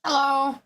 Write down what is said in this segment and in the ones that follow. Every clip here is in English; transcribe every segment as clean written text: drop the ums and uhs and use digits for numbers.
Hello.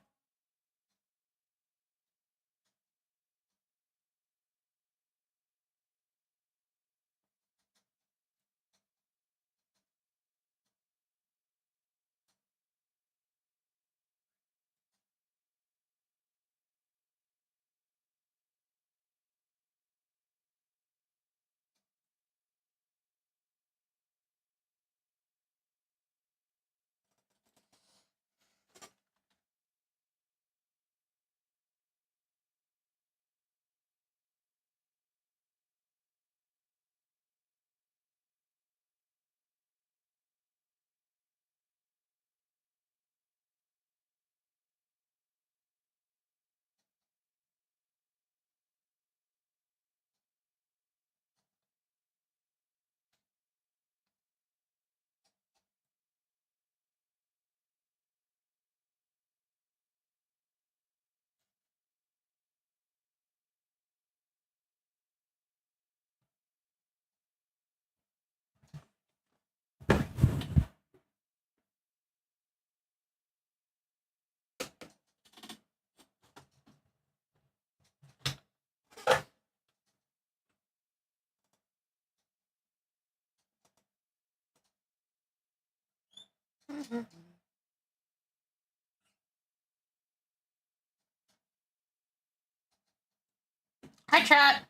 Hi, chat.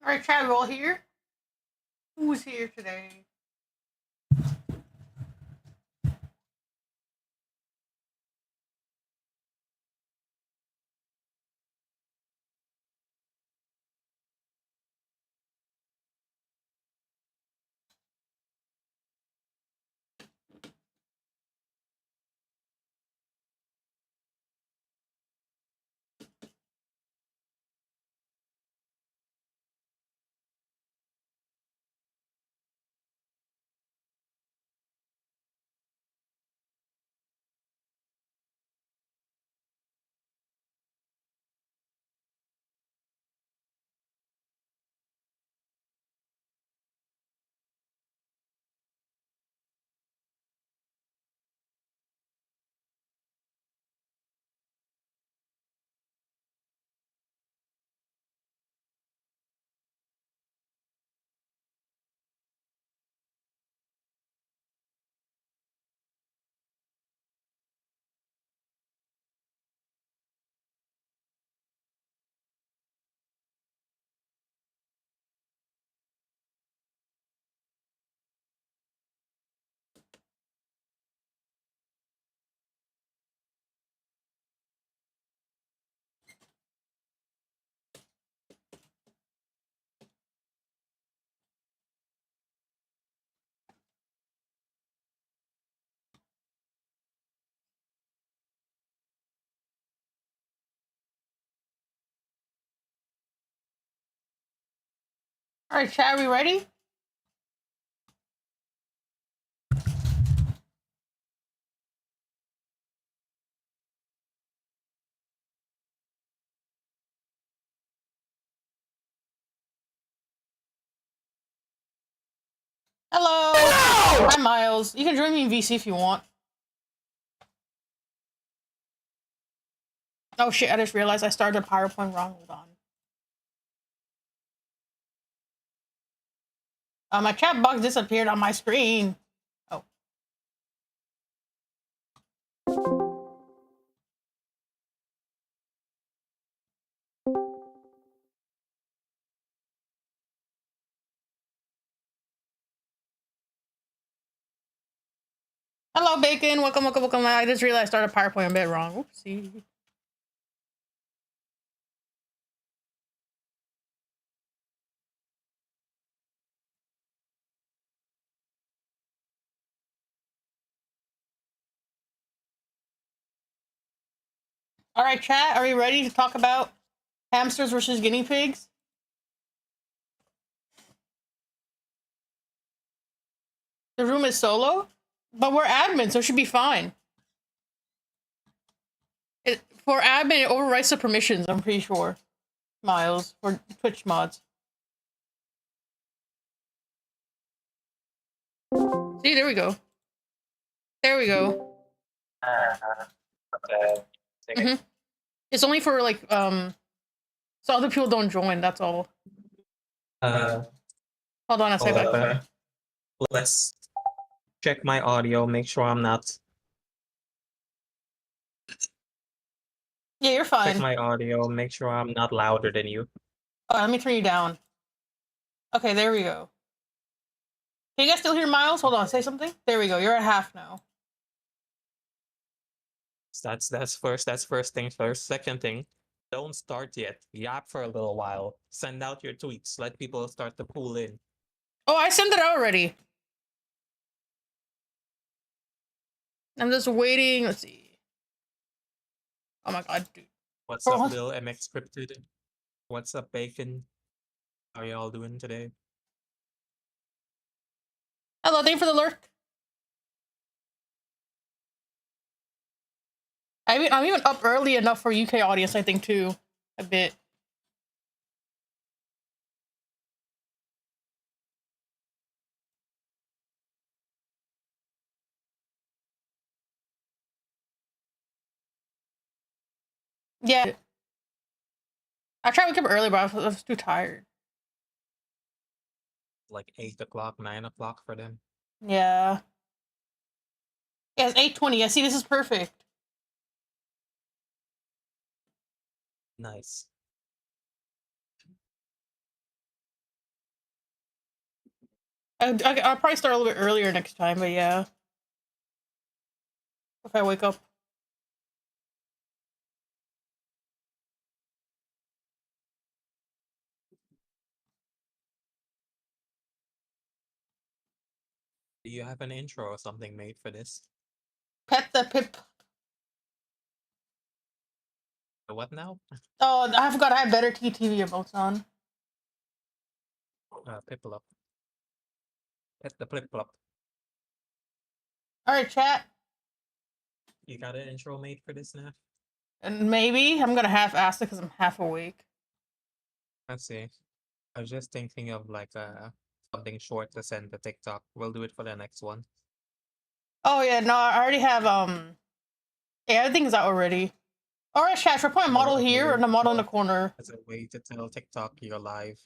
Alright, Chad, we're all here. Who's here today? Alright, Chad, we ready? Hello! No! I'm Miles. You can join me in VC if you want. Oh shit, I just realized I started a PowerPoint wrong. Hold on. My chat box disappeared on my screen. Oh. Hello, Bacon. Welcome, welcome, welcome. I just realized I started PowerPoint a bit wrong. Oopsie. Alright, chat, are we ready to talk about hamsters versus guinea pigs? The room is solo, but we're admin, so it should be fine. For admin, it overwrites the permissions, I'm pretty sure. Miles, for Twitch mods. See, there we go. There we go. Okay. It's only for, like, so other people don't join, that's all. Hold on a second. Let's check my audio, make sure I'm not... Yeah, you're fine. Check my audio, make sure I'm not louder than you. Let me turn you down. Okay, there we go. Can you guys still hear Miles? Hold on, say something. There we go, you're at half now. That's first thing first. Second thing, don't start yet. Yap for a little while. Send out your tweets. Let people start to pool in. Oh, I sent it out already. I'm just waiting. Let's see. Oh my god, dude. What's up, Bill MX Scripted? What's up, Bacon? How are y'all doing today? Hello, thank you for the lurk. I'm even up early enough for UK audience, I think, too. A bit. Yeah. I tried to wake up early, but I was too tired. Like 8 o'clock, 9 o'clock for them. Yeah. Yeah, it's 8:20. Yeah, see, this is perfect. Nice. I'll probably start a little bit earlier next time, but yeah. If I wake up. Do you have an intro or something made for this? Pet the pip. The what now? Oh, I forgot I have better TTV emotes on. Piplop. Pet the flip flop. Alright, chat. You got an intro made for this now? And maybe I'm gonna half ask it because I'm half awake. Let's see. I was just thinking of like something short to send to TikTok. We'll do it for the next one. Oh yeah, no, I already have yeah, everything's out already. Alright, chat, should I put a model here and a model in the corner? As a way to tell TikTok you're live.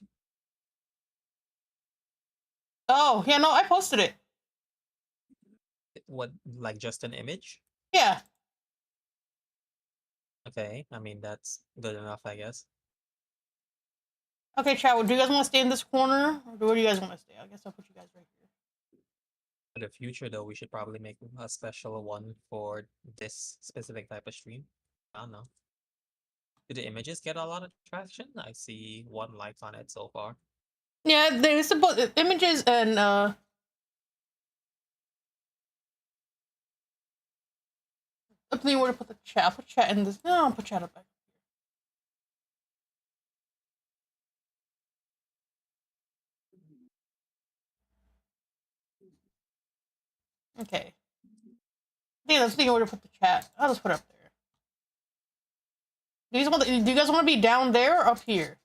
Oh, yeah, no, I posted it. What, like just an image? Yeah. Okay, I mean that's good enough, I guess. Okay, chat, do you guys want to stay in this corner? Or where do you guys want to stay? I guess I'll put you guys right here. For the future though, we should probably make a special one for this specific type of stream. I don't know. Did the images get a lot of traction? I see 1 like on it so far. Yeah, there's both images and up to me where to put the chat. I'll put chat in this. No, I'll put chat up back. Okay. Yeah, let's think where to put the chat. I'll just put it up there. Do you guys want to be down there or up here?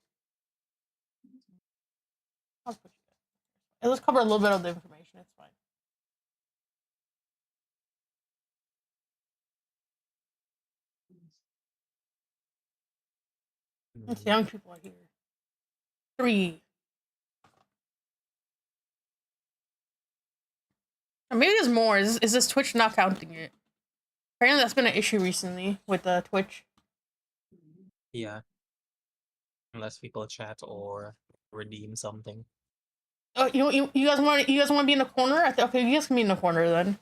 I'll put you guys. And let's cover a little bit of the information. It's fine. Let's see how many people are here. 3. Or maybe there's more. Is this Twitch not counting it? Apparently that's been an issue recently with Twitch. Yeah. Unless people chat or redeem something. Oh, you guys want to be in the corner? Okay, you guys can be in the corner then.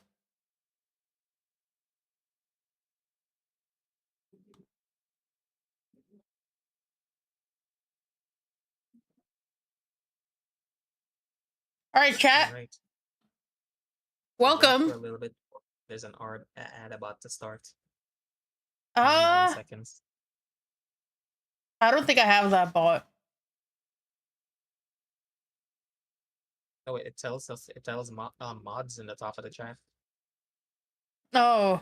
All right, chat. All right. Welcome. For a little bit. There's an ad about to start. 9 Uh, seconds. I don't think I have that bot. Oh, it tells us. It tells mods in the top of the chat. Oh,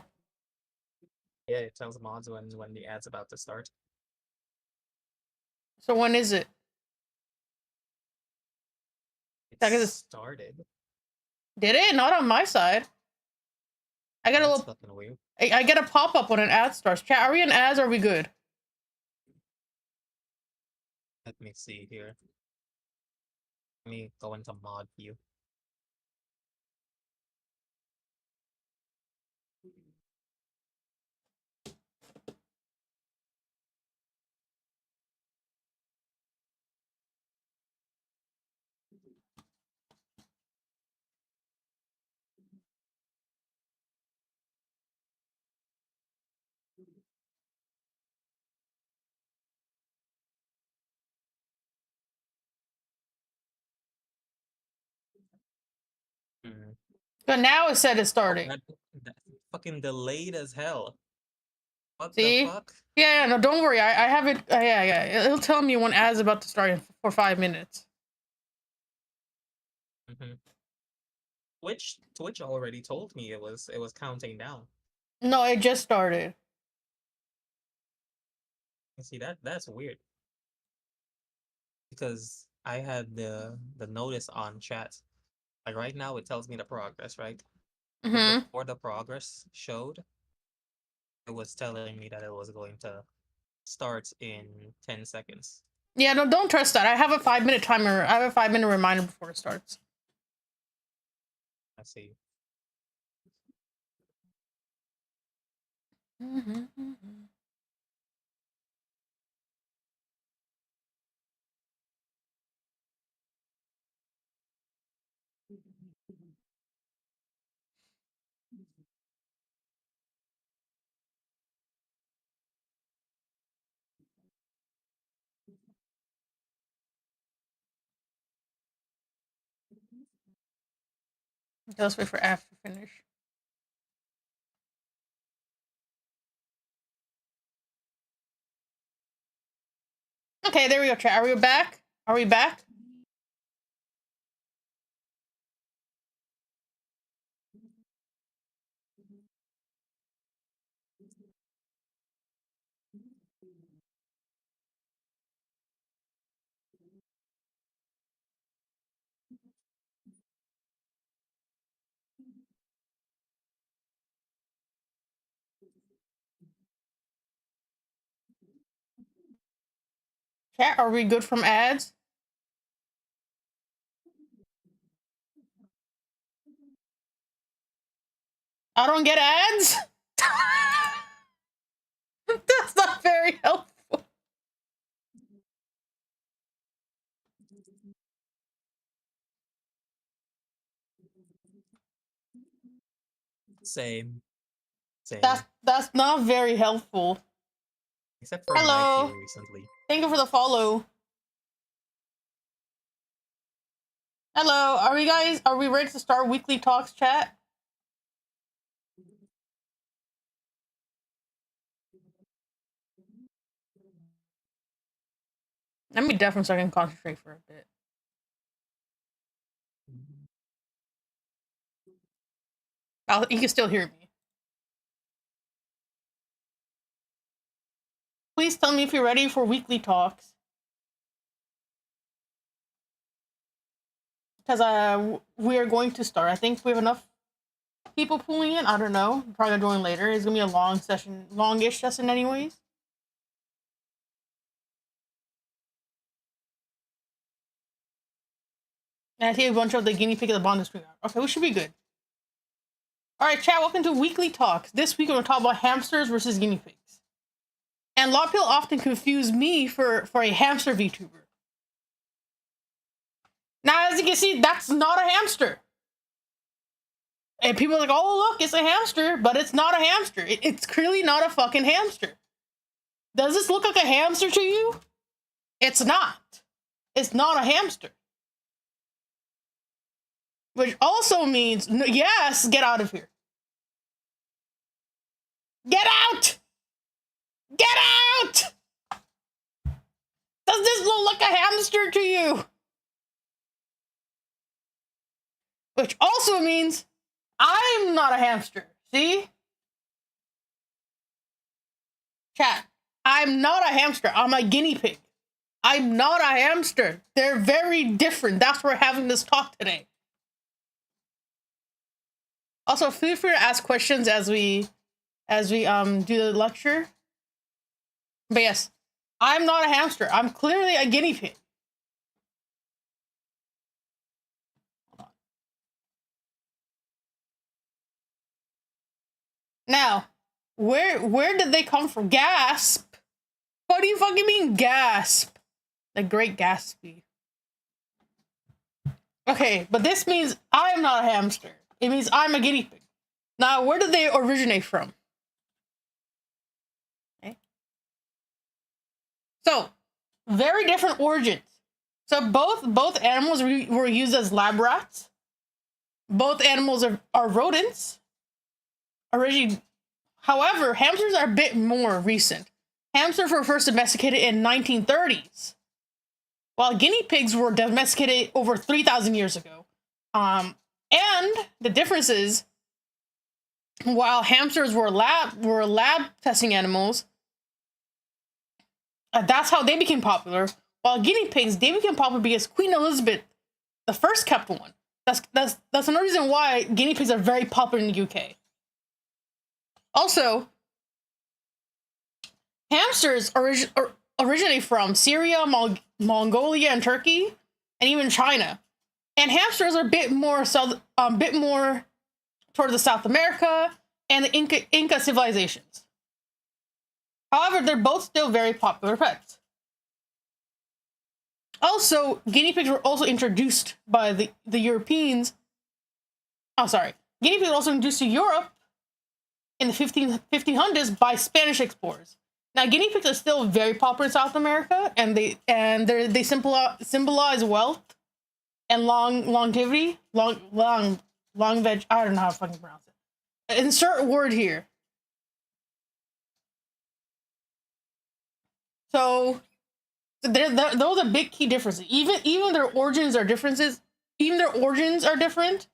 Yeah, it tells mods when the ad's about to start. so when is it? It started. Did it? Not on my side. I got a That's little. fucking weird. I get a pop up when an ad starts. Chat, are we in ads? Or are we good? Let me see here. Let me go into mod view. Hmm. But now it said it's Oh, starting. that fucking delayed as hell. What See? the fuck? Yeah, no, don't worry. I have it. Yeah. It'll tell me when ads about to start for 5 minutes. Mm-hmm. Twitch already told me it was counting down. No, it just started. You see that's weird. Because I had the notice on chat. Like right now it tells me the progress, right? But Mm-hmm. before the progress showed, it was telling me that it was going to start in 10 seconds. Yeah, no, don't trust that. I have a 5-minute timer. I have a 5-minute reminder before it starts. I see. Mm-hmm. Okay, let's wait for F to finish. Okay, there we go, chat. Are we back? Are we back? Chat, are we good from ads? I don't get ads? That's not very helpful. Same. That's not very helpful. Except for Hello. Mikey recently. Thank you for the follow. Hello, are we ready to start weekly talks, chat? Let me definitely so I can concentrate for a bit. You can still hear me. Please tell me if you're ready for weekly talks. Because we are going to start. I think we have enough people pulling in. I don't know. Probably gonna join later. It's gonna be a long session, longish session, anyways. And I see a bunch of the guinea pig at the bottom of the screen. Okay, we should be good. All right, chat. Welcome to weekly talks. This week we're gonna talk about hamsters versus guinea pigs. And a lot of people often confuse me for a hamster VTuber. Now, as you can see, that's not a hamster. And people are like, oh, look, it's a hamster, but it's not a hamster. It's clearly not a fucking hamster. Does this look like a hamster to you? It's not. It's not a hamster. Which also means, yes, get out of here. Get out! Get out! Does this look like a hamster to you? Which also means I'm not a hamster. See? Chat. I'm not a hamster. I'm a guinea pig. I'm not a hamster. They're very different. That's why we're having this talk today. Also, feel free to ask questions as we do the lecture. But yes, I'm not a hamster. I'm clearly a guinea pig. Now, where did they come from? Gasp? What do you fucking mean gasp? The Great Gatsby. Okay, but this means I'm not a hamster. It means I'm a guinea pig. Now, where did they originate from? Okay. So, very different origins. So both animals were used as lab rats. Both animals are rodents. Originally, however, hamsters are a bit more recent. Hamsters were first domesticated in 1930s, while guinea pigs were domesticated over 3,000 years ago. And the difference is, while hamsters were lab testing animals, that's how they became popular. While guinea pigs, they became popular because Queen Elizabeth the first kept one. That's another reason why guinea pigs are very popular in the UK. Also, hamsters originate from Syria, Mongolia, and Turkey, and even China. And hamsters are a bit more toward the South America and the Inca civilizations. However, they're both still very popular pets. Also, guinea pigs were also introduced by the Europeans. Oh, sorry. Guinea pigs were also introduced to Europe in the 1500s by Spanish explorers. Now, guinea pigs are still very popular in South America, and they symbolize wealth and longevity. long veg. I don't know how to fucking pronounce it. Insert word here. So those are big key differences. Even their origins are differences. Even their origins are different.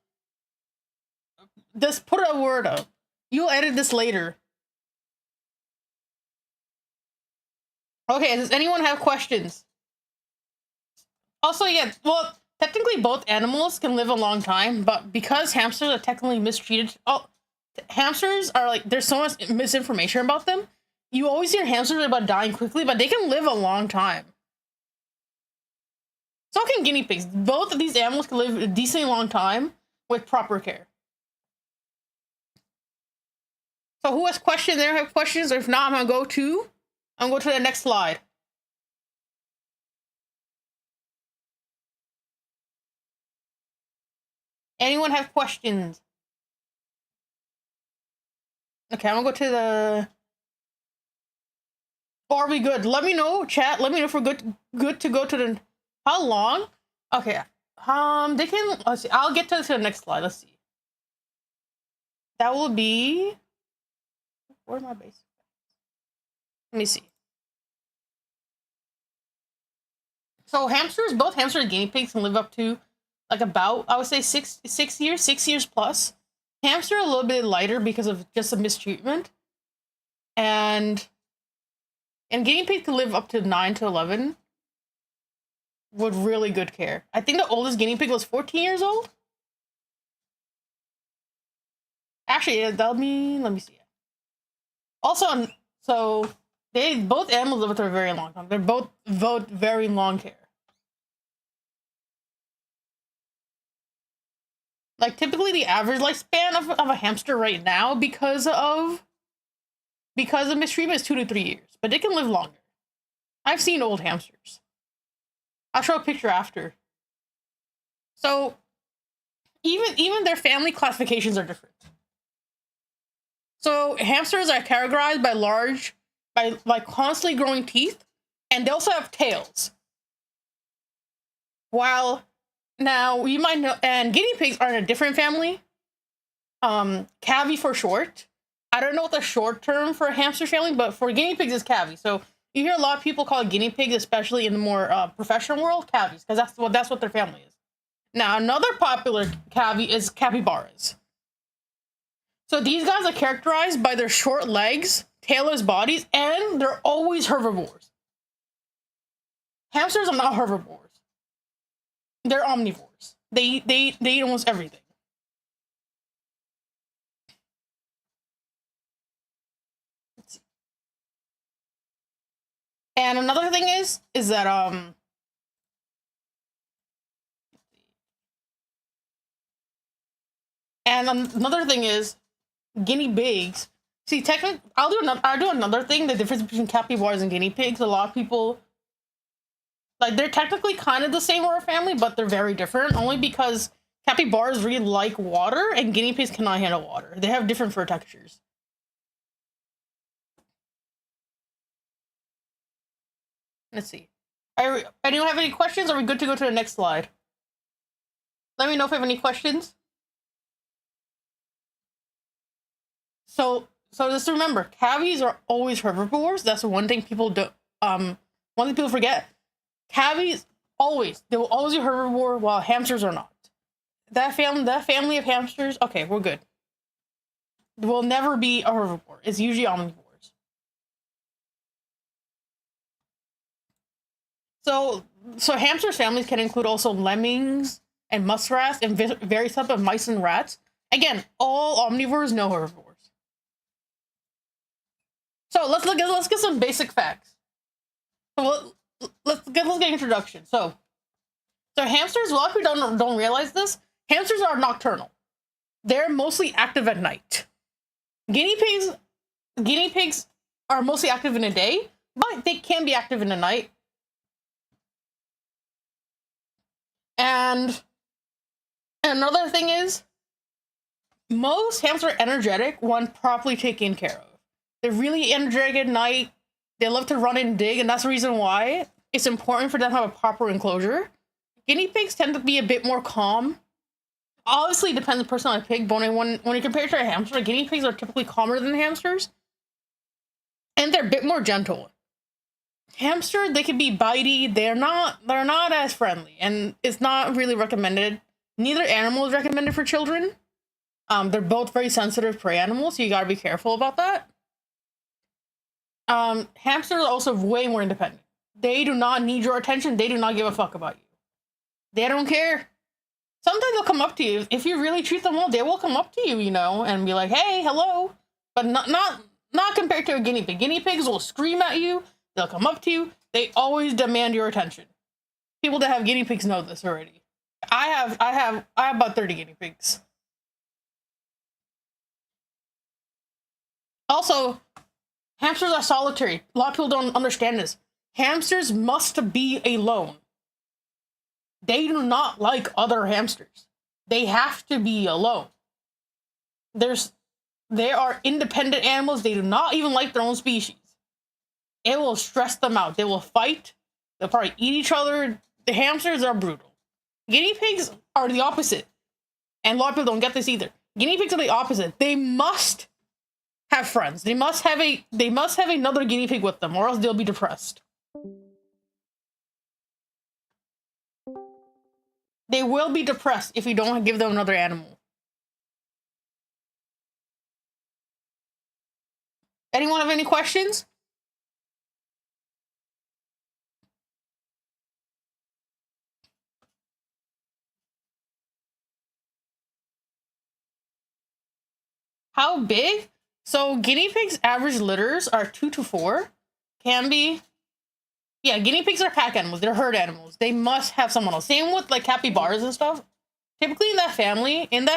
Just put a word up. You'll edit this later. Okay, does anyone have questions? Also, yeah, well, technically both animals can live a long time, but because hamsters are technically mistreated, hamsters are like, there's so much misinformation about them. You always hear hamsters about dying quickly, but they can live a long time. So can guinea pigs. Both of these animals can live a decently long time with proper care. So who has questions? There have questions? Or if not, I'm gonna go to the next slide. Anyone have questions? Okay, I'm gonna go to the. Or are we good? Let me know, chat. Let me know if we're good to go to the. How long? Okay. They can. Let's see. I'll get to the next slide. Let's see. That will be. Where's my base? Let me see. So hamsters, both hamsters and guinea pigs can live up to like about, I would say 6 years plus. Hamster a little bit lighter because of just a mistreatment. And guinea pig can live up to 9 to 11 with really good care. I think the oldest guinea pig was 14 years old. Actually, let me see. Also, so they both animals live for a very long time. They're both very long care. Like typically the average lifespan of a hamster right now because of mistreatment is 2 to 3 years, but they can live longer. I've seen old hamsters. I'll show a picture after. So even their family classifications are different. So hamsters are categorized by constantly growing teeth, and they also have tails. While now you might know, and guinea pigs are in a different family. Cavy for short. I don't know what the short term for a hamster family, but for guinea pigs is cavy. So you hear a lot of people call it guinea pigs, especially in the more professional world, cavies, because that's what their family is. Now another popular cavy is capybaras. So these guys are characterized by their short legs, tailless bodies, and they're always herbivores. Hamsters are not herbivores. They're omnivores. They eat almost everything. Let's see. And another thing is that another thing is guinea pigs. See, technically, I'll do another thing. The difference between capybaras and guinea pigs. A lot of people, like, they're technically kind of the same or a family, but they're very different. Only because capybaras really like water, and guinea pigs cannot handle water. They have different fur textures. Let's see. Anyone have any questions? Are we good to go to the next slide? Let me know if you have any questions. So just remember, cavies are always herbivores. That's one thing people do. One thing people forget. Cavies they will always be herbivore, while hamsters are not. That family of hamsters. Okay, we're good. They will never be a herbivore. It's usually omnivores. So hamster families can include also lemmings and muskrats and various types of mice and rats. Again, all omnivores, no herbivores. So let's get some basic facts. So let's get an introduction. So hamsters, a lot of people don't realize this. Hamsters are nocturnal. They're mostly active at night. Guinea pigs are mostly active in the day, but they can be active in the night. And another thing is, most hamsters are energetic when properly taken care of. They're really energetic at night. They love to run and dig, and that's the reason why it's important for them to have a proper enclosure. Guinea pigs tend to be a bit more calm. obviously depends on person on a pig, but when you compare it to a hamster, guinea pigs are typically calmer than hamsters, and they're a bit more gentle. Hamster, they can be bitey. They're not as friendly, and it's not really recommended. Neither animal is recommended for children. They're both very sensitive prey animals, so you gotta be careful about that. Hamsters are also way more independent. They do not need your attention. They do not give a fuck about you. They don't care. Sometimes they'll come up to you. If you really treat them well, they will come up to you, and be like, hey, hello. But not compared to a guinea pig. Guinea pigs will scream at you. They'll come up to you. They always demand your attention. People that have guinea pigs know this already. I have about 30 guinea pigs. Also, hamsters are solitary. A lot of people don't understand this. Hamsters must be alone. They do not like other hamsters. They have to be alone. They are independent animals. They do not even like their own species. It will stress them out. They will fight. They'll probably eat each other. The hamsters are brutal. Guinea pigs are the opposite. And a lot of people don't get this either. Guinea pigs are the opposite. They must have friends. They must have another guinea pig with them, or else they'll be depressed. They will be depressed if you don't give them another animal. Anyone have any questions? How big? So guinea pigs' average litters are 2 to 4. Can be. Yeah, guinea pigs are pack animals. They're herd animals. They must have someone else. Same with like capybaras and stuff. Typically in that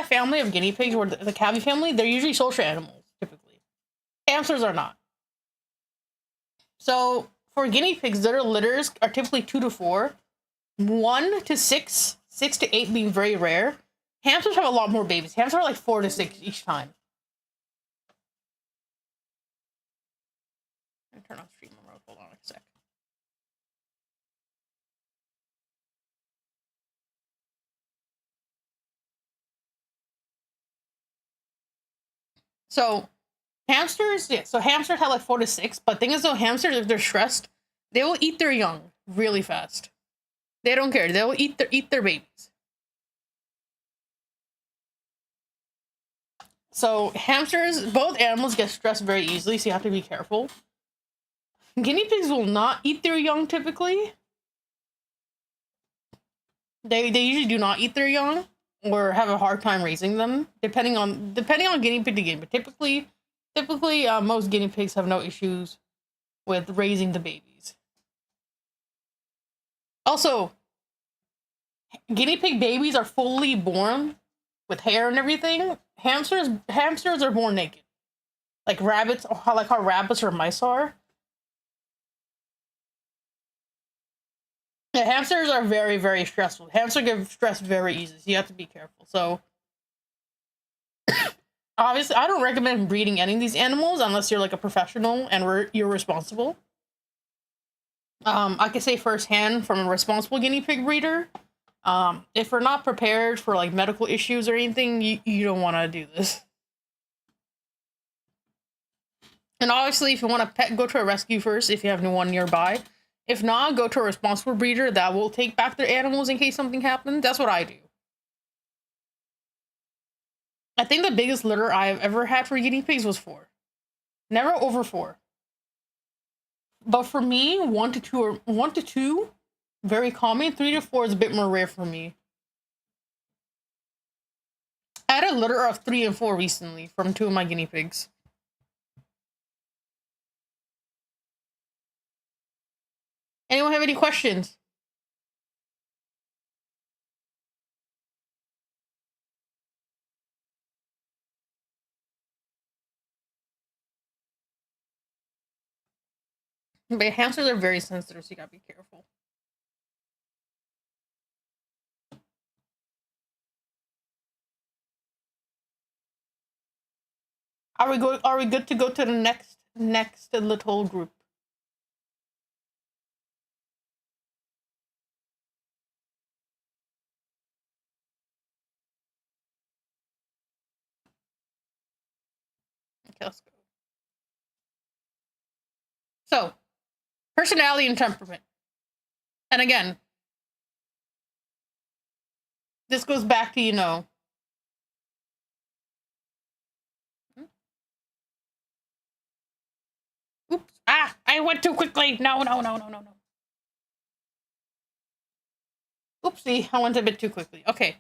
family of guinea pigs, or the cavi family, they're usually social animals, typically. Hamsters are not. So for guinea pigs, their litters are typically 2 to 4. 1 to 6, 6 to 8 being very rare. Hamsters have a lot more babies. Hamsters are like 4 to 6 each time. Let me turn on stream mode. Hold on a sec. So hamsters have like 4 to 6, but thing is though, hamsters, if they're stressed, they will eat their young really fast. They don't care. They will eat their babies. So hamsters, both animals get stressed very easily, so you have to be careful. Guinea pigs will not eat their young typically. They usually do not eat their young, or have a hard time raising them, depending on guinea pig to guinea. But typically, most guinea pigs have no issues with raising the babies. Also, guinea pig babies are fully born with hair and everything. Hamsters are born naked, like rabbits, like how rabbits or mice are. Yeah, hamsters are very, very stressful. Hamsters get stressed very easily, so you have to be careful. So, obviously, I don't recommend breeding any of these animals unless you're like a professional and you're responsible. I can say firsthand from a responsible guinea pig breeder, if we're not prepared for like medical issues or anything, you don't want to do this. And obviously, if you want to go to a rescue first if you have one nearby. If not, go to a responsible breeder that will take back their animals in case something happens. That's what I do. I think the biggest litter I've ever had for guinea pigs was 4. Never over 4. But for me, 1 to 2, very common. 3 to 4 is a bit more rare for me. I had a litter of 3 and 4 recently from 2 of my guinea pigs. Anyone have any questions? But hamsters are very sensitive, so you gotta be careful. Are we good to go to the next little group? Okay, let's go. So, personality and temperament. And again, this goes back to, oops. Ah, I went too quickly. No. Oopsie, I went a bit too quickly. Okay.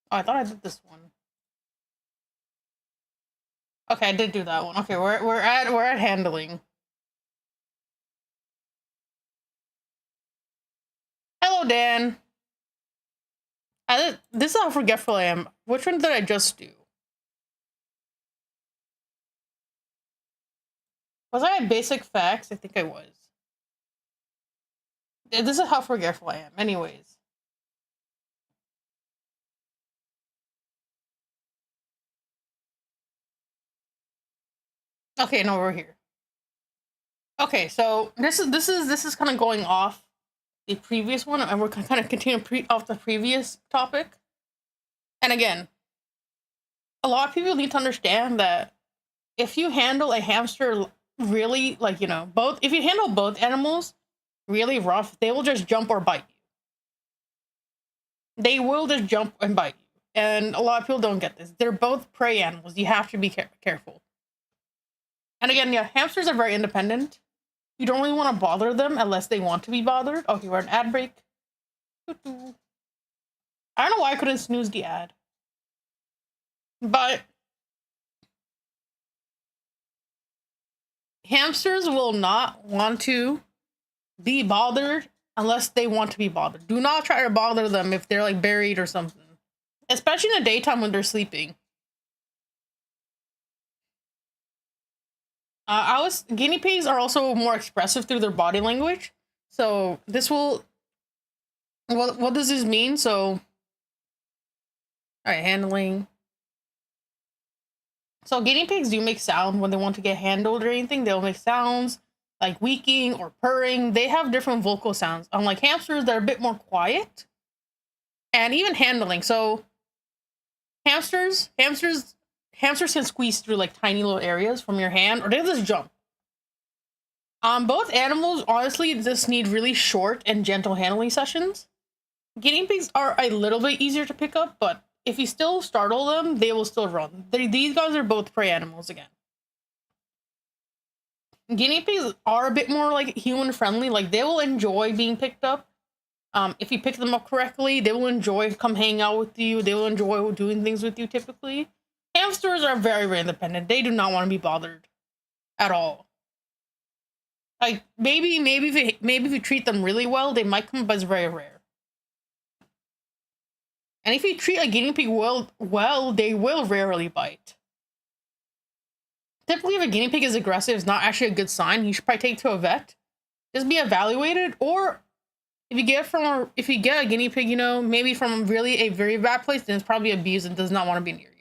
Oh, I thought I did this one. Okay, I did do that one. Okay, we're at handling. Hello, Dan. This is how forgetful I am. Which one did I just do? Was I at basic facts? I think I was. This is how forgetful I am. Anyways. Okay, no, we're here. Okay, so this is kind of going off the previous one, and we're kind of continuing off the previous topic. And again, a lot of people need to understand that if you handle a hamster really, like, if you handle both animals really rough, they will just jump or bite you. They will just jump and bite you. And a lot of people don't get this. They're both prey animals. You have to be careful. And again, yeah, hamsters are very independent. You don't really want to bother them unless they want to be bothered. Okay, we're an ad break. I don't know why I couldn't snooze the ad. But hamsters will not want to be bothered unless they want to be bothered. Do not try to bother them if they're like buried or something. Especially in the daytime when they're sleeping. Guinea pigs are also more expressive through their body language. So this will, what does this mean? So, all right, handling. So guinea pigs do make sound when they want to get handled or anything. They'll make sounds like weaking or purring. They have different vocal sounds. Unlike hamsters, they're a bit more quiet. And even handling. So hamsters can squeeze through like tiny little areas from your hand, or they'll just jump. Both animals honestly just need really short and gentle handling sessions. Guinea pigs are a little bit easier to pick up, but if you still startle them, they will still run. These guys are both prey animals again. Guinea pigs are a bit more like human friendly. Like they will enjoy being picked up. If you pick them up correctly, they will enjoy come hang out with you. They will enjoy doing things with you typically. Hamsters are very, very independent. They do not want to be bothered at all. Like maybe if you treat them really well, they might come, but it's very rare. And if you treat a guinea pig well, they will rarely bite. Typically, if a guinea pig is aggressive, it's not actually a good sign. You should probably take it to a vet. Just be evaluated, or if you get a guinea pig, maybe from really a very bad place, then it's probably abused and does not want to be near you.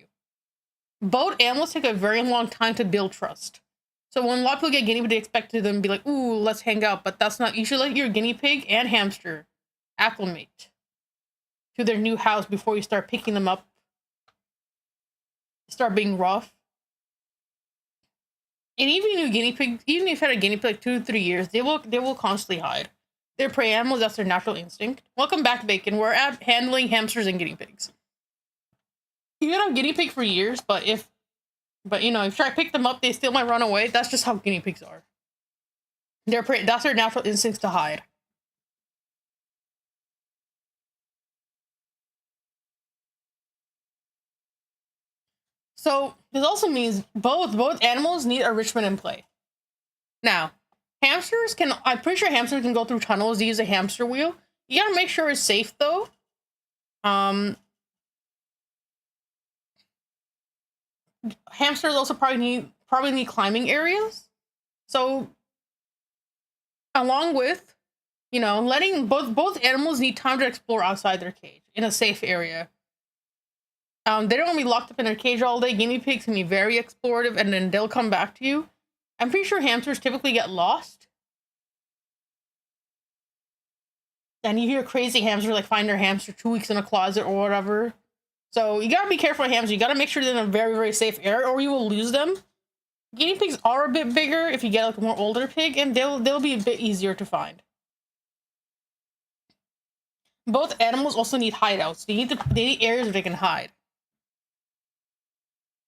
Both animals take a very long time to build trust. So when a lot of people get guinea pig, they expect them to be like, ooh, let's hang out. But that's not, you should let your guinea pig and hamster acclimate to their new house before you start picking them up. Start being rough. And even if you had a guinea pig like 2 to 3 years, they will constantly hide. They're prey animals, that's their natural instinct. Welcome back, Bacon. We're at handling hamsters and guinea pigs. You can have guinea pig for years, but if you try to pick them up, they still might run away. That's just how guinea pigs are. That's their natural instincts to hide. So this also means both animals need enrichment in play. Now, I'm pretty sure hamsters can go through tunnels. They use a hamster wheel. You gotta make sure it's safe though. Hamsters also probably need climbing areas. So along with, letting both animals need time to explore outside their cage in a safe area. They don't want to be locked up in their cage all day. Guinea pigs can be very explorative, and then they'll come back to you. I'm pretty sure hamsters typically get lost. and you hear crazy hamsters like find their hamster 2 weeks in a closet or whatever. So you gotta be careful with hamsters. You gotta make sure they're in a very, very safe area, or you will lose them. Guinea pigs are a bit bigger if you get like a more older pig, and they'll be a bit easier to find. Both animals also need hideouts. They need areas where they can hide.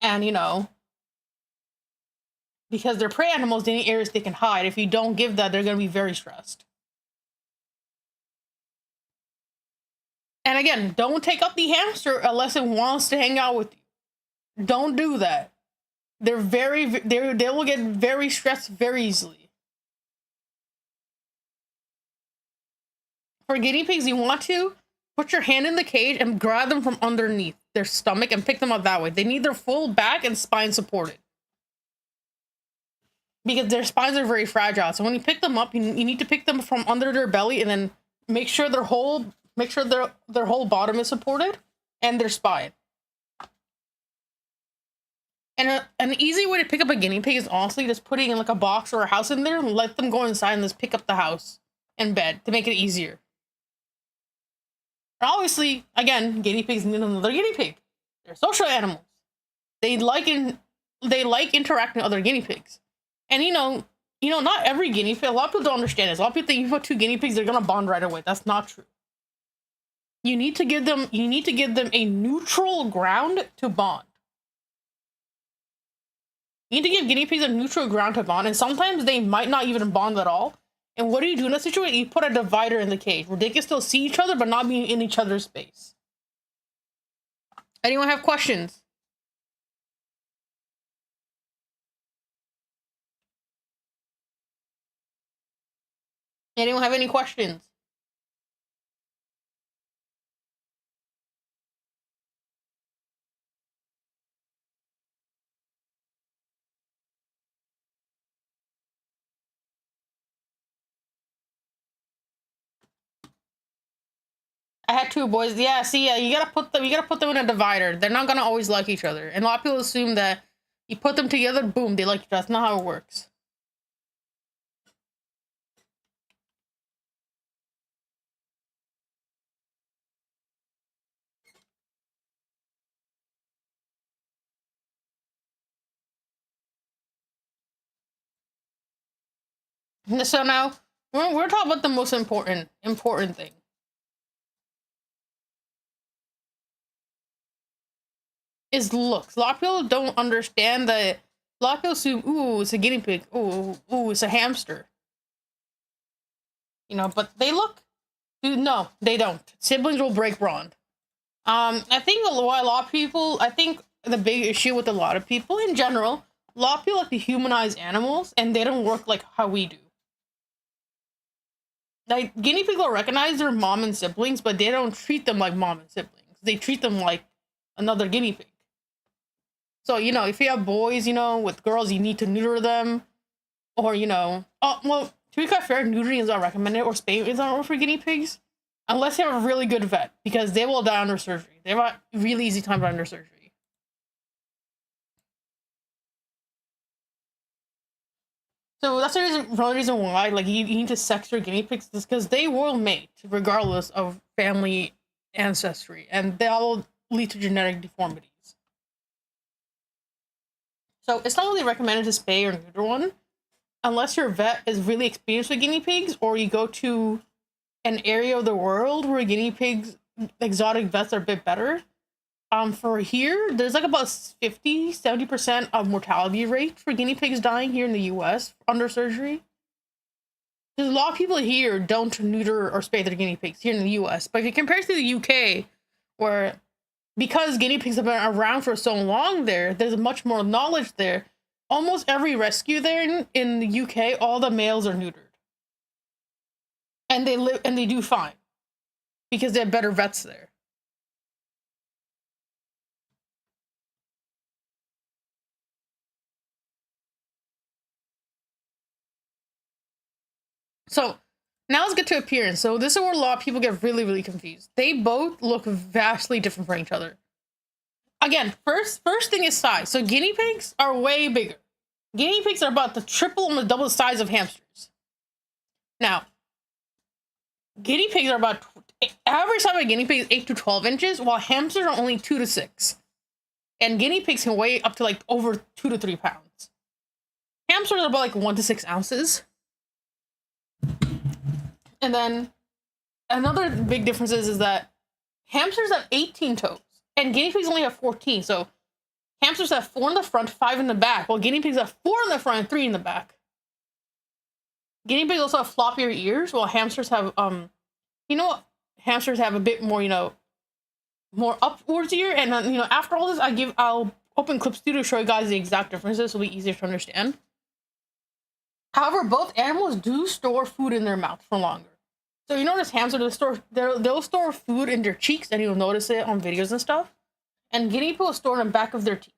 And because they're prey animals, they need areas they can hide. If you don't give that, they're gonna be very stressed. And again, don't take up the hamster unless it wants to hang out with you. Don't do that. They will get very stressed very easily. For guinea pigs, you want to put your hand in the cage and grab them from underneath their stomach and pick them up that way. They need their full back and spine supported, because their spines are very fragile. So when you pick them up, you need to pick them from under their belly and then make sure their whole bottom is supported and their spine. And an easy way to pick up a guinea pig is honestly just putting in like a box or a house in there and let them go inside and just pick up the house and bed to make it easier. And obviously, again, guinea pigs need another guinea pig. They're social animals. They like interacting with other guinea pigs. And not every guinea pig. A lot of people don't understand this. A lot of people think you put 2 guinea pigs, they're gonna bond right away. That's not true. You need to give them a neutral ground to bond. You need to give guinea pigs a neutral ground to bond, and sometimes they might not even bond at all. And what do you do in that situation? You put a divider in the cage where they can still see each other, but not be in each other's space. Anyone have questions? Anyone have any questions? I had 2 boys. Yeah, see, you gotta put them in a divider. They're not gonna always like each other. And a lot of people assume that you put them together, boom, they like each other. That's not how it works. So now we're talking about the most important thing. Is looks. A lot of people don't understand that. A lot of people assume, ooh, it's a guinea pig. Ooh, it's a hamster. But they look. No, they don't. Siblings will break bond. I think a lot of people. I think the big issue with a lot of people in general, a lot of people like to humanize animals, and they don't work like how we do. Like, guinea pigs will recognize their mom and siblings, but they don't treat them like mom and siblings. They treat them like another guinea pig. So, if you have boys, with girls, you need to neuter them. Or, to be quite fair, neutering is not recommended, or spaying is not for guinea pigs. Unless you have a really good vet, because they will die under surgery. They have a really easy time under surgery. So that's one reason why, like, you need to sex your guinea pigs, is because they will mate, regardless of family ancestry, and they all lead to genetic deformities. So it's not really recommended to spay or neuter one, unless your vet is really experienced with guinea pigs, or you go to an area of the world where guinea pigs, exotic vets are a bit better. For here, there's like about 50-70% of mortality rate for guinea pigs dying here in the US under surgery. There's a lot of people here don't neuter or spay their guinea pigs here in the US. But if you compare it to the UK, where because guinea pigs have been around for so long there's much more knowledge there. Almost every rescue there in the UK, all the males are neutered. And they do fine. Because they have better vets there. So now let's get to appearance. So this is where a lot of people get really, really confused. They both look vastly different from each other. Again, first thing is size. So guinea pigs are way bigger. Guinea pigs are about the triple and the double the size of hamsters. Now, Guinea pigs are about average size of a guinea pig is 8 to 12 inches, while hamsters are only 2 to 6. And guinea pigs can weigh up to like over 2 to 3 pounds. Hamsters are about like 1 to 6 ounces. And then another big difference is that hamsters have 18 toes, and guinea pigs only have 14. So hamsters have 4 in the front, 5 in the back, while guinea pigs have 4 in the front and 3 in the back. Guinea pigs also have floppier ears, while hamsters have hamsters have a bit more, more upwards ear. And after all this, I'll open clips to show you guys the exact differences, so it'll be easier to understand. However, both animals do store food in their mouth for longer. So you notice hamsters they'll store food in their cheeks, and you'll notice it on videos and stuff. And guinea pigs store in the back of their teeth.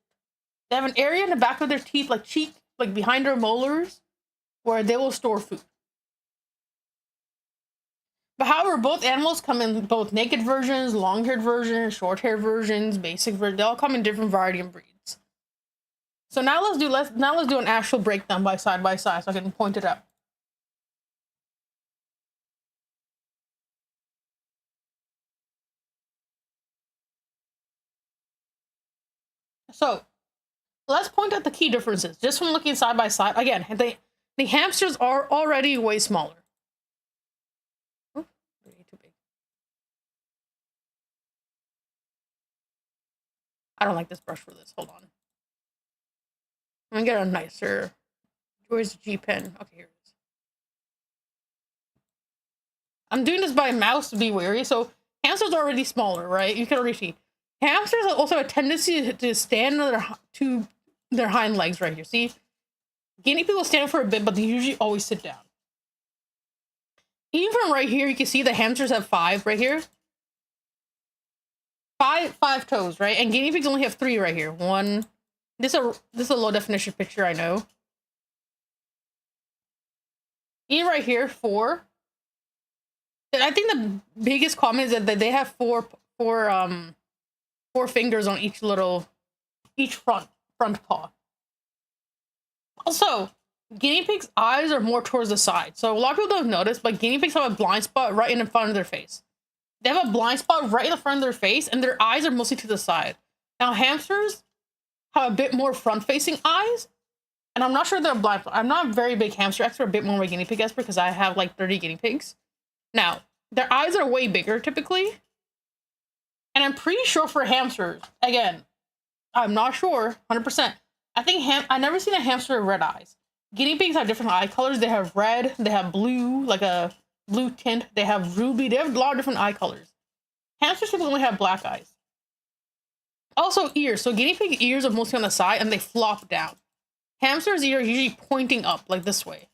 They have an area in the back of their teeth, like behind their molars, where they will store food. But however, both animals come in both naked versions, long-haired versions, short-haired versions, basic versions. They all come in different variety and breeds. So now let's do an actual breakdown side by side, so I can point it out. So let's point out the key differences just from looking side by side. Again, the hamsters are already way smaller. Oh, too big. I don't like this brush for this. Hold on. I'm gonna get a nicer. Where's the G pen? Okay, here it is. I'm doing this by mouse to be wary. So hamsters are already smaller, right? You can already see. Hamsters also have a tendency to stand to their hind legs right here. See? Guinea pigs will stand for a bit, but they usually always sit down. Even from right here, you can see the hamsters have 5 right here. Five toes, right? And guinea pigs only have 3 right here. 1. This is a low definition picture, I know. Even right here, 4. And I think the biggest comment is that they have four fingers on each front paw. Also, guinea pigs' eyes are more towards the side. So a lot of people don't notice, but guinea pigs have a blind spot right in the front of their face. They have a blind spot right in the front of their face, and their eyes are mostly to the side. Now, hamsters have a bit more front-facing eyes, and I'm not sure they're blind. I'm not a very big hamster expert, a bit more of a guinea pig expert, because I have like 30 guinea pigs. Now, their eyes are way bigger, typically. And I'm pretty sure for hamsters, again, I'm not sure, 100%. I think I've never seen a hamster with red eyes. Guinea pigs have different eye colors. They have red, they have blue, like a blue tint. They have ruby. They have a lot of different eye colors. Hamsters typically only have black eyes. Also, ears. So guinea pig ears are mostly on the side, and they flop down. Hamsters' ears are usually pointing up, like this way.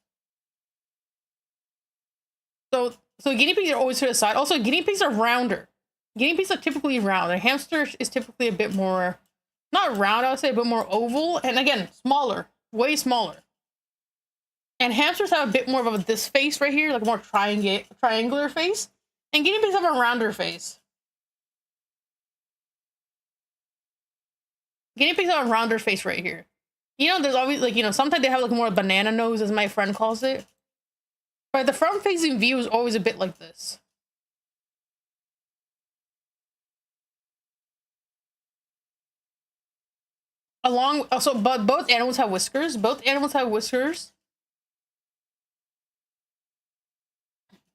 So guinea pigs are always to the side. Also, guinea pigs are rounder. Guinea pigs are typically round. A hamster is typically a bit more, not round, I would say, a bit more oval. And again, smaller, way smaller. And hamsters have a bit more of this face right here, like a more triangular face. And guinea pigs have a rounder face. Guinea pigs have a rounder face right here. There's always, sometimes they have like more banana nose, as my friend calls it. But the front-facing view is always a bit like this. But both animals have whiskers. Both animals have whiskers.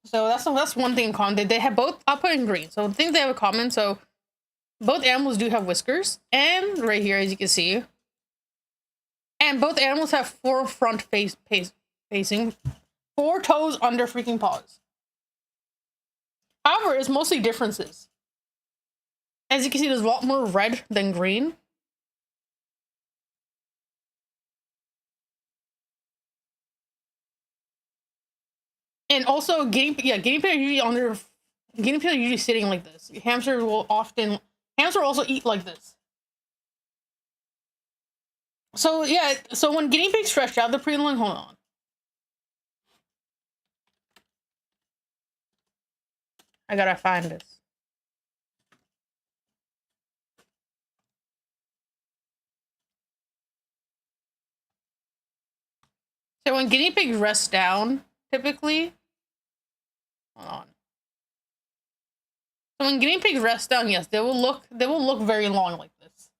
So that's one thing in common. They have both. I'll put in green. So the things they have in common. So both animals do have whiskers, and right here, as you can see, and both animals have 4 front facing, 4 toes under freaking paws. However, it's mostly differences. As you can see, there's a lot more red than green. And also, guinea pig are usually sitting like this. Hamsters also eat like this. So yeah, so when guinea pigs stretch out, they're pretty long. Hold on. I gotta find this. So when guinea pigs rest down, typically, hold on. So when guinea pigs rest down, yes, they will look very long like this.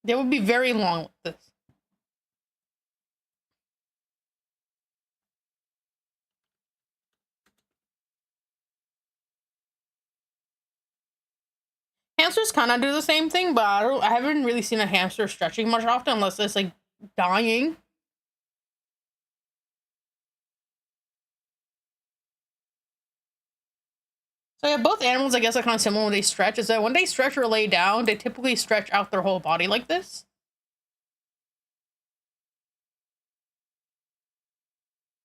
They will be very long like this. Hamsters kind of do the same thing, but I haven't really seen a hamster stretching much often unless it's like dying. So yeah, both animals I guess are kind of similar when they stretch. Is that when they stretch or lay down, they typically stretch out their whole body like this.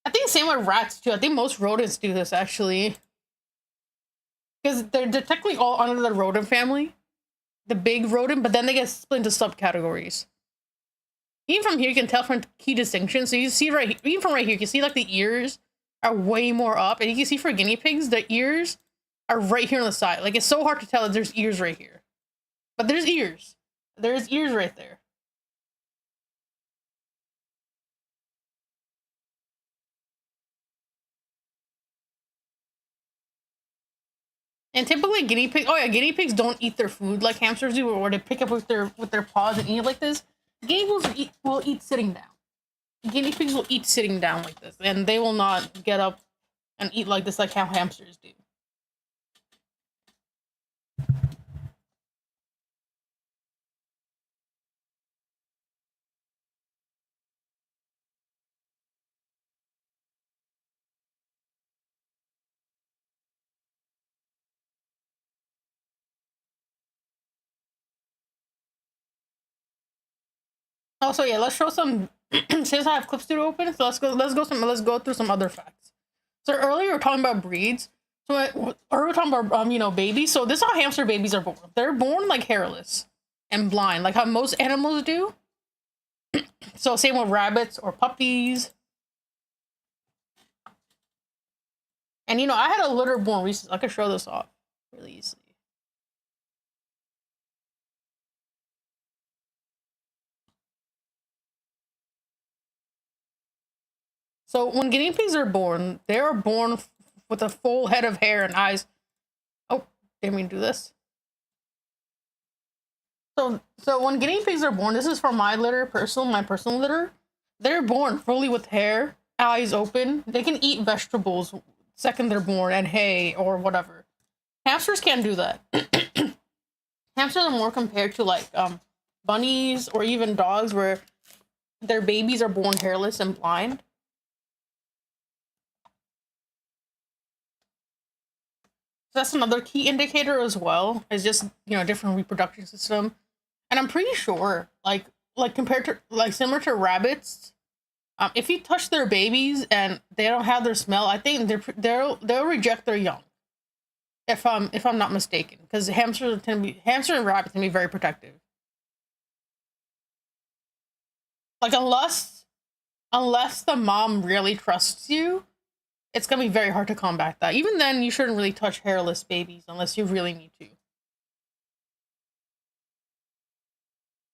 I think same with rats too. I think most rodents do this actually. Because they're technically all under the rodent family. The big rodent, but then they get split into subcategories. Even from here, you can tell from key distinctions. So you see even from right here, you can see like the ears are way more up. And you can see for guinea pigs, the ears are right here on the side. Like, it's so hard to tell that there's ears right here. But there's ears. There's ears right there. And typically guinea pigs don't eat their food like hamsters do, or they pick up with their paws and eat like this. Guinea pigs will eat sitting down. Guinea pigs will eat sitting down like this, and they will not get up and eat like this like how hamsters do. Also, yeah, let's show some. Since I have Clip Studio open, so let's go through some other facts. So earlier we were talking about breeds. So or we were talking about babies. So this is how hamster babies are born. They're born like hairless and blind, like how most animals do. So same with rabbits or puppies. And I had a litter born recently. I could show this off really easily. So when guinea pigs are born, they are born with a full head of hair and eyes. Oh, didn't mean to do this. So when guinea pigs are born, this is from my personal litter. They're born fully with hair, eyes open. They can eat vegetables second they're born and hay or whatever. Hamsters can't do that. Hamsters are more compared to like bunnies or even dogs where their babies are born hairless and blind. So that's another key indicator as well. Is just different reproduction system, and I'm pretty sure like compared to like similar to rabbits, if you touch their babies and they don't have their smell, I think they'll reject their young. If I'm not mistaken, because hamster and rabbits can be very protective. Like unless the mom really trusts you, it's gonna be very hard to combat that. Even then, you shouldn't really touch hairless babies unless you really need to.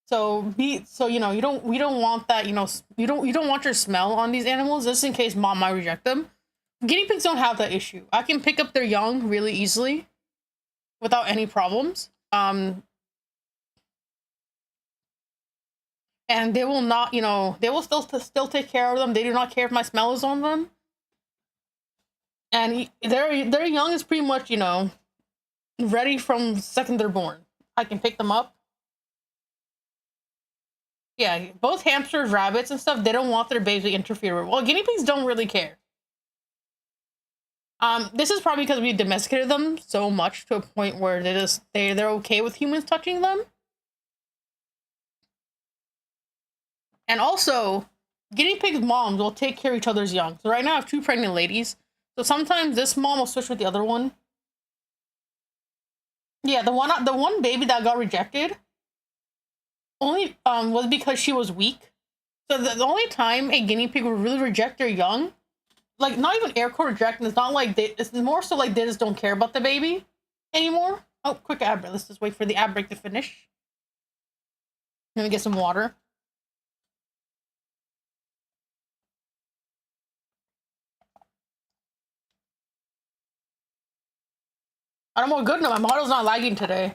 So we don't want that, you don't want your smell on these animals just in case mom might reject them. Guinea pigs don't have that issue. I can pick up their young really easily without any problems. And they will not, they will still take care of them. They do not care if my smell is on them. And their young is pretty much, ready from the second they're born. I can pick them up. Yeah, both hamsters, rabbits, and stuff, they don't want their babies to interfere with. Well, guinea pigs don't really care. This is probably because we domesticated them so much to a point where they're okay with humans touching them. And also, guinea pigs' moms will take care of each other's young. So right now I have two pregnant ladies. So sometimes this mom will switch with the other one. Yeah, the one baby that got rejected only was because she was weak. So the only time a guinea pig would really reject their young, like not even air quote rejecting, it's not like it's more so like they just don't care about the baby anymore. Oh, quick ad break. Let's just wait for the ad break to finish. Let me get some water. I'm all good now. My model's not lagging today.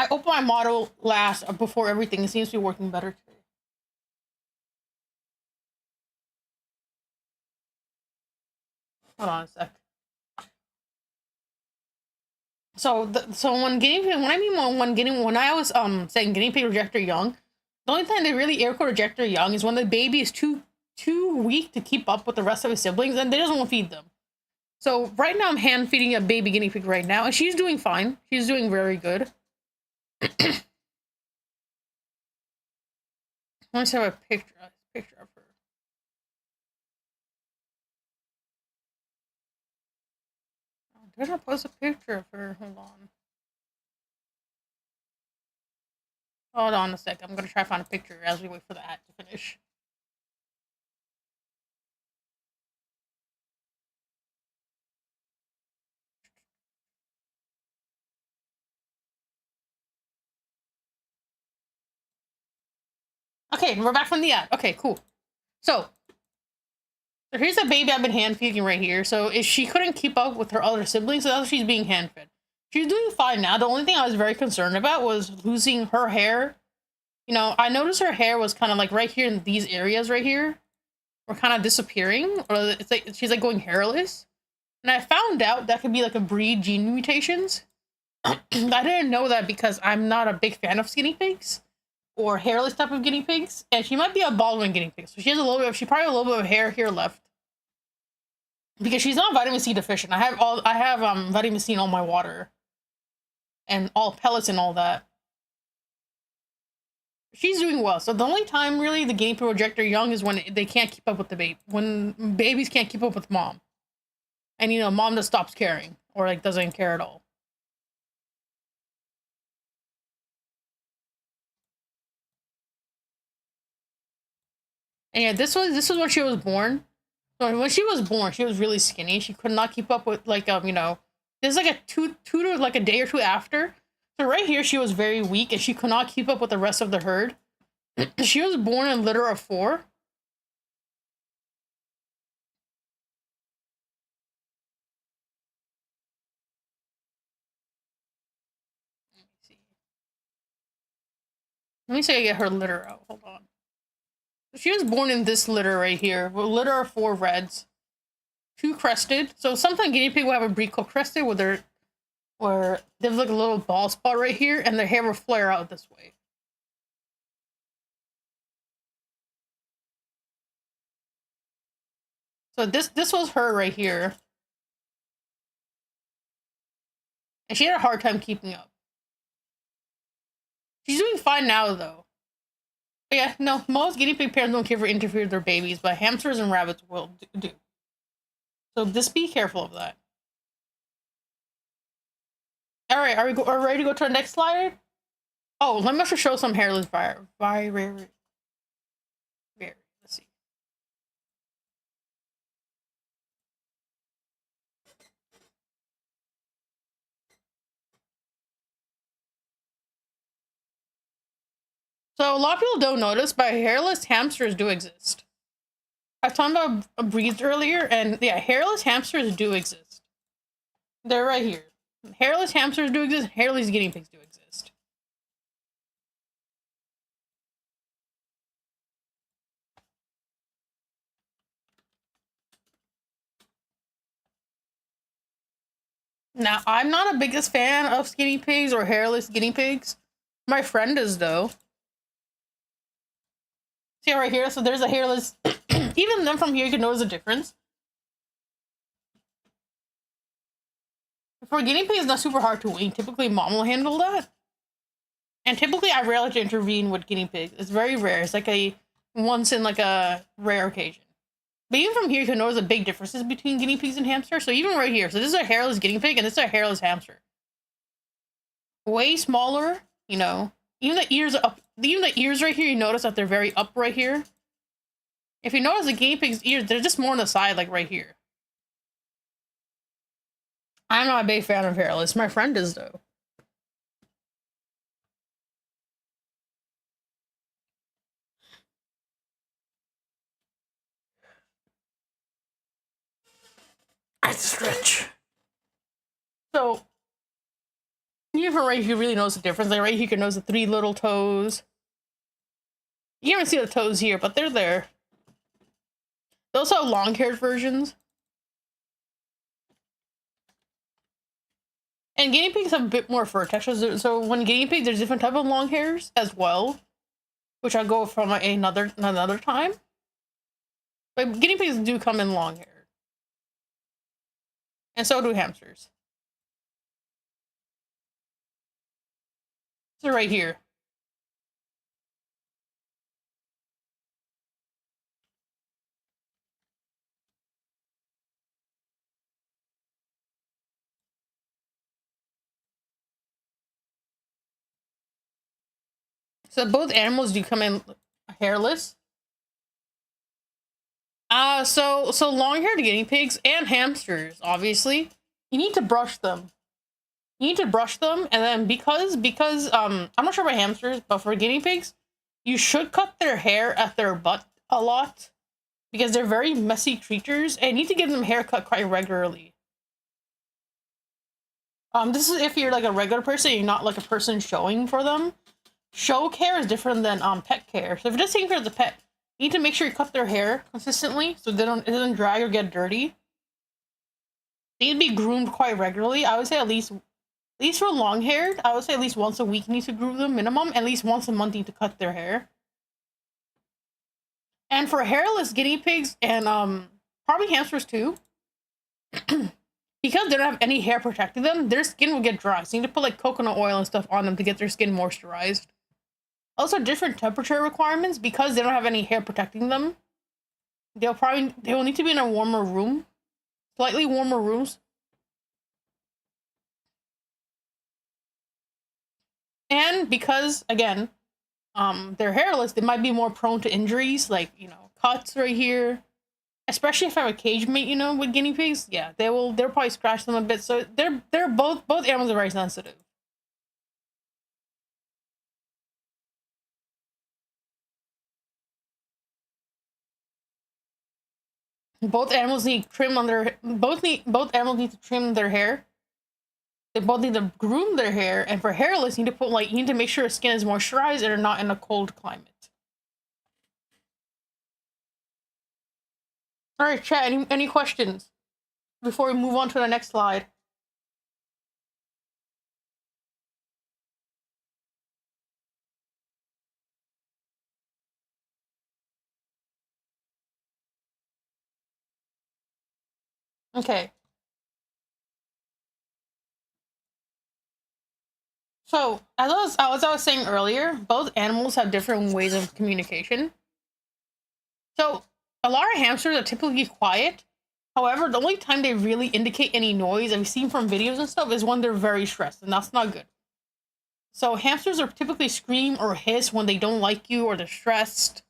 I opened my model last before everything. It seems to be working better today. Hold on a sec. So when I was saying guinea pig rejector young, the only time they really air quote rejector young is when the baby is too weak to keep up with the rest of his siblings and they doesn't want to feed them. So right now I'm hand feeding a baby guinea pig right now, and she's doing fine. She's doing very good. Let's have a picture of her. Did I post a picture of her? Hold on. Hold on a sec. I'm gonna try to find a picture as we wait for the ad to finish. Okay, we're back from the ad. Okay, cool. So here's a baby I've been hand feeding right here. So if she couldn't keep up with her other siblings, so that's why she's being hand fed. She's doing fine now. The only thing I was very concerned about was losing her hair. You know, I noticed her hair was kind of like right here in these areas right here were kind of disappearing, or it's like she's like going hairless. And I found out that could be like a breed gene mutations. I didn't know that because I'm not a big fan of guinea pigs or hairless type of guinea pigs, and she might be a Baldwin guinea pig, so she has a little bit. She probably has a little bit of hair here left because she's not vitamin C deficient. I have vitamin C in all my water and all pellets and all that. She's doing well. So the only time really the guinea pig rejector young is when they can't keep up with the baby. When babies can't keep up with mom, and you know mom just stops caring or like doesn't care at all. And yeah, this was when she was born. So when she was born, she was really skinny. She could not keep up with like you know, there's like a two to like a day or two after. So right here she was very weak and she could not keep up with the rest of the herd. She was born in litter of 4. Let me see if I get her litter out. Hold on. She was born in this litter right here. Litter of 4 reds. 2 crested. So sometimes guinea pig will have a breed called crested where there's like a little bald spot right here and their hair will flare out this way. So this was her right here. And she had a hard time keeping up. She's doing fine now though. But yeah, no, most guinea pig parents don't care for interfere with their babies, but hamsters and rabbits will do. So just be careful of that. All right, are we ready to go to our next slide? Oh, let me also show some hairless let's see. So a lot of people don't notice, but hairless hamsters do exist. I was talking about breeds earlier, and yeah, hairless hamsters do exist. They're right here. Hairless hamsters do exist. Hairless guinea pigs do exist. Now, I'm not a biggest fan of guinea pigs or hairless guinea pigs. My friend is though. See right here? So there's a hairless. Even them from here, you can notice a difference. For guinea pig, it's not super hard to wean. Typically, mom will handle that. And typically, I rarely to intervene with guinea pigs. It's very rare. It's like a once in like a rare occasion. But even from here, you can notice the big differences between guinea pigs and hamsters. So even right here, so this is a hairless guinea pig, and this is a hairless hamster. Way smaller, you know. Even the ears are up. Even the ears right here, you notice that they're very up right here. If you notice the guinea pig's ears, they're just more on the side, like right here. I'm not a big fan of hairless. My friend is though. I stretch. So even from right here, you really notice the difference. Like right here, you can notice the 3 little toes. You can't even see the toes here, but they're there. They also have long-haired versions. And guinea pigs have a bit more fur texture. So when guinea pigs, there's different type of long hairs as well, which I'll go from another time. But guinea pigs do come in long hair. And so do hamsters. So right here. So both animals do come in hairless. So long-haired guinea pigs and hamsters, obviously, you need to brush them. You need to brush them, and then because I'm not sure about hamsters, but for guinea pigs, you should cut their hair at their butt a lot because they're very messy creatures, and you need to give them haircut quite regularly. This is if you're like a regular person, you're not like a person showing for them. Show care is different than pet care. So if you're just taking care of the pet, you need to make sure you cut their hair consistently so it doesn't dry or get dirty. They need to be groomed quite regularly. I would say at least for long haired, I would say at least once a week you need to groom them minimum. At least once a month you need to cut their hair. And for hairless guinea pigs and probably hamsters too, because they don't have any hair protecting them, their skin will get dry. So you need to put like coconut oil and stuff on them to get their skin moisturized. Also, different temperature requirements because they don't have any hair protecting them. They will need to be in a warmer room, slightly warmer rooms. And because again, they're hairless, they might be more prone to injuries, like cuts right here. Especially if I have a cage mate, with guinea pigs, yeah, they'll probably scratch them a bit. So they're both animals are very sensitive. Both animals need trim on their both animals need to trim their hair. They both need to groom their hair, and for hairless, you need to make sure your skin is moisturized and are not in a cold climate. All right, chat. Any questions before we move on to the next slide? Okay. So as I was saying earlier, both animals have different ways of communication. So a lot of hamsters are typically quiet. However, the only time they really indicate any noise I've seen from videos and stuff is when they're very stressed, and that's not good. So hamsters are typically scream or hiss when they don't like you or they're stressed.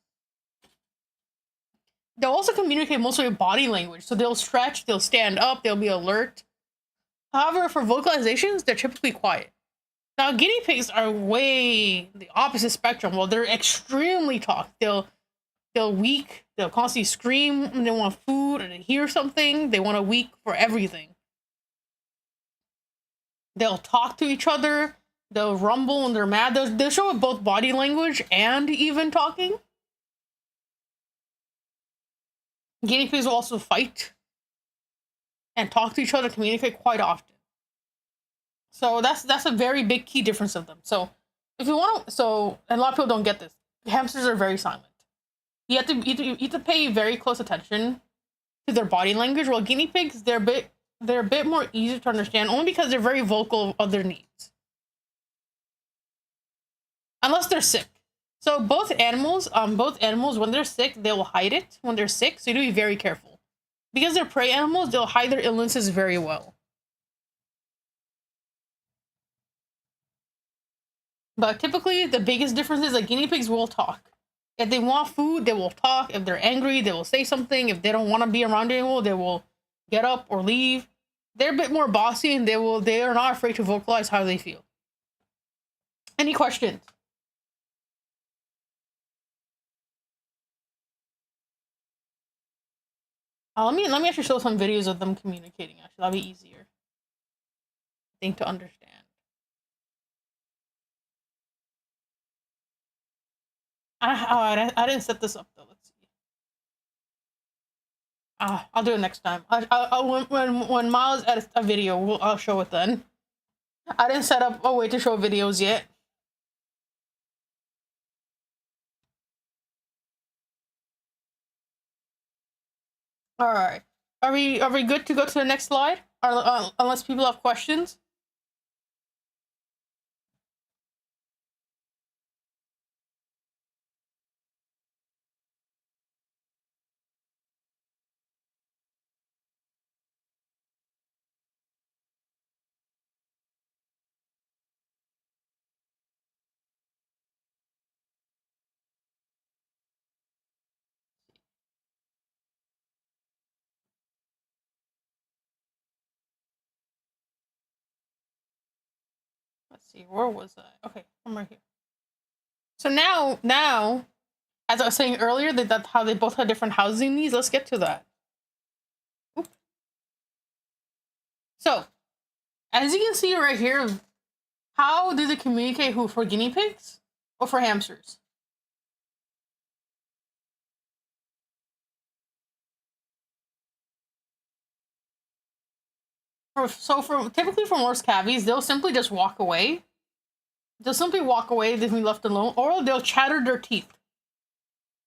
They'll also communicate mostly with body language. So they'll stretch, they'll stand up, they'll be alert. However, for vocalizations, they're typically quiet. Now, guinea pigs are way the opposite spectrum. Well, they're extremely talk. They'll weak. They'll constantly scream when they want food or they hear something. They want to weak for everything. They'll talk to each other. They'll rumble when they're mad. They'll show with both body language and even talking. Guinea pigs will also fight and talk to each other, communicate quite often. So that's a very big key difference of them. So if you want to, and a lot of people don't get this. Hamsters are very silent. You have to pay very close attention to their body language. While guinea pigs, they're a bit more easy to understand, only because they're very vocal of their needs. Unless they're sick. So both animals, when they're sick, they will hide it when they're sick. So you need to be very careful. Because they're prey animals, they'll hide their illnesses very well. But typically, the biggest difference is that guinea pigs will talk. If they want food, they will talk. If they're angry, they will say something. If they don't want to be around anyone, they will get up or leave. They're a bit more bossy, and they are not afraid to vocalize how they feel. Any questions? Let me actually show some videos of them communicating. Actually, that'll be easier. thing to understand. I didn't set this up though. Let's see. I'll do it next time. When Miles edits a video, I'll show it then. I didn't set up a way to show videos yet. All right. Are we good to go to the next slide? Or, unless people have questions. Let's see, where was I? Okay, I'm right here. So now, as I was saying earlier, that how they both have different housing needs. Let's get to that. Oop. So, as you can see right here, how do they communicate for guinea pigs or for hamsters? Typically for most cavies, they'll simply just walk away. They'll simply walk away if we left alone, or they'll chatter their teeth.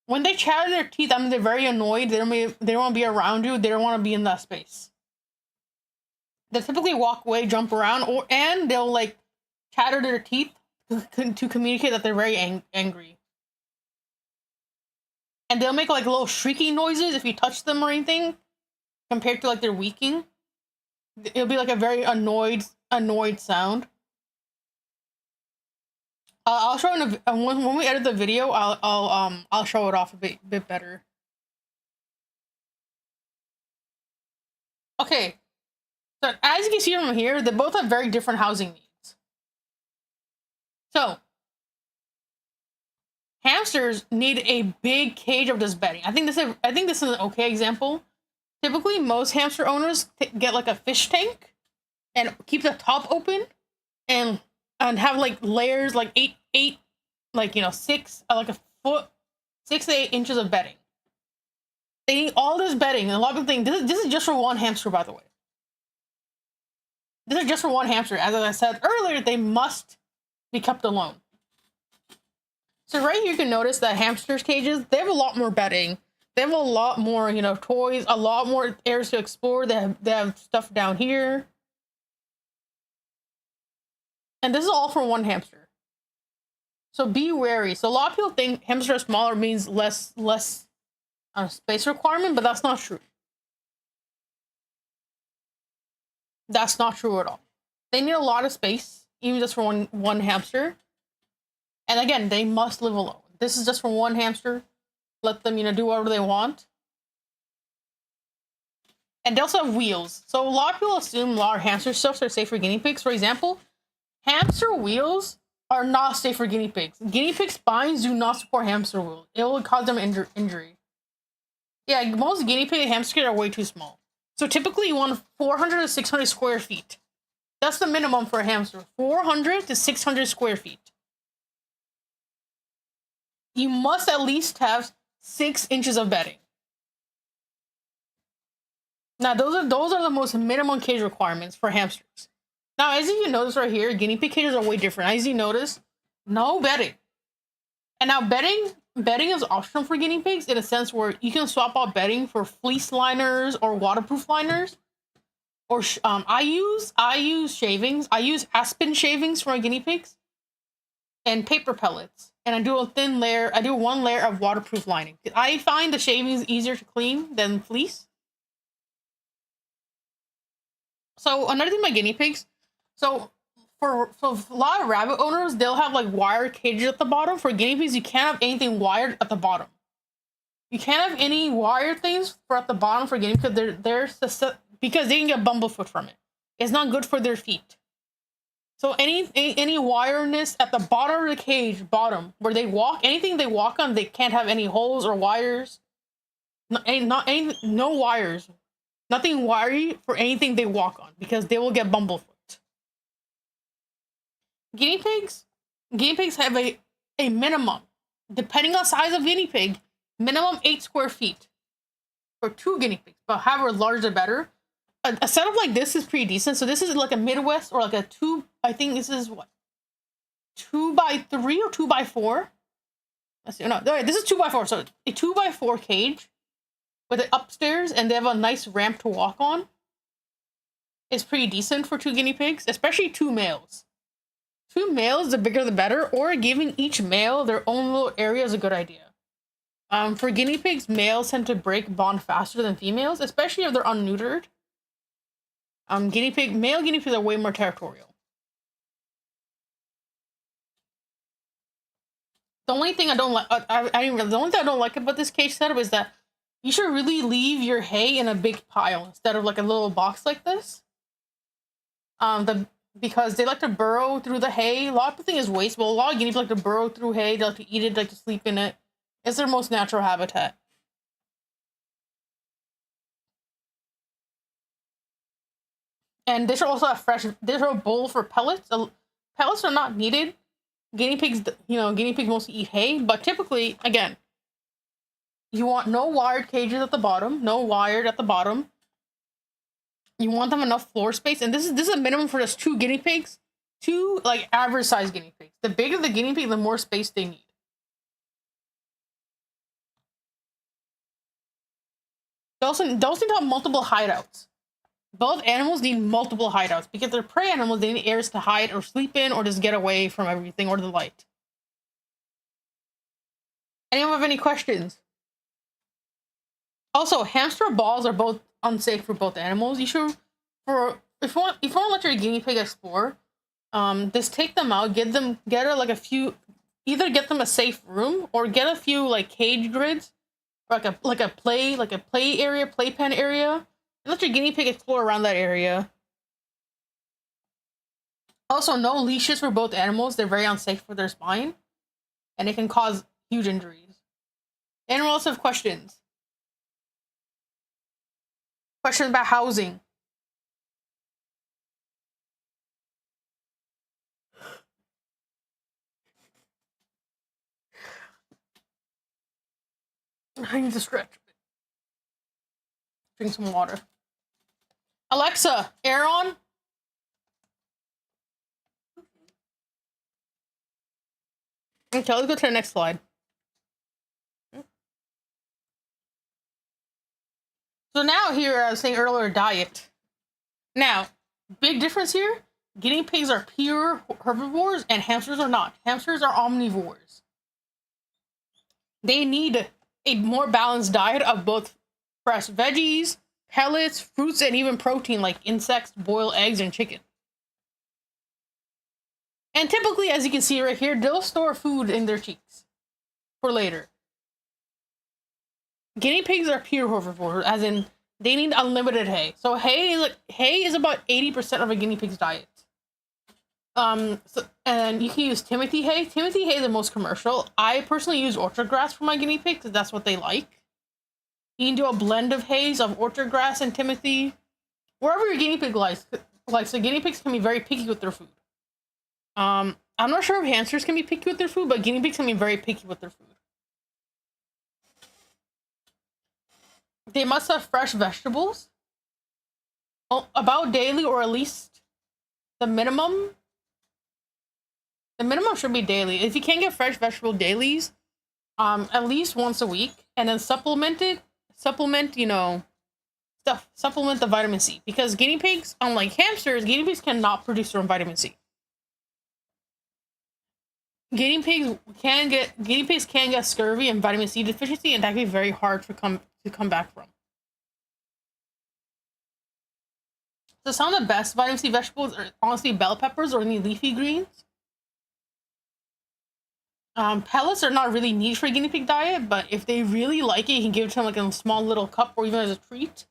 When they chatter their teeth, I mean they're very annoyed. They don't want to be around you. They don't want to be in that space. They typically walk away, jump around, and they'll like chatter their teeth to communicate that they're very angry. And they'll make like little shrieking noises if you touch them or anything, compared to like they're weaking. It'll be like a very annoyed sound. I'll show when we edit the video. I'll show it off a bit better. Okay, so as you can see from here, they both have very different housing needs. So hamsters need a big cage of just bedding. I think this is an okay example. Typically, most hamster owners get like a fish tank and keep the top open and have like layers, like eight, like, you know, like a foot, 6 to 8 inches of bedding. They need all this bedding, and a lot of people think this is just for one hamster, by the way. This is just for one hamster. As I said earlier, they must be kept alone. So right here, you can notice that hamsters' cages, they have a lot more bedding. They have a lot more, you know, toys, a lot more areas to explore. They have stuff down here. And this is all for one hamster. So be wary. So a lot of people think hamster smaller means less space requirement, but that's not true. That's not true at all. They need a lot of space, even just for one hamster. And again, they must live alone. This is just for one hamster. Let them, you know, do whatever they want. And they also have wheels. So a lot of people assume a lot of hamster stuffs are safe for guinea pigs. For example, hamster wheels are not safe for guinea pigs. Guinea pig spines do not support hamster wheels. It will cause them injury. Yeah, most guinea pig and hamster are way too small. So typically you want 400 to 600 square feet. That's the minimum for a hamster. 400 to 600 square feet. You must at least have 6 inches of bedding. Now, those are the most minimum cage requirements for hamsters. Now, as you notice right here, guinea pig cages are way different. As you notice, no bedding. And now bedding is optional for guinea pigs in a sense where you can swap out bedding for fleece liners or waterproof liners. Or I use shavings. I use aspen shavings for my guinea pigs and paper pellets. And I do a thin layer. I do one layer of waterproof lining. I find the shavings easier to clean than fleece. So another thing about guinea pigs. So for a lot of rabbit owners, they'll have like wire cages at the bottom. For guinea pigs, you can't have anything wired at the bottom. You can't have any wire things at the bottom for guinea pigs because they can get bumblefoot from it. It's not good for their feet. So any wireness at the bottom of the cage, where they walk, anything they walk on, they can't have any holes or wires. No wires. Nothing wiry for anything they walk on because they will get bumblefoot. guinea pigs, guinea pigs have a minimum, depending on the size of guinea pig, minimum 8 square feet for 2 guinea pigs. But however large the better. A setup like this is pretty decent. So this is like a Midwest or like a 2. I think this is what 2x3 or 2x4. Let's see. No, this is 2x4. So a 2x4 cage with it upstairs, and they have a nice ramp to walk on. Is pretty decent for 2 guinea pigs, especially 2 males. 2 males, the bigger the better, or giving each male their own little area is a good idea. For guinea pigs, males tend to break bond faster than females, especially if they're unneutered. Male guinea pigs are way more territorial. The only thing I don't like, the only thing I don't like about this cage setup is that you should really leave your hay in a big pile instead of like a little box like this. Because they like to burrow through the hay. A lot of the thing is wasteful. A lot of guinea pigs like to burrow through hay. They like to eat it. They like to sleep in it. It's their most natural habitat. And they should also have they should have a bowl for pellets. Pellets are not needed. Guinea pigs, guinea pigs mostly eat hay, but typically, again, you want no wired cages at the bottom, no wired at the bottom. You want them enough floor space, and this is a minimum for just 2 guinea pigs, 2 like average size guinea pigs. The bigger the guinea pig, the more space they need. They also need to have multiple hideouts. Both animals need multiple hideouts because they're prey animals. They need areas to hide or sleep in or just get away from everything or the light. Anyone have any questions? Also, hamster balls are both unsafe for both animals. You should, if you want to let your guinea pig explore, just take them out, get them a few, either get them a safe room or get a few like cage grids, or like a playpen area. And let your guinea pig explore around that area. Also, no leashes for both animals. They're very unsafe for their spine. And it can cause huge injuries. Anyone else have questions? Questions about housing? I need to stretch. Drink some water. Alexa, air on? Okay, let's go to the next slide. So now here, I was saying earlier, diet. Now, big difference here. Guinea pigs are pure herbivores and hamsters are not. Hamsters are omnivores. They need a more balanced diet of both fresh veggies, pellets, fruits, and even protein like insects, boiled eggs, and chicken. And typically, as you can see right here, they'll store food in their cheeks for later. Guinea pigs are pure herbivores, as in they need unlimited hay. So hay is about 80% of a guinea pig's diet. And you can use Timothy hay. Timothy hay is the most commercial. I personally use orchard grass for my guinea pigs because that's what they like. You can do a blend of hays of orchard grass and Timothy, wherever your guinea pig likes. So guinea pigs can be very picky with their food. I'm not sure if hamsters can be picky with their food, but guinea pigs can be very picky with their food. They must have fresh vegetables, about daily, or at least the minimum. The minimum should be daily. If you can't get fresh vegetable dailies, at least once a week, and then supplement the vitamin C, because guinea pigs, unlike hamsters, guinea pigs cannot produce their own vitamin C. Guinea pigs can get scurvy and vitamin C deficiency, and that can be very hard to come back from. So some of the best vitamin C vegetables are honestly bell peppers or any leafy greens. Pellets are not really needed for a guinea pig diet, but if they really like it, you can give it to them like in a small little cup or even as a treat.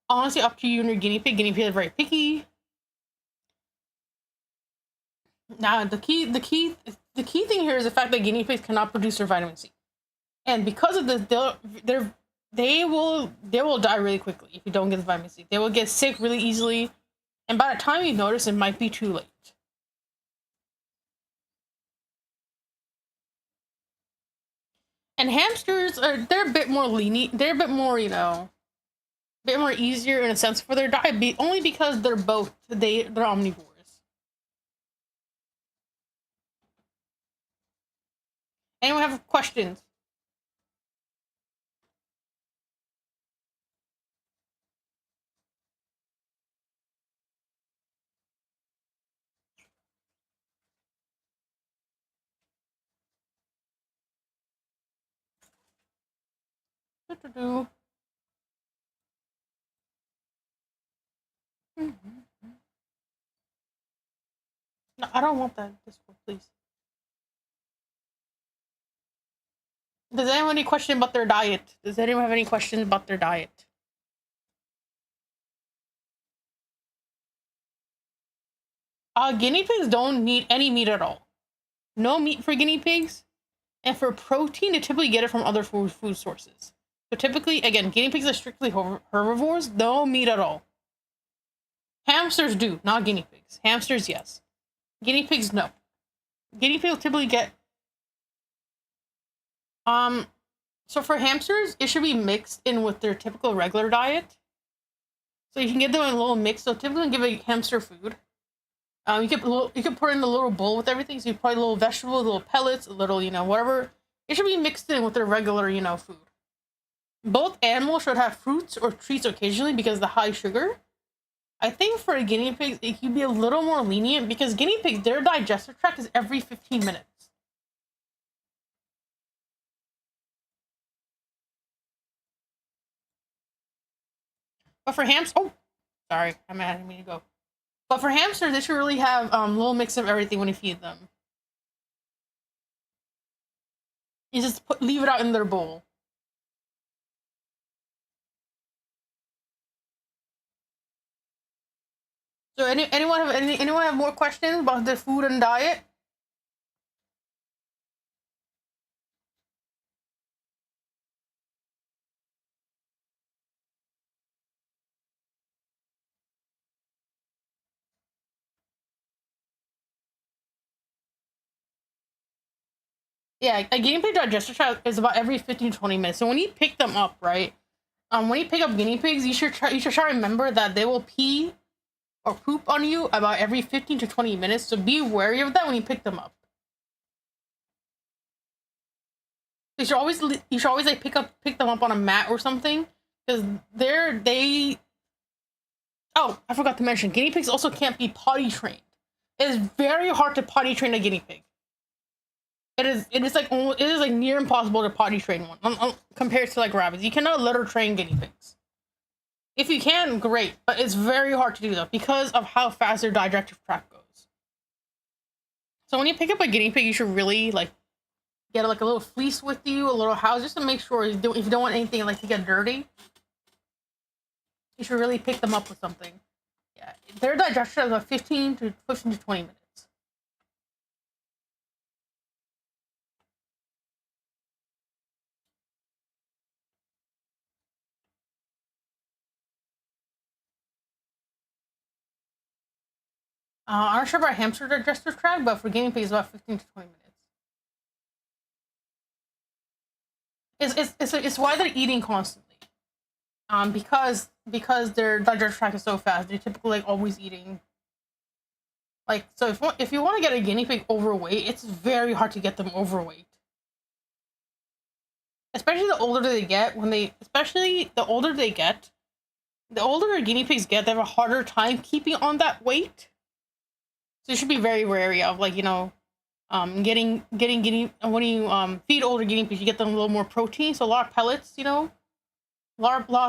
Honestly, up to you and your guinea pig. Guinea pigs are very picky. Now, the key thing here is the fact that guinea pigs cannot produce their vitamin C, and because of this, they will die really quickly if you don't get the vitamin C. They will get sick really easily. And by the time you notice, it might be too late. And hamsters they're a bit more lenient. They're a bit more, you know, a bit more easier in a sense for their diet, only because they're omnivores. Anyone have questions? No, I don't want that. This one, please. Does anyone have any question about their diet? Does anyone have any questions about their diet? Guinea pigs don't need any meat at all. No meat for guinea pigs. And for protein, they typically get it from other food sources. So typically, again, guinea pigs are strictly herbivores. No meat at all. Hamsters do, not guinea pigs. Hamsters, yes. Guinea pigs, no. Guinea pigs typically get... So for hamsters, it should be mixed in with their typical regular diet. So you can get them in a little mix. So typically give a hamster food. You could put in a little bowl with everything. So you put a little vegetables, little pellets, a little, you know, whatever. It should be mixed in with their regular, you know, food. Both animals should have fruits or treats occasionally because of the high sugar. I think for a guinea pig, it could be a little more lenient because guinea pigs, their digestive tract is every 15 minutes. But for oh, sorry, I didn't mean to go. But for hamsters, they should really have a little mix of everything when you feed them. You just leave it out in their bowl. So anyone have more questions about their food and diet? Yeah, a guinea pig digestive tract is about every 15 to 20 minutes. So when you pick them up, right? When you pick up guinea pigs, you should try to remember that they will pee or poop on you about every 15 to 20 minutes. So be wary of that when you pick them up. You should always like pick them up on a mat or something because Oh, I forgot to mention, guinea pigs also can't be potty trained. It is very hard to potty train a guinea pig. It is like near impossible to potty train one compared to like rabbits. You cannot litter train guinea pigs. If you can, great, but it's very hard to do that because of how fast their digestive tract goes. So when you pick up a guinea pig, you should really like get like a little fleece with you, a little house, just to make sure if you don't want anything like to get dirty. You should really pick them up with something. Yeah, their digestion is about 15 to 20 minutes. I'm not sure about hamster digestive tract, but for guinea pigs, about 15 to 20 minutes. It's why they're eating constantly. Because their digestive tract is so fast, they're typically like always eating. Like, so if you want to get a guinea pig overweight, it's very hard to get them overweight. Especially the older they get, the older guinea pigs get, they have a harder time keeping on that weight. So you should be very wary of, like, you know, getting guinea, when you feed older guinea pigs, you get them a little more protein. So a lot of pellets, you know,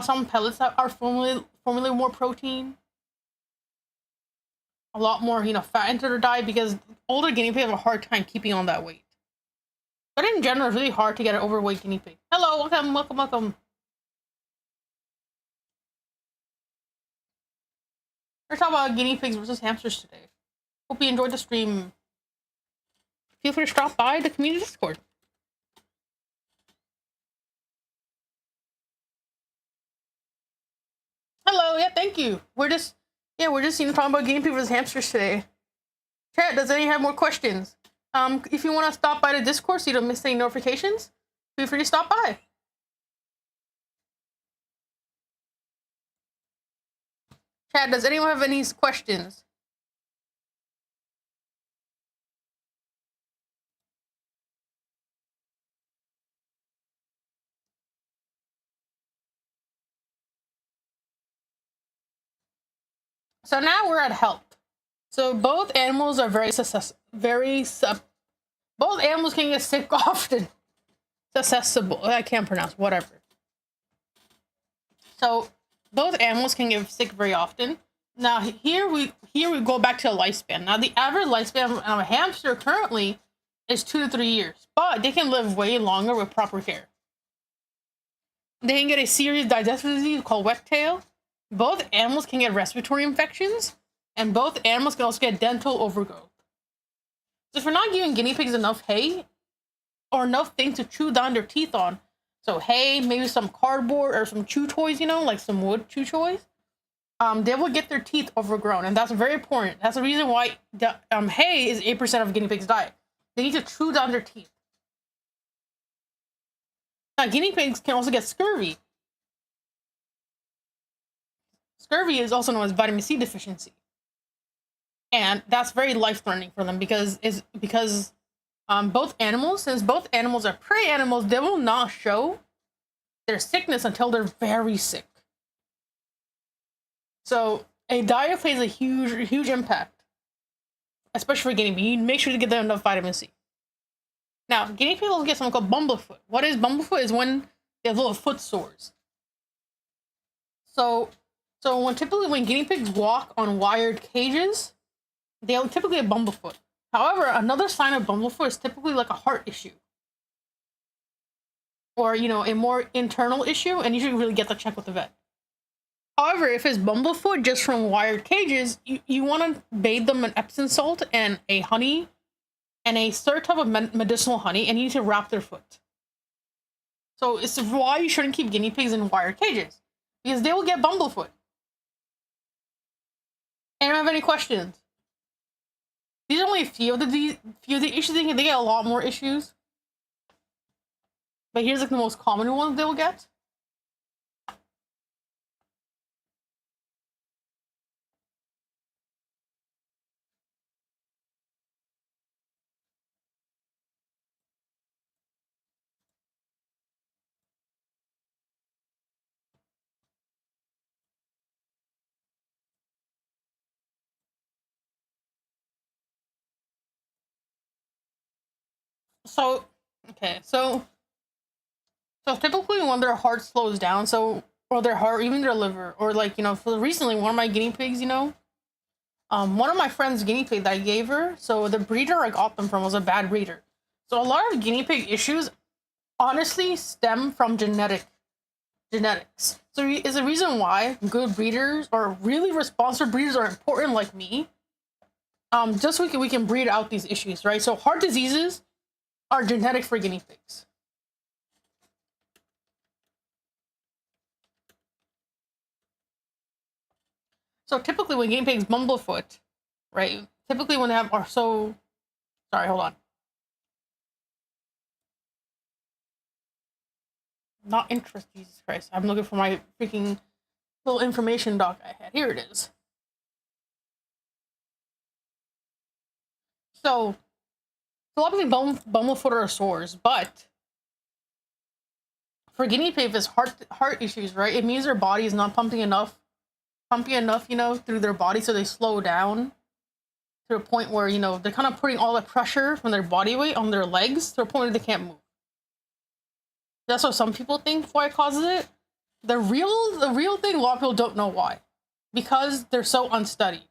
some pellets that are formulated more protein. A lot more, you know, fat into their diet because older guinea pigs have a hard time keeping on that weight. But in general, it's really hard to get an overweight guinea pig. Hello, welcome. We're talking about guinea pigs versus hamsters today. Hope you enjoyed the stream. Feel free to stop by the community Discord. Hello, yeah, thank you. Yeah, we're just talking about guinea pig versus hamsters today. Chat, does anyone have more questions? If you want to stop by the Discord so you don't miss any notifications, feel free to stop by. Chat, does anyone have any questions? So now we're at health. So both animals are both animals can get sick often. Susceptible. I can't pronounce, whatever. So both animals can get sick very often. Now here we go back to the lifespan. Now the average lifespan of a hamster currently is 2 to 3 years, but they can live way longer with proper care. They can get a serious digestive disease called wet tail. Both animals can get respiratory infections, and both animals can also get dental overgrowth. So if you're not giving guinea pigs enough hay or enough things to chew down their teeth on, so hay, maybe some cardboard or some chew toys, like some wood chew toys, they will get their teeth overgrown, and that's very important. That's the reason why hay is 8% of guinea pigs' diet. They need to chew down their teeth. Now, guinea pigs can also get scurvy. Scurvy is also known as vitamin C deficiency, and that's very life-threatening for them because both animals, since both animals are prey animals, they will not show their sickness until they're very sick. So a diet plays a huge impact, especially for guinea pigs. You need to make sure to get them enough vitamin C. Now, guinea pigs will get something called bumblefoot. What is bumblefoot? Is when they have little foot sores. So when guinea pigs walk on wired cages, they'll typically have bumblefoot. However, another sign of bumblefoot is typically like a heart issue, or a more internal issue, and you should really get that checked with the vet. However, if it's bumblefoot just from wired cages, you want to bathe them in Epsom salt and a honey, and a certain type of medicinal honey, and you need to wrap their foot. So it's why you shouldn't keep guinea pigs in wired cages, because they will get bumblefoot. Anyone have any questions? These are only a few of the issues. They get a lot more issues, but here's like the most common ones they will get. So typically when their heart slows down, or their heart, even their liver, or for recently one of my guinea pigs, one of my friend's guinea pig that I gave her, so the breeder I got them from was a bad breeder. So a lot of guinea pig issues honestly stem from genetics. So is the reason why good breeders or really responsible breeders are important, like me. Just so we can breed out these issues, right? So heart diseases are genetic for guinea pigs. So typically when guinea pigs bumblefoot, right? Typically when they have sorry, hold on. Not interest, Jesus Christ. I'm looking for my freaking little information doc I had. Here it is. So a lot of people bumblefoot are sores, but for guinea pig, it's heart issues, right? It means their body is not pumping enough, through their body, so they slow down to a point where they're kind of putting all the pressure from their body weight on their legs to a point where they can't move. That's what some people think why it causes it. The real thing, a lot of people don't know why, because they're so unstudied.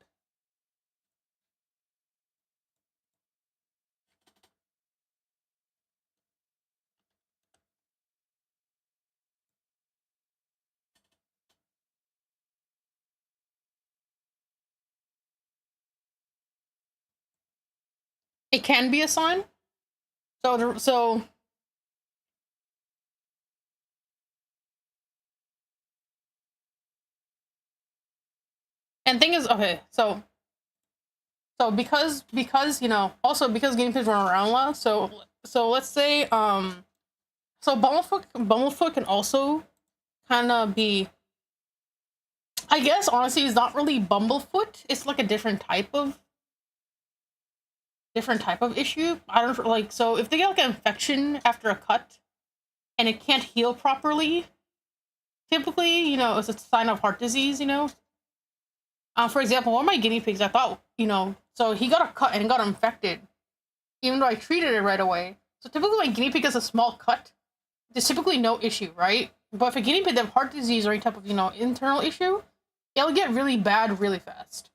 It can be a sign. So And thing is, okay, so because also because guinea pigs run around a lot, so let's say so bumblefoot can also kind of be, I guess honestly it's not really bumblefoot, it's like a different type of issue. I don't like, so if they get like an infection after a cut and it can't heal properly, typically, it's a sign of heart disease. For example, one of my guinea pigs, I thought, so he got a cut and got infected, even though I treated it right away. So typically when a guinea pig has a small cut, there's typically no issue, right? But if a guinea pig has heart disease or any type of, internal issue, it'll get really bad really fast.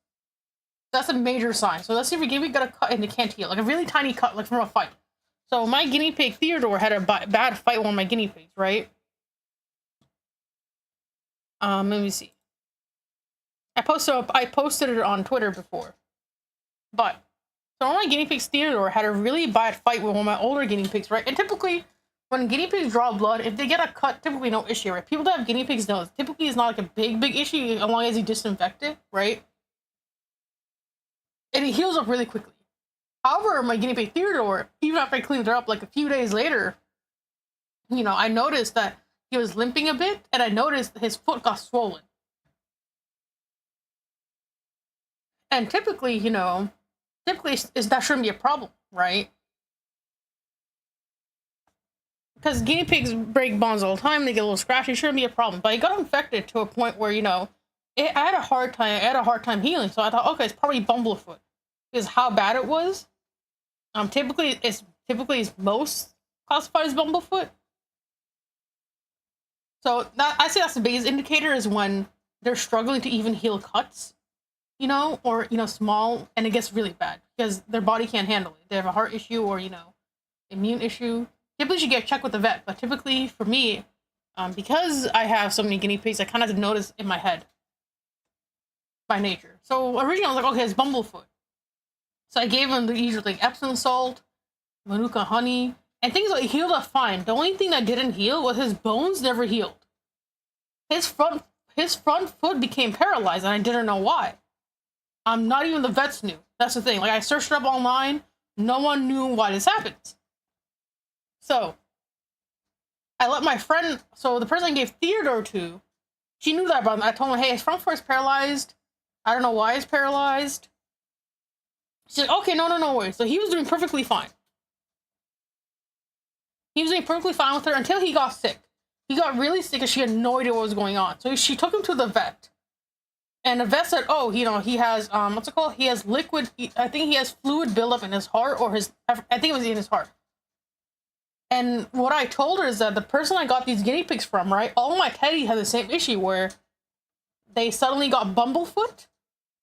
That's a major sign. So let's say if a guinea pig got a cut and it can't heal, like a really tiny cut, like from a fight. So my guinea pig Theodore had a bad fight with one of my guinea pigs, right? Let me see. I posted it on Twitter before. But so one of my guinea pigs Theodore had a really bad fight with one of my older guinea pigs, right? And typically when guinea pigs draw blood, if they get a cut, typically no issue, right? People that have guinea pigs know typically it's not like a big issue as long as you disinfect it, right? And it heals up really quickly. However, my guinea pig Theodore, even after I cleaned her up like a few days later, I noticed that he was limping a bit, and I noticed his foot got swollen. And typically, that shouldn't be a problem, right? Because guinea pigs break bones all the time, they get a little scratchy, it shouldn't be a problem. But it got infected to a point where, I had a hard time healing, so I thought, okay, it's probably bumblefoot. Because how bad it was. Typically it's most classified as bumblefoot. So I say that's the biggest indicator is when they're struggling to even heal cuts, or small, and it gets really bad because their body can't handle it. They have a heart issue or immune issue. Typically, you should get checked with the vet. But typically, for me, because I have so many guinea pigs, I kind of notice in my head by nature. So originally, I was like, okay, it's bumblefoot. So I gave him the usual thing: Epsom salt, Manuka honey, and things like healed up fine. The only thing that didn't heal was his bones never healed. His front foot became paralyzed, and I didn't know why. Not even the vets knew. That's the thing. Like I searched it up online, no one knew why this happens. So I let my friend. So the person I gave Theodore to, she knew that about him. I told her, hey, his front foot is paralyzed. I don't know why it's paralyzed. She said, okay, no worries. So he was doing perfectly fine. He was doing perfectly fine with her until he got sick. He got really sick and she had no idea what was going on. So she took him to the vet. And the vet said, oh, he has, what's it called? He has liquid, I think he has fluid buildup in his heart I think it was in his heart. And what I told her is that the person I got these guinea pigs from, right? All my teddies had the same issue where they suddenly got bumblefoot.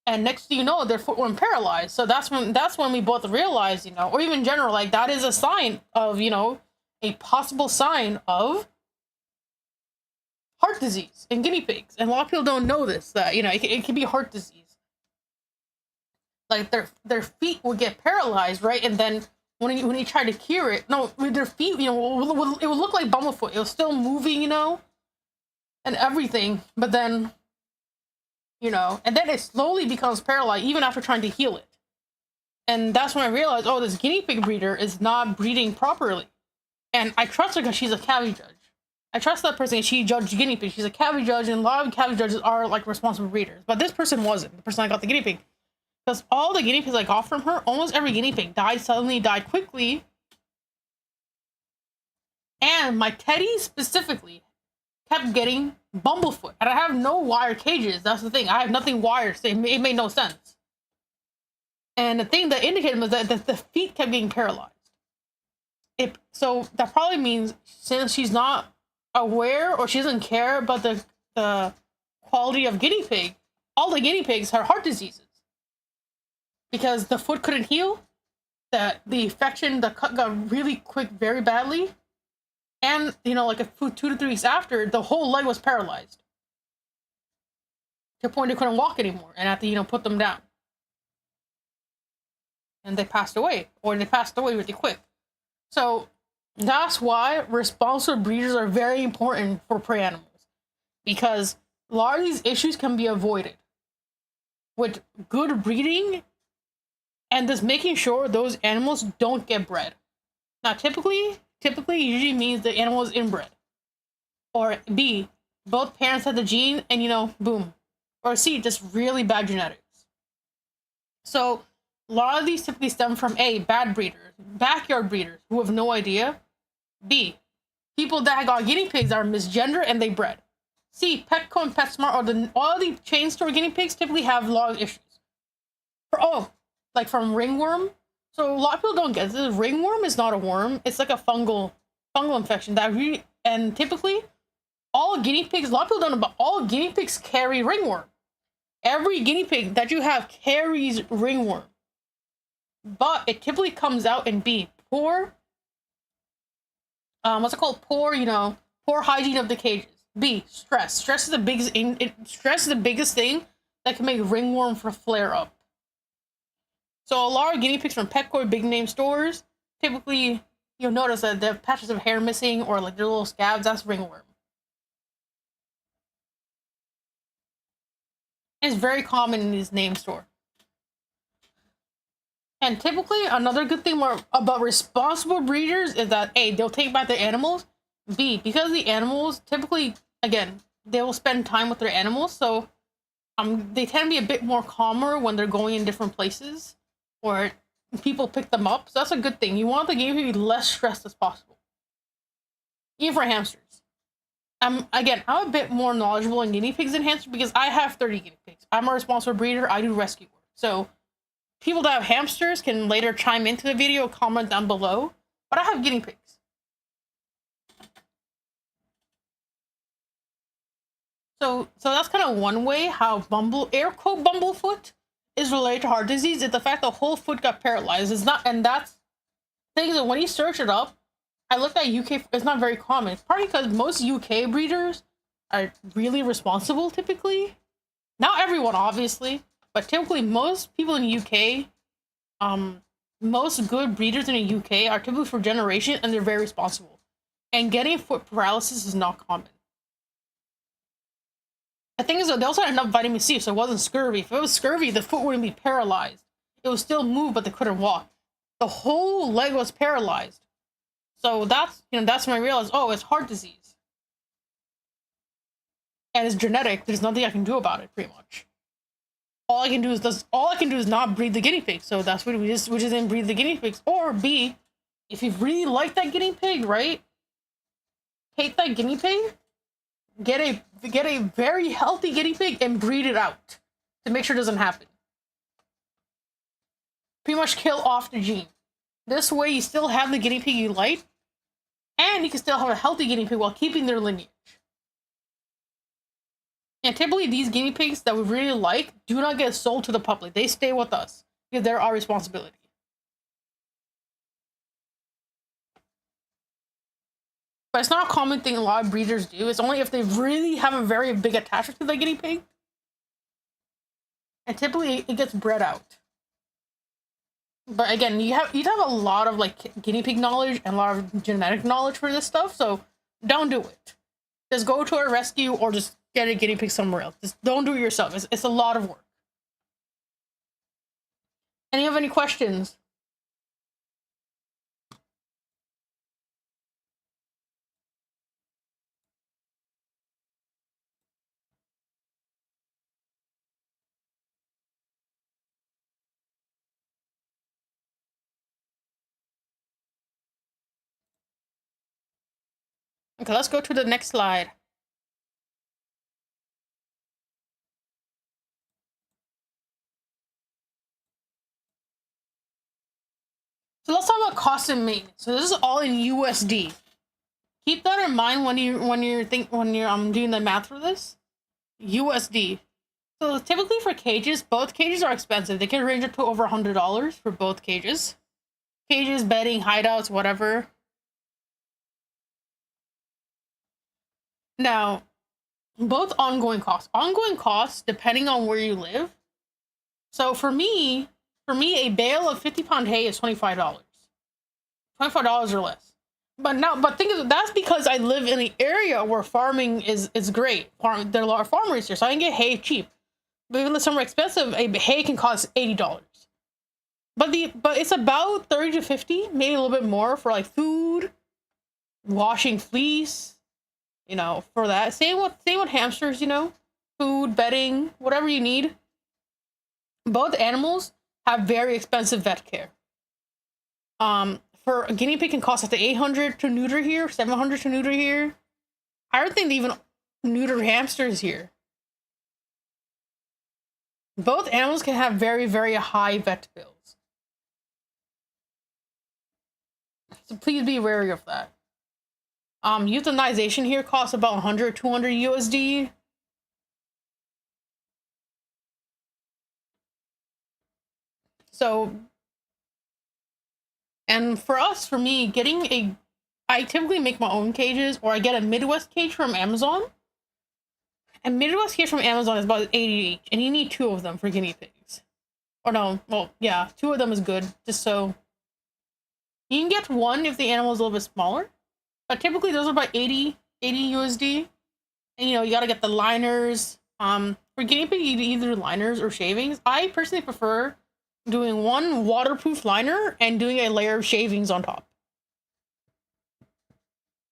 And next thing you know, their foot went paralyzed. So that's when we both realized, or even in general, like that is a sign of, a possible sign of heart disease in guinea pigs. And a lot of people don't know this, that, it can be heart disease. Like their feet would get paralyzed, right? And then when you try to cure it, no, with their feet, it would look like bumblefoot. It was still moving, and everything. But then, and then it slowly becomes paralyzed even after trying to heal it. And that's when I realized, oh, this guinea pig breeder is not breeding properly. And I trust her because she's a cavity judge. I trust that person. She judged guinea pigs. She's a cavity judge, and a lot of cavity judges are like responsible breeders. But this person wasn't. The person I got the guinea pig. Because all the guinea pigs I got from her, almost every guinea pig died quickly. And my teddy specifically kept getting bumblefoot. And I have no wire cages. That's the thing. I have nothing wired, so it made no sense. And the thing that indicated was that the feet kept getting paralyzed. So that probably means since she's not aware or she doesn't care about the quality of guinea pig, all the guinea pigs have heart diseases. Because the foot couldn't heal, that the infection, the cut got really quick, very badly. And, like 2 to 3 weeks after, the whole leg was paralyzed. To the point they couldn't walk anymore and had to, put them down. And they passed away. Or they passed away really quick. So that's why responsible breeders are very important for prey animals. Because a lot of these issues can be avoided. with good breeding and just making sure those animals don't get bred. Now, typically usually means the animal is inbred. Or B, both parents have the gene and, boom. Or C, just really bad genetics. So a lot of these typically stem from A, bad breeders, backyard breeders who have no idea. B, people that got guinea pigs that are misgender and they bred. C, Petco and PetSmart or all the chain store guinea pigs typically have a lot of issues. Like from ringworm. So a lot of people don't get this. Ringworm is not a worm. It's like a fungal infection and typically all guinea pigs, a lot of people don't know, but all guinea pigs carry ringworm. Every guinea pig that you have carries ringworm. But it typically comes out in B, poor, poor hygiene of the cages. B, stress. Stress is the biggest thing that can make ringworm flare up. So a lot of guinea pigs from Petco big name stores, typically you'll notice that they have patches of hair missing or like their little scabs. That's ringworm. It's very common in these name store. And typically, another good thing about responsible breeders is that A, they'll take back their animals. B, because the animals typically, again, they will spend time with their animals, so they tend to be a bit more calmer when they're going in different places or people pick them up. So that's a good thing. You want the guinea pig to be less stressed as possible. Even for hamsters. I'm a bit more knowledgeable in guinea pigs than hamsters because I have 30 guinea pigs. I'm a responsible breeder. I do rescue work. So people that have hamsters can later chime into the video, comment down below. But I have guinea pigs. So that's kind of one way how bumblefoot is related to heart disease. It's the fact the whole foot got paralyzed. It's not, and that's the thing is that when you search it up, I looked at UK, it's not very common. It's probably because most UK breeders are really responsible typically. Not everyone, obviously, but typically most people in the UK, most good breeders in the UK are typically for generation and they're very responsible. And getting foot paralysis is not common. The thing is that they also had enough vitamin C, so it wasn't scurvy. If it was scurvy, the foot wouldn't be paralyzed. It would still move, but they couldn't walk. The whole leg was paralyzed. So that's when I realized, oh, it's heart disease. And it's genetic. There's nothing I can do about it, pretty much. All I can do is not breed the guinea pig. So that's what we just didn't breed the guinea pigs. Or B, if you really like that guinea pig, right? Take that guinea pig, get a very healthy guinea pig and breed it out to make sure it doesn't happen. Pretty much kill off the gene. This way you still have the guinea pig you like, and you can still have a healthy guinea pig while keeping their lineage. And typically these guinea pigs that we really like do not get sold to the public. They stay with us because they're our responsibility. But it's not a common thing a lot of breeders do. It's only if they really have a very big attachment to the guinea pig. And typically it gets bred out. But again, you have a lot of like guinea pig knowledge and a lot of genetic knowledge for this stuff, so don't do it. Just go to a rescue or just get a guinea pig somewhere else. Just don't do it yourself. It's a lot of work. Any have any questions? Okay, let's go to the next slide. So let's talk about cost and maintenance. So this is all in USD. Keep that in mind when you're doing the math for this. USD. So typically for cages, both cages are expensive. They can range up to over $100 for both cages. Cages, bedding, hideouts, whatever. Now, both ongoing costs. Ongoing costs, depending on where you live. So for me, a bale of 50-pound hay is $25. $25 or less. But think of it, that's because I live in an area where farming is great. There are a lot of farmers here, so I can get hay cheap. But even though some are expensive, a hay can cost $80. But it's about 30 to 50, maybe a little bit more for like food, washing fleece, for that. Same with hamsters, food, bedding, whatever you need. Both animals have very expensive vet care. For a guinea pig can cost up to 800 to neuter here, 700 to neuter here. I don't think they even neuter hamsters here. Both animals can have very, very high vet bills. So please be wary of that. Euthanization here costs about 100, 200 USD. So, and for me, I typically make my own cages, or I get a Midwest cage from Amazon. And Midwest cage from Amazon is about 80 each, and you need 2 of them for guinea pigs. Or no, well, yeah, 2 of them is good, just so. You can get 1 if the animal is a little bit smaller, but typically those are about 80 USD. And you gotta get the liners. For guinea pig, you either liners or shavings. I personally prefer doing 1 waterproof liner and doing a layer of shavings on top.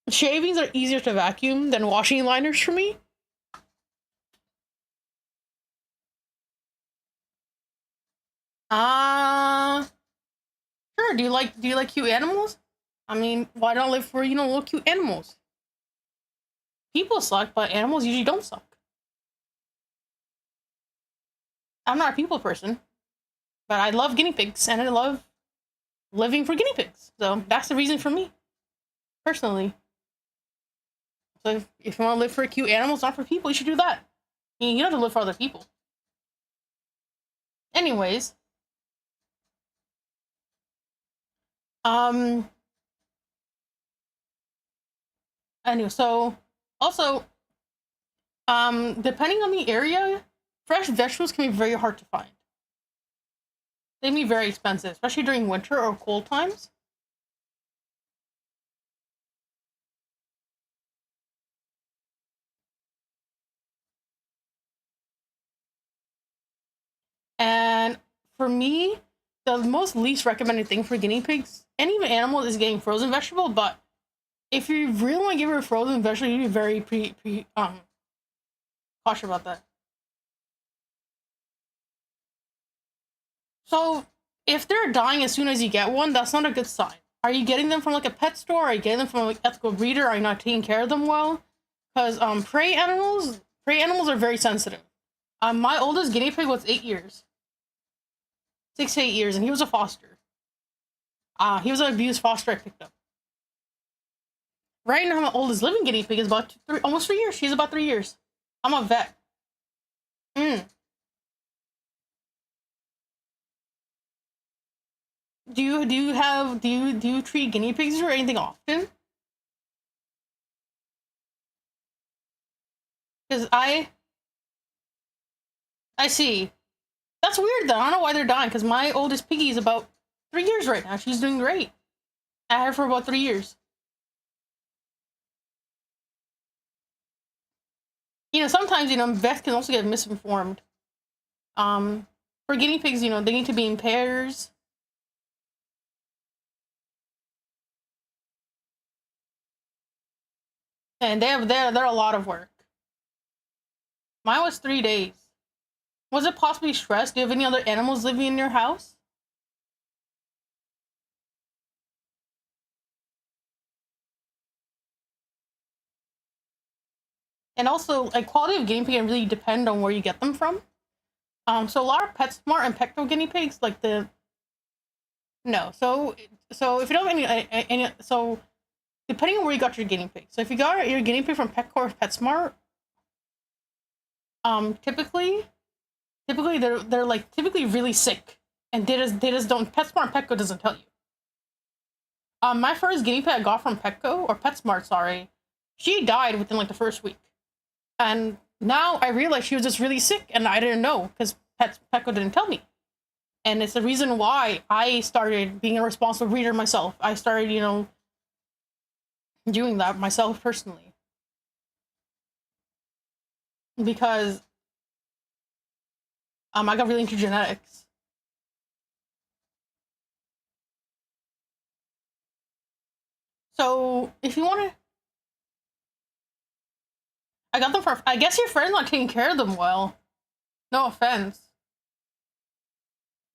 Shavings are easier to vacuum than washing liners for me. Sure. Do you like cute animals? I mean, why not live for little cute animals? People suck, but animals usually don't suck. I'm not a people person, but I love guinea pigs and I love living for guinea pigs. So that's the reason for me, personally. So if you want to live for cute animals, not for people, you should do that. You don't have to live for other people. Anyways, anyway, so also, depending on the area, fresh vegetables can be very hard to find. They can be very expensive, especially during winter or cold times. And for me, the most least recommended thing for guinea pigs and even animals is getting frozen vegetable. But if you really want to give her a frozen vegetable, you need to be very cautious about that. So if they're dying as soon as you get one, that's not a good sign. Are you getting them from like a pet store? Are you getting them from like ethical breeder? Are you not taking care of them well? Because prey animals are very sensitive. My oldest guinea pig was 8 years. 6 to 8 years, and he was a foster. He was an abused foster I picked up. Right now, my oldest living guinea pig is about almost 3 years. She's about 3 years. I'm a vet. Do you treat guinea pigs or anything often? Because I see. That's weird though. I don't know why they're dying. Because my oldest piggy is about 3 years right now. She's doing great. I had her for about 3 years. Sometimes vets can also get misinformed. For guinea pigs, they need to be in pairs. And they're a lot of work. Mine was 3 days. Was it possibly stress? Do you have any other animals living in your house? And also, like, quality of guinea pig can really depend on where you get them from. So a lot of PetSmart and Petco guinea pigs, like no. So if you don't have any, so depending on where you got your guinea pig. So if you got your guinea pig from Petco or PetSmart, typically they're like typically really sick, and they just don't. PetSmart and Petco doesn't tell you. My first guinea pig I got from Petco or PetSmart, sorry, she died within like the first week, and now I realize she was just really sick, and I didn't know because Petco didn't tell me, and it's the reason why I started being a responsible breeder myself. I started, doing that myself personally because I got really into genetics. So if you want to, I got them for. I guess your friend's not taking care of them well. No offense.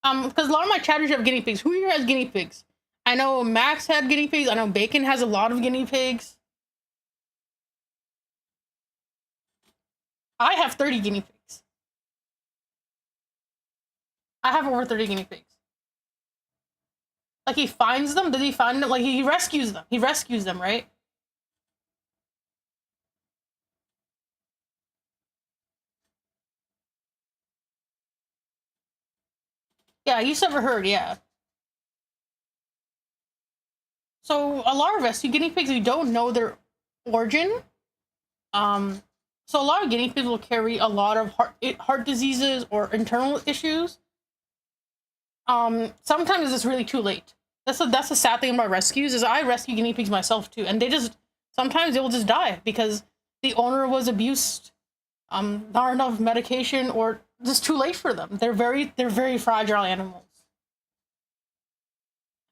Because a lot of my chatters have guinea pigs. Who here has guinea pigs? I know Max had guinea pigs. I know Bacon has a lot of guinea pigs. I have 30 guinea pigs. I have over 30 guinea pigs. Like, he finds them? Does he find them? Like, he rescues them. He rescues them, right? Yeah, you ever heard, yeah. So, a lot of rescue guinea pigs, we don't know their origin. So a lot of guinea pigs will carry a lot of heart diseases or internal issues. Sometimes it's really too late. That's the sad thing about rescues is I rescue guinea pigs myself too, and sometimes they will just die because the owner was abused, not enough medication, or just too late for them. They're very fragile animals.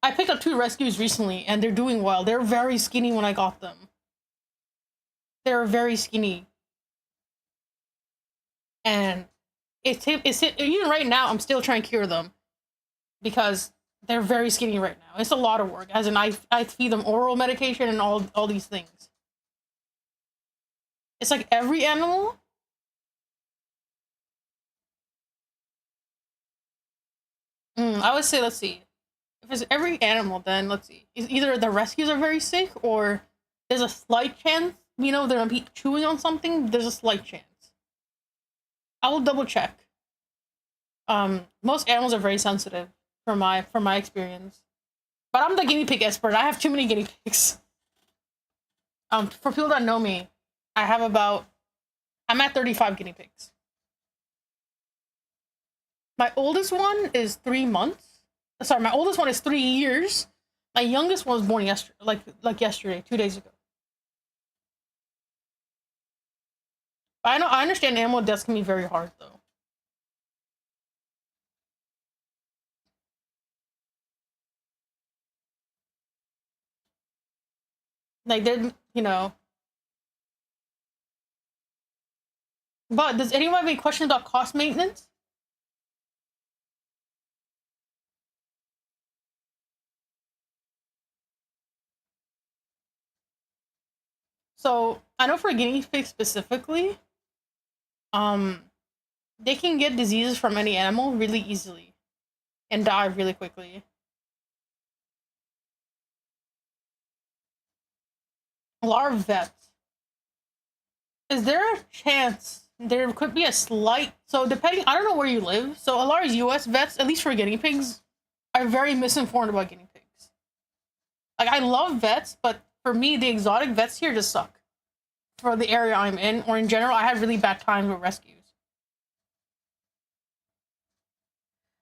I picked up 2 rescues recently, and they're doing well. They're very skinny when I got them. They're very skinny. And it's even right now, I'm still trying to cure them because they're very skinny right now. It's a lot of work. As in, I feed them oral medication and all these things. It's like every animal. I would say, let's see. If it's every animal, then let's see. Either the rescues are very sick, or there's a slight chance, they're gonna be chewing on something. There's a slight chance. I will double check. Most animals are very sensitive from my experience. But I'm the guinea pig expert. I have too many guinea pigs. For people that know me, I'm at 35 guinea pigs. My oldest one is 3 months. Sorry, my oldest one is 3 years. My youngest one was born yesterday, like yesterday, 2 days ago. I understand animal deaths can be very hard though. Like they're. But does anyone have any questions about cost maintenance? So I know for guinea pigs specifically, they can get diseases from any animal really easily and die really quickly. A lot of vets. Is there a chance there could be a slight? So depending, I don't know where you live. So a lot of U.S. vets, at least for guinea pigs, are very misinformed about guinea pigs. Like, I love vets, but for me, the exotic vets here just suck. For the area I'm in, or in general, I have really bad times with rescues.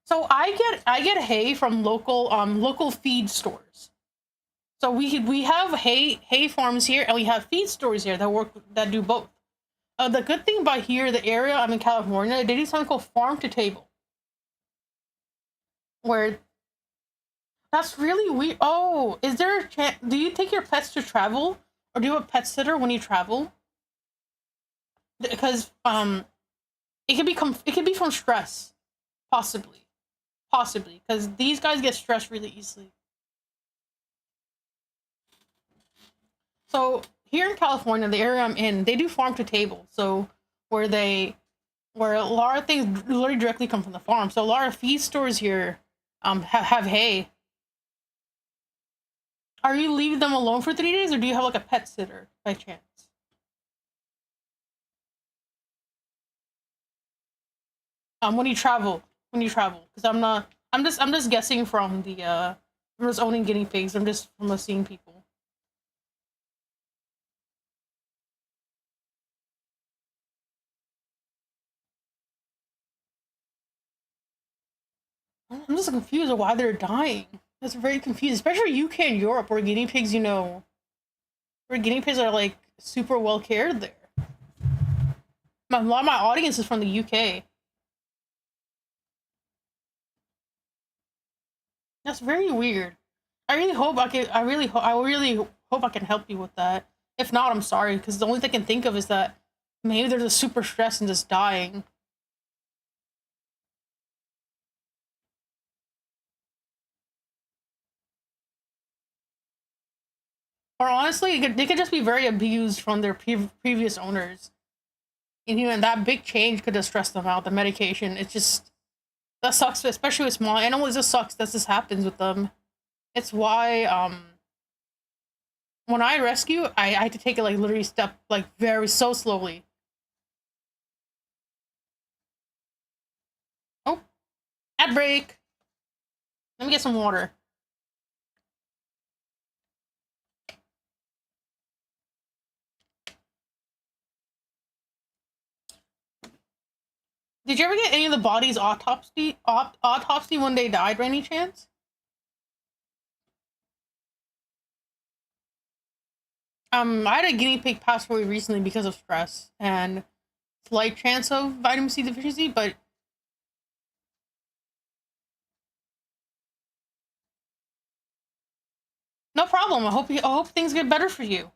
So I get hay from local feed stores. So we have hay farms here, and we have feed stores here that do both. The good thing about here, the area I'm in California, they do something called farm to table, where that's really weird. Oh, is there a chance? Do you take your pets to travel, or do you have a pet sitter when you travel? Because it can be from stress, possibly, because these guys get stressed really easily. So here in California, the area I'm in, they do farm to table. So where they where a lot of things literally directly come from the farm. So a lot of feed stores here have hay. Are you leaving them alone for 3 days, or do you have like a pet sitter by chance? When you travel, because I'm just guessing from from just owning guinea pigs. I'm just from seeing people. I'm just confused of why they're dying. That's very confused, especially UK and Europe, where guinea pigs, where guinea pigs are like super well cared there. A lot of my audience is from the UK. That's very weird. I really hope I can. I really hope I can help you with that. If not, I'm sorry, because the only thing I can think of is that maybe there's a super stress and just dying. Or honestly, they could just be very abused from their previous owners. And you know, and that big change could have stressed them out. The medication, it's just that sucks, especially with small animals. It just sucks that this happens with them. It's why when I rescue, I had to take it like literally step like very so slowly. Oh, ad break. Let me get some water. Did you ever get any of the bodies autopsy when they died by any chance? I had a guinea pig pass away recently because of stress and slight chance of vitamin C deficiency, but no problem. I hope things get better for you.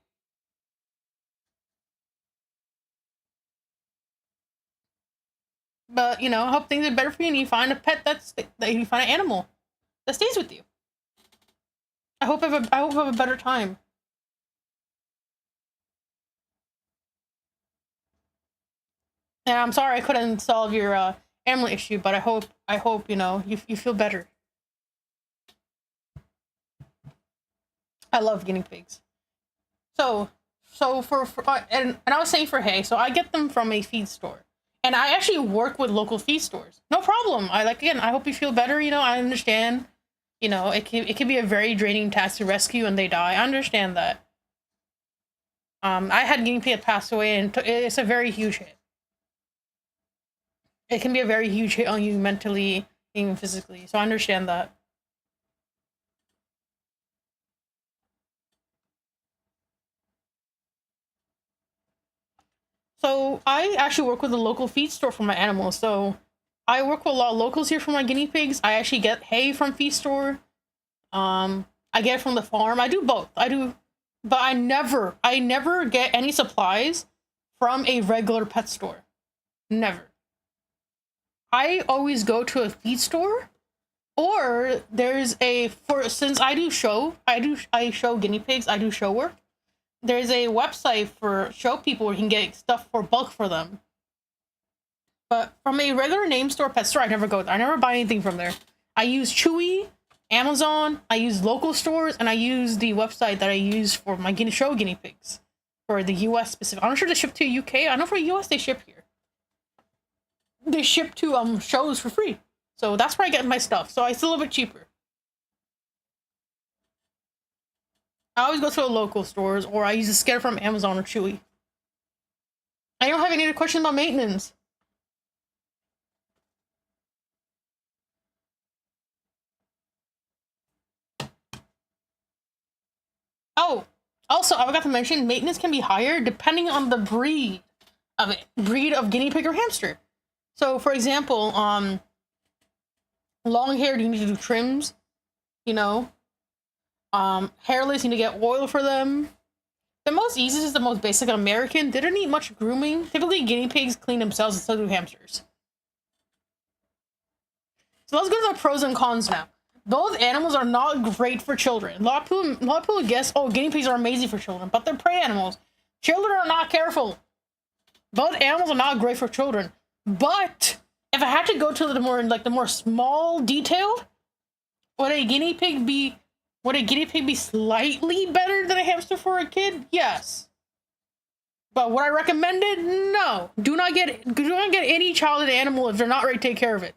But you know, I hope things get better for you and you find a pet that you find an animal that stays with you. I hope I hope you have a better time. And I'm sorry I couldn't solve your animal issue, but I hope you know you feel better. I love guinea pigs. So for and I was saying for hay, so I get them from a feed store, and I actually work with local feed stores. No problem. I like again. I hope you feel better. You know, I understand. You know, it can be a very draining task to rescue and they die. I understand that. I had guinea pig pass away, and it's a very huge hit. It can be a very huge hit on you mentally, even physically. So I understand that. So I actually work with a local feed store for my animals. So I work with a lot of locals here for my guinea pigs. I actually get hay from feed store. I get it from the farm. I do both. I do, but I never get any supplies from a regular pet store. Never. I always go to a feed store, or there's a for since I show guinea pigs. I do show work. There's a website for show people where you can get stuff for bulk for them. But from a regular name store, pet store, I never go there. I never buy anything from there. I use Chewy, Amazon, I use local stores, and I use the website that I use for my guinea pigs for the US specific. I'm not sure they ship to UK. I know for US they ship here. They ship to shows for free. So that's where I get my stuff. So it's a little bit cheaper. I always go to the local stores or I use a scanner from Amazon or Chewy. I don't have any other questions about maintenance. Oh, also, I forgot to mention, maintenance can be higher depending on the breed of guinea pig or hamster. So, for example, long haired, you need to do trims, you know. Hairless, you need to get oil for them. The most easiest is the most basic American. They don't need much grooming. Typically, guinea pigs clean themselves, and so do hamsters. So let's go to the pros and cons now. Both animals are not great for children. A lot of people guess, oh, guinea pigs are amazing for children, but they're prey animals. Children are not careful. Both animals are not great for children. But if I had to go to the more small detailed, would a guinea pig be slightly better than a hamster for a kid? Yes. But would I recommend it? No. Do not get any childhood animal if they're not ready to take care of it.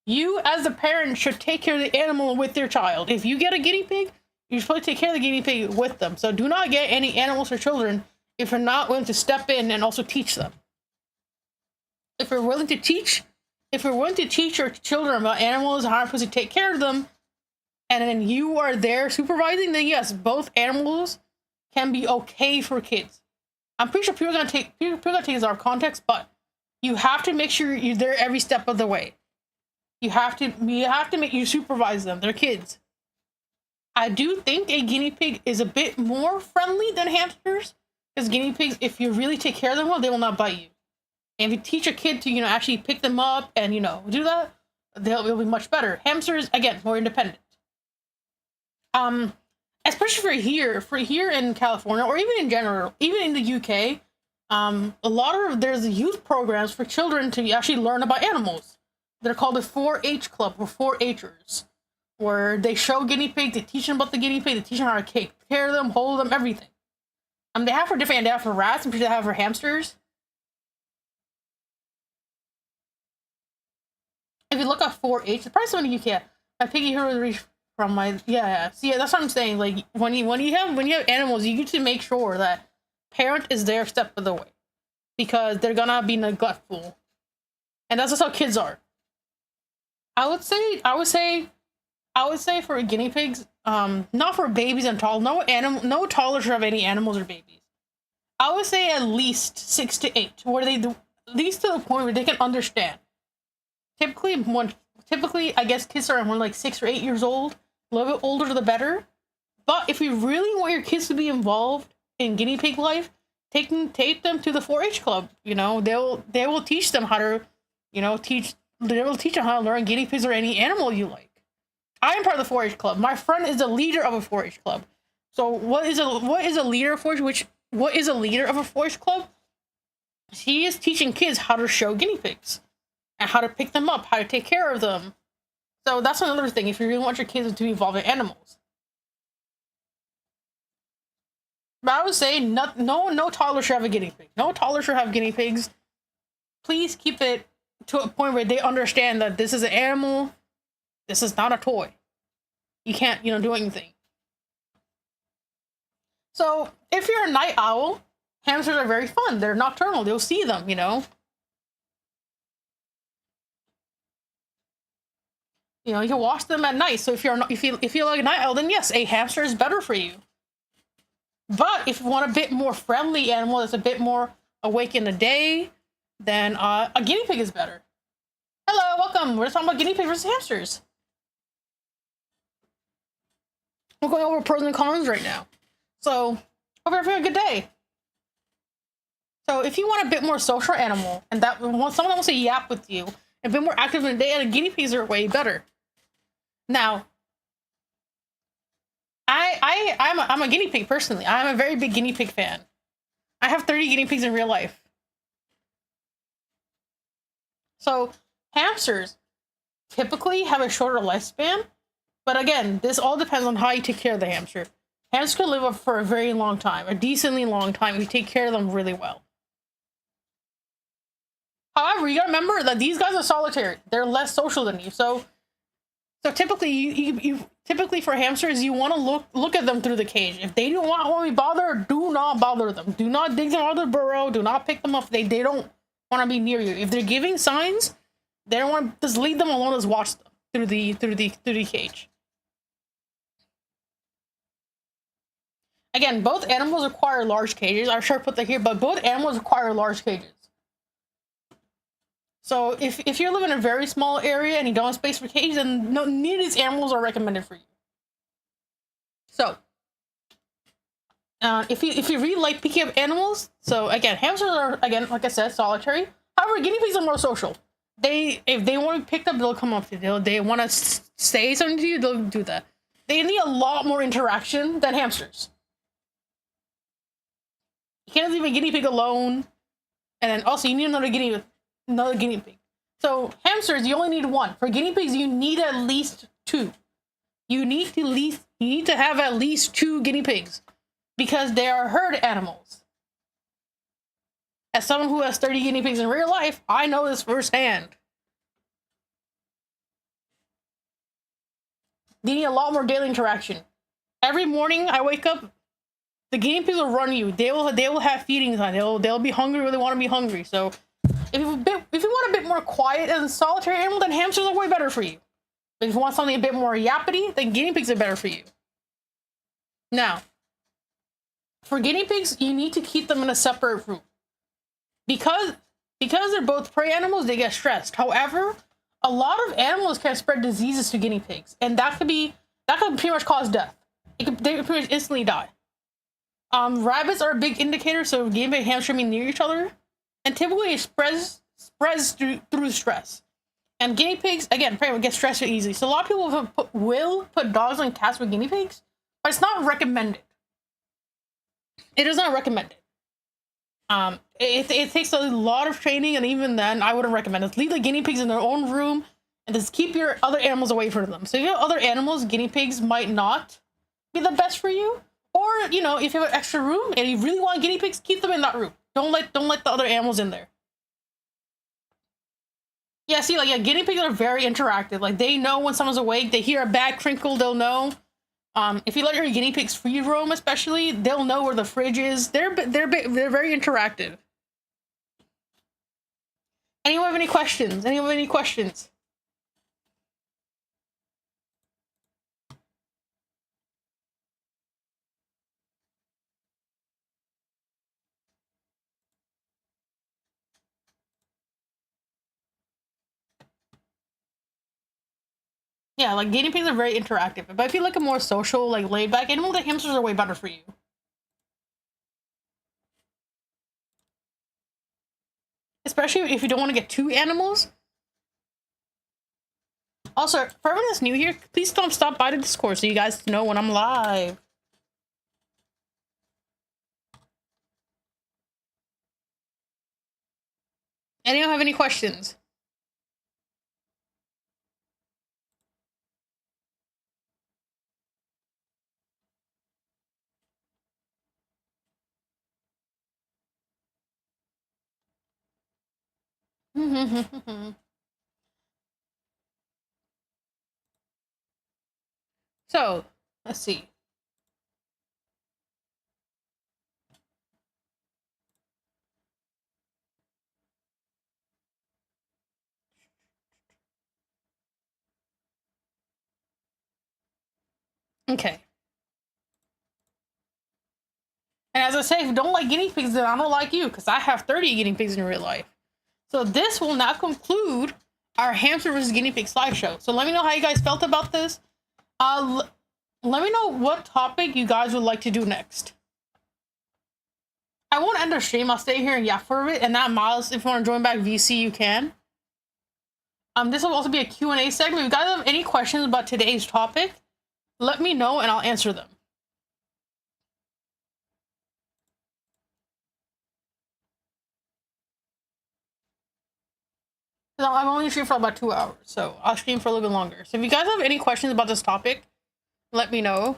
You, as a parent, should take care of the animal with your child. If you get a guinea pig, you're supposed to take care of the guinea pig with them. So do not get any animals for children if you're not willing to step in and also teach them. If you're willing to teach your children about animals and how you're supposed to take care of them, and then you are there supervising, then yes, both animals can be okay for kids. I'm pretty sure people are gonna take this out of context, but you have to make sure you're there every step of the way. You have to make you supervise them. They're kids. I do think a guinea pig is a bit more friendly than hamsters, because guinea pigs, if you really take care of them well, they will not bite you. And if you teach a kid to, actually pick them up and, do that, they'll be much better. Hamsters, again, more independent. Especially for here in California, or even in general, even in the UK, there's youth programs for children to actually learn about animals. They're called the 4-H Club, or 4-Hers, where they show guinea pigs, they teach them about the guinea pig, they teach them how to take care of them, hold them, everything. They have for different, they have for rats, and they have for hamsters. If you look at 4-H, it's probably something you can. My piggy here reach from my See, that's what I'm saying. Like when you have animals, you need to make sure that parent is there step of the way, because they're gonna be neglectful, and that's just how kids are. I would say for guinea pigs, not for babies and tall. No toddlers should have any animals or babies. I would say at least 6 to 8, where they do, at least to the point where they can understand. Typically, I guess kids are when like 6 or 8 years old. A little bit older, the better. But if you really want your kids to be involved in guinea pig life, take them to the 4-H club. They will teach them how to, they will teach them how to learn guinea pigs or any animal you like. I am part of the 4-H club. My friend is the leader of a 4-H club. So what is a leader of 4-H? What is a leader of a 4-H club? He is teaching kids how to show guinea pigs and how to pick them up, how to take care of them. So that's another thing if you really want your kids to be involved in animals. But I would say no toddler should have a guinea pig. No toddler should have guinea pigs. Please keep it to a point where they understand that this is an animal. This is not a toy. You can't, do anything. So if you're a night owl, hamsters are very fun. They're nocturnal. You'll see them, you can watch them at night. So if you're like a night owl, then yes, a hamster is better for you. But if you want a bit more friendly animal that's a bit more awake in the day, then a guinea pig is better. Hello, welcome. We're talking about guinea pigs versus hamsters. We're going over pros and cons right now. So hope you're having a good day. So if you want a bit more social animal and someone that wants to yap with you, a bit more active in the day, and guinea pigs are way better. Now, I'm a guinea pig personally. I'm a very big guinea pig fan. I have 30 guinea pigs in real life. So hamsters typically have a shorter lifespan, but again, this all depends on how you take care of the hamster. Hamsters can live up for a very long time, a decently long time, if you take care of them really well. However, you gotta remember that these guys are solitary. They're less social than you. So typically, you typically for hamsters, you want to look at them through the cage. If they don't want to be bothered, do not bother them. Do not dig them out of the burrow. Do not pick them up. They don't want to be near you. If they're giving signs, they don't want to just leave them alone. Just watch them through the cage. Again, both animals require large cages. I'm sure I put that here, but both animals require large cages. So if you live in a very small area and you don't have space for cages, then neither of these animals are recommended for you. So if you really like picking up animals, so again, hamsters are, again, like I said, solitary. However, guinea pigs are more social. If they want to be picked up, they'll come up to you. They want to say something to you, they'll do that. They need a lot more interaction than hamsters. You can't leave a guinea pig alone, and then also you need another guinea pig. So hamsters, you only need one. For guinea pigs, you need at least 2. You need to have at least 2 guinea pigs because they are herd animals. As someone who has 30 guinea pigs in real life, I know this firsthand. They need a lot more daily interaction. Every morning I wake up, the guinea pigs will run you. They will have feeding time. They'll be hungry when they want to be hungry. So if you want a bit more quiet and solitary animal, then hamsters are way better for you. But if you want something a bit more yappity, then guinea pigs are better for you. Now, for guinea pigs, you need to keep them in a separate room. Because they're both prey animals, they get stressed. However, a lot of animals can spread diseases to guinea pigs, and that could pretty much cause death. They could pretty much instantly die. Rabbits are a big indicator, so guinea pig and hamster being near each other, and typically it spreads through stress. And guinea pigs, again, pretty much get stressed easily. So a lot of people will put dogs and cats with guinea pigs, but it's not recommended. It is not recommended. It takes a lot of training, and even then, I wouldn't recommend it. Leave the guinea pigs in their own room, and just keep your other animals away from them. So if you have other animals, guinea pigs might not be the best for you. Or, you know, if you have an extra room and you really want guinea pigs, keep them in that room. Don't let the other animals in there. Yeah, see, like, yeah, guinea pigs are very interactive. Like, they know when someone's awake. They hear a bag crinkle, they'll know. If you let your guinea pigs free roam, especially, they'll know where the fridge is. They're very interactive. Anyone have any questions? Anyone have any questions? Yeah, like, guinea pigs are very interactive. But if you like a more social, like, laid back animal, the hamsters are way better for you. Especially if you don't want to get two animals. Also, for everyone that's new here, please don't stop by the Discord so you guys know when I'm live. Anyone have any questions? So, let's see. Okay. And as I say, if you don't like guinea pigs, then I don't like you, because I have 30 guinea pigs in real life. So this will now conclude our hamster versus guinea pig slideshow. So let me know how you guys felt about this. Let me know what topic you guys would like to do next. I won't end the stream. I'll stay here and yap for a bit. And that Miles, if you want to join back VC, you can. This will also be a Q&A segment. If you guys have any questions about today's topic, let me know and I'll answer them. I'm only streaming for about 2 hours, so I'll stream for a little bit longer. So if you guys have any questions about this topic, let me know.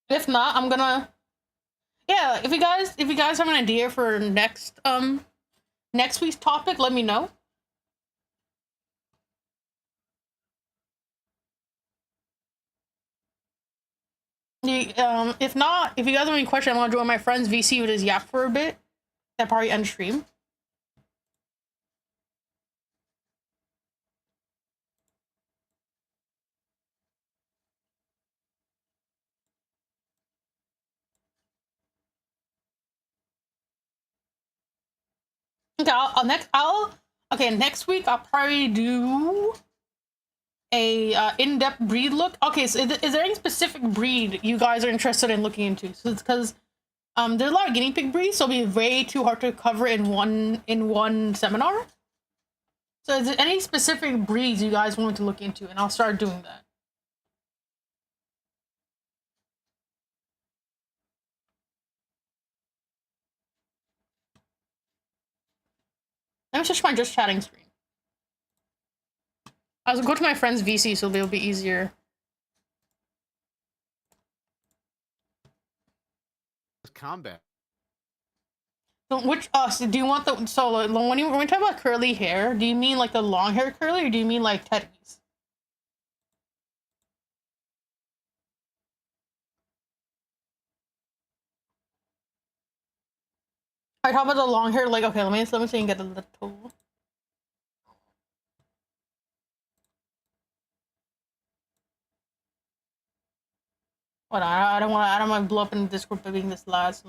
If not, I'm gonna, yeah, if you guys have an idea for next week's topic, let me know. If not, if you guys have any questions, I want to join my friend's VC with his yap for a bit. That probably end stream. Okay, next week I'll probably do a in-depth breed look. Okay, so is there any specific breed you guys are interested in looking into? So it's because there's a lot of guinea pig breeds, so it'll be way too hard to cover in one seminar. So is there any specific breeds you guys want to look into, and I'll start doing that. Let me switch my just chatting screen. I'll go to my friend's VC so it'll be easier. Combat. So which so do you want the when you talk about curly hair, do you mean like the long hair curly, or do you mean like teddies? I talk about the long hair, like, okay, let me see and get a little. But I don't want to blow up in the Discord by being this last.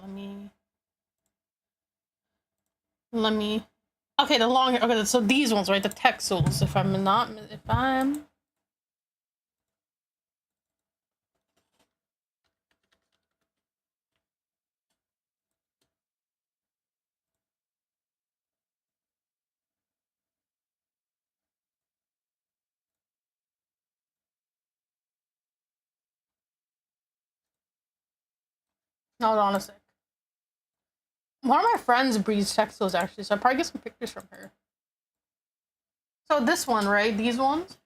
Let me. Okay, the long. Okay, so these ones, right? The Texels. If I'm. Hold on a sec. One of my friends breeds Texels actually, so I'll probably get some pictures from her. So this one, right? These ones.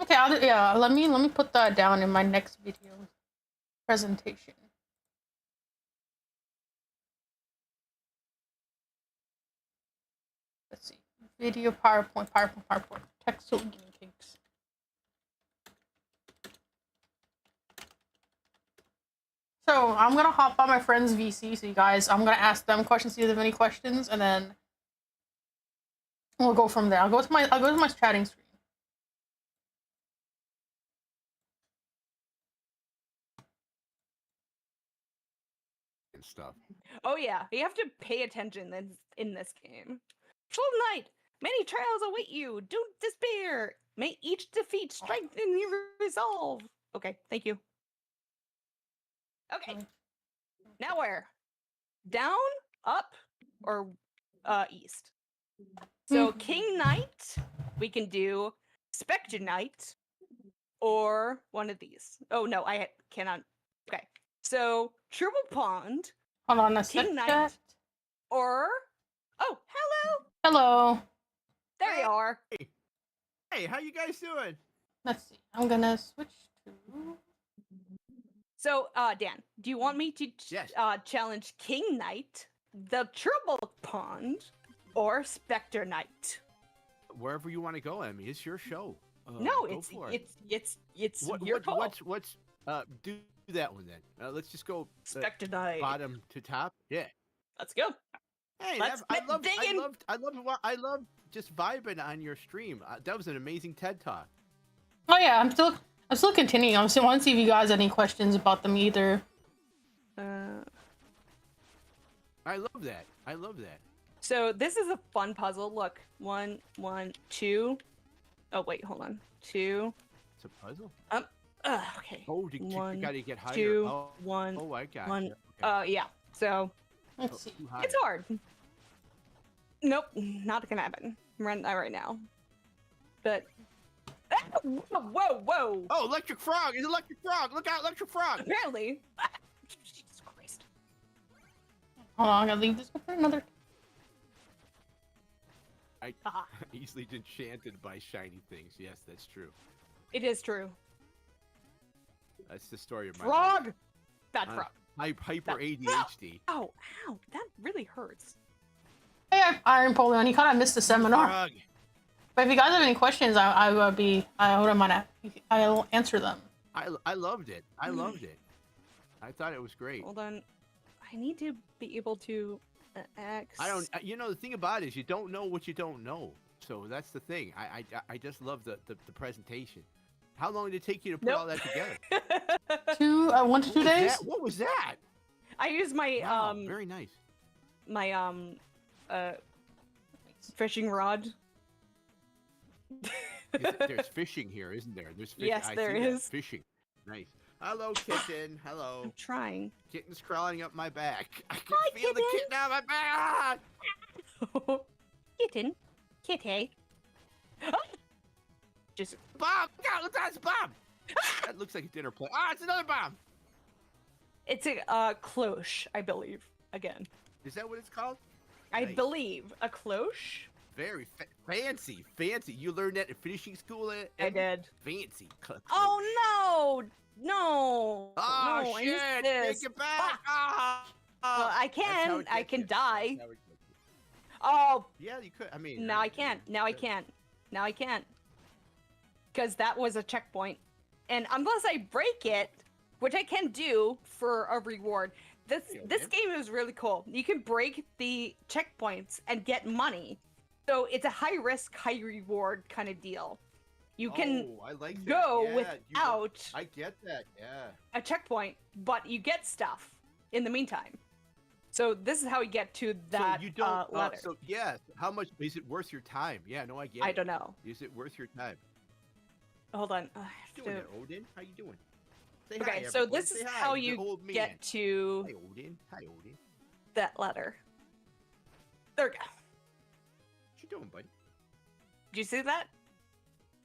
Okay, yeah. Let me put that down in my next video presentation. Let's see. Video, PowerPoint. Texel guinea pigs. So I'm gonna hop on my friend's VC. So you guys, I'm gonna ask them questions. See if they have any questions, and then we'll go from there. I'll go to my chatting screen. And stuff. Oh yeah, you have to pay attention in this game. Troll Knight, many trials await you. Don't despair. May each defeat strengthen your resolve. Okay, thank you. Okay. Now where? Down, up, or east? So King Knight, we can do Spectre Knight, or one of these. Oh no, I cannot. Okay. So Triple Pond, Hold on a King sec. Knight, Chat. or oh, hello. Hello. There you are. Hey, how you guys doing? Let's see. I'm gonna switch to. So, Dan, do you want me to Yes. challenge King Knight, the Triple Pond, or Spectre Knight? Wherever you want to go, Emmy, it's your show. No, go it's for it. it's What, your call. what's do that one then. Let's just go Spectre Knight. bottom to top. Yeah. Let's go. Hey, Let's I get love digging. I love just vibing on your stream. That was an amazing TED talk. Oh yeah, I'm still continuing. I want to see if you guys have any questions about them either. I love that. I love that. So this is a fun puzzle. Look, 1, 1, 2. Oh wait, hold on. 2. It's a puzzle. Okay. Oh, you One, gotta get higher. 2, Oh, 1. oh, I got 1. you. Okay. Yeah. So Let's see. Too high. it's hard. Nope, not gonna happen. Right now. But whoa! Oh, electric frog! It's electric frog! Look out, electric frog! Apparently. Jesus Christ. Hold on, I'm gonna leave this one for another. I Haha. easily enchanted by shiny things. Yes, that's true. It is true. That's the story of my life. Frog! Bad frog. Hyper ADHD. Ow, that really hurts. Hey, Iron Polion, you kind of missed the seminar. Frog. But if you guys have any questions, I wouldn't mind. I'll answer them. I loved it. I loved it. I thought it was great. Hold on. I need to be able to X. I don't. You know, the thing about it is you don't know what you don't know. So that's the thing. I just love the presentation. How long did it take you to put all that together? 1 to 2 days. What was that? I use my Wow, very nice. my fishing rod. There's fishing here, isn't there? There's fishing. Yes, there see that. is. Fishing. Nice. Hello, kitten. Hello. I'm trying. Kitten's crawling up my back. I can Hi, feel the kitten. kitten on my back. Kitten. Kitty. Just Bomb! Look out! Look out! It's a bomb! That looks like a dinner plate. Ah, it's another bomb! it's a cloche, I believe. Again. Is that what it's called? I Nice. believe a cloche. Very fancy. You learned that in finishing school? I Emmy? did. Fancy. Oh no! Oh No, I shit! missed Take this. it back! Fuck. Ah! Well, I That's how can. it I gets can you. die. That's how it gets you. Oh, Yeah, you could. I mean. now I can't. Now I can't. Now I can't. Because that was a checkpoint. And unless I break it, which I can do for a reward. This Okay. game is really cool. You can break the checkpoints and get money. So it's a high risk, high reward kind of deal. You can Oh, I like that. go Yeah, without I get that. Yeah. a checkpoint, but you get stuff in the meantime. So this is how you get to that so you don't. ladder. So yeah, how much is it worth your time? Yeah, no, I get it. I don't know. Is it worth your time? Hold on. I How have you doing to- there, Odin? How you doing? Say Okay, hi, so everybody. this Say is hi how to the you old man. get to Hi, Odin. Hi, Odin. that ladder. There we go. What you doing, buddy? Did you see that?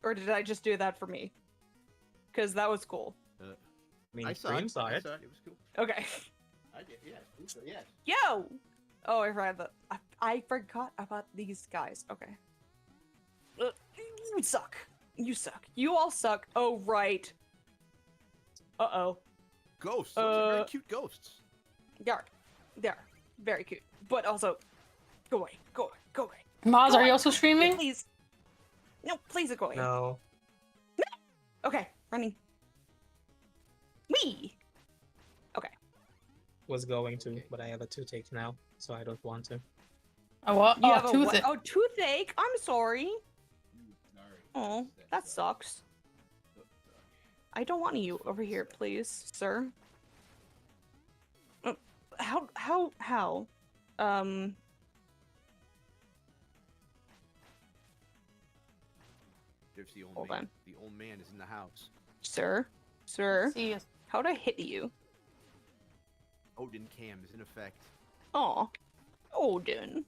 Or did I just do that for me? Because that was cool. I mean, I saw Dream it. saw I it. saw it. It was cool. Okay. I did. Yes. Yes. Yo! Oh, I forgot that. I forgot about these guys. Okay. You suck. You suck. You all suck. Oh, right. Uh-oh. Ghosts. Those are very Uh, cute ghosts. They're very cute. But also, go away. Go away. Go away. Maz, Go are you away. also streaming? Please. No, please go away. No. Okay, running. Wee! Was going to, but I have a toothache now, so I don't want to. Oh, what? You Oh, have a what? toothache. Oh, toothache. I'm sorry. Sorry. Oh, that sucks. I don't want you over here, please, sir. How? There's the old Hold man. on. The old man is in the house. Sir? Sir? See, How'd I hit you? Odin cam is in effect. Aw. Odin.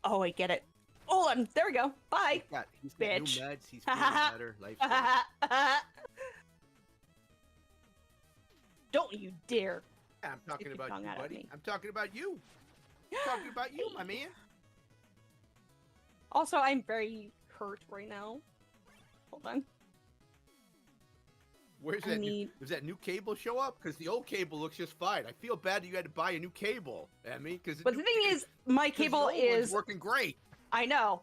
Oh, I get it. Hold on. There we go. Bye. He's got new Bitch. meds. He's feeling better. Life's good. Don't you dare. I'm talking your about tongue you, out at buddy. me. I'm talking about you. I'm talking about you, my man. Also, I'm very hurt right now. Hold on. Where's I that? need- Does that new cable show up? Because the old cable looks just fine. I feel bad that you had to buy a new cable. I mean, because But the thing is, my cable is... working great. I know.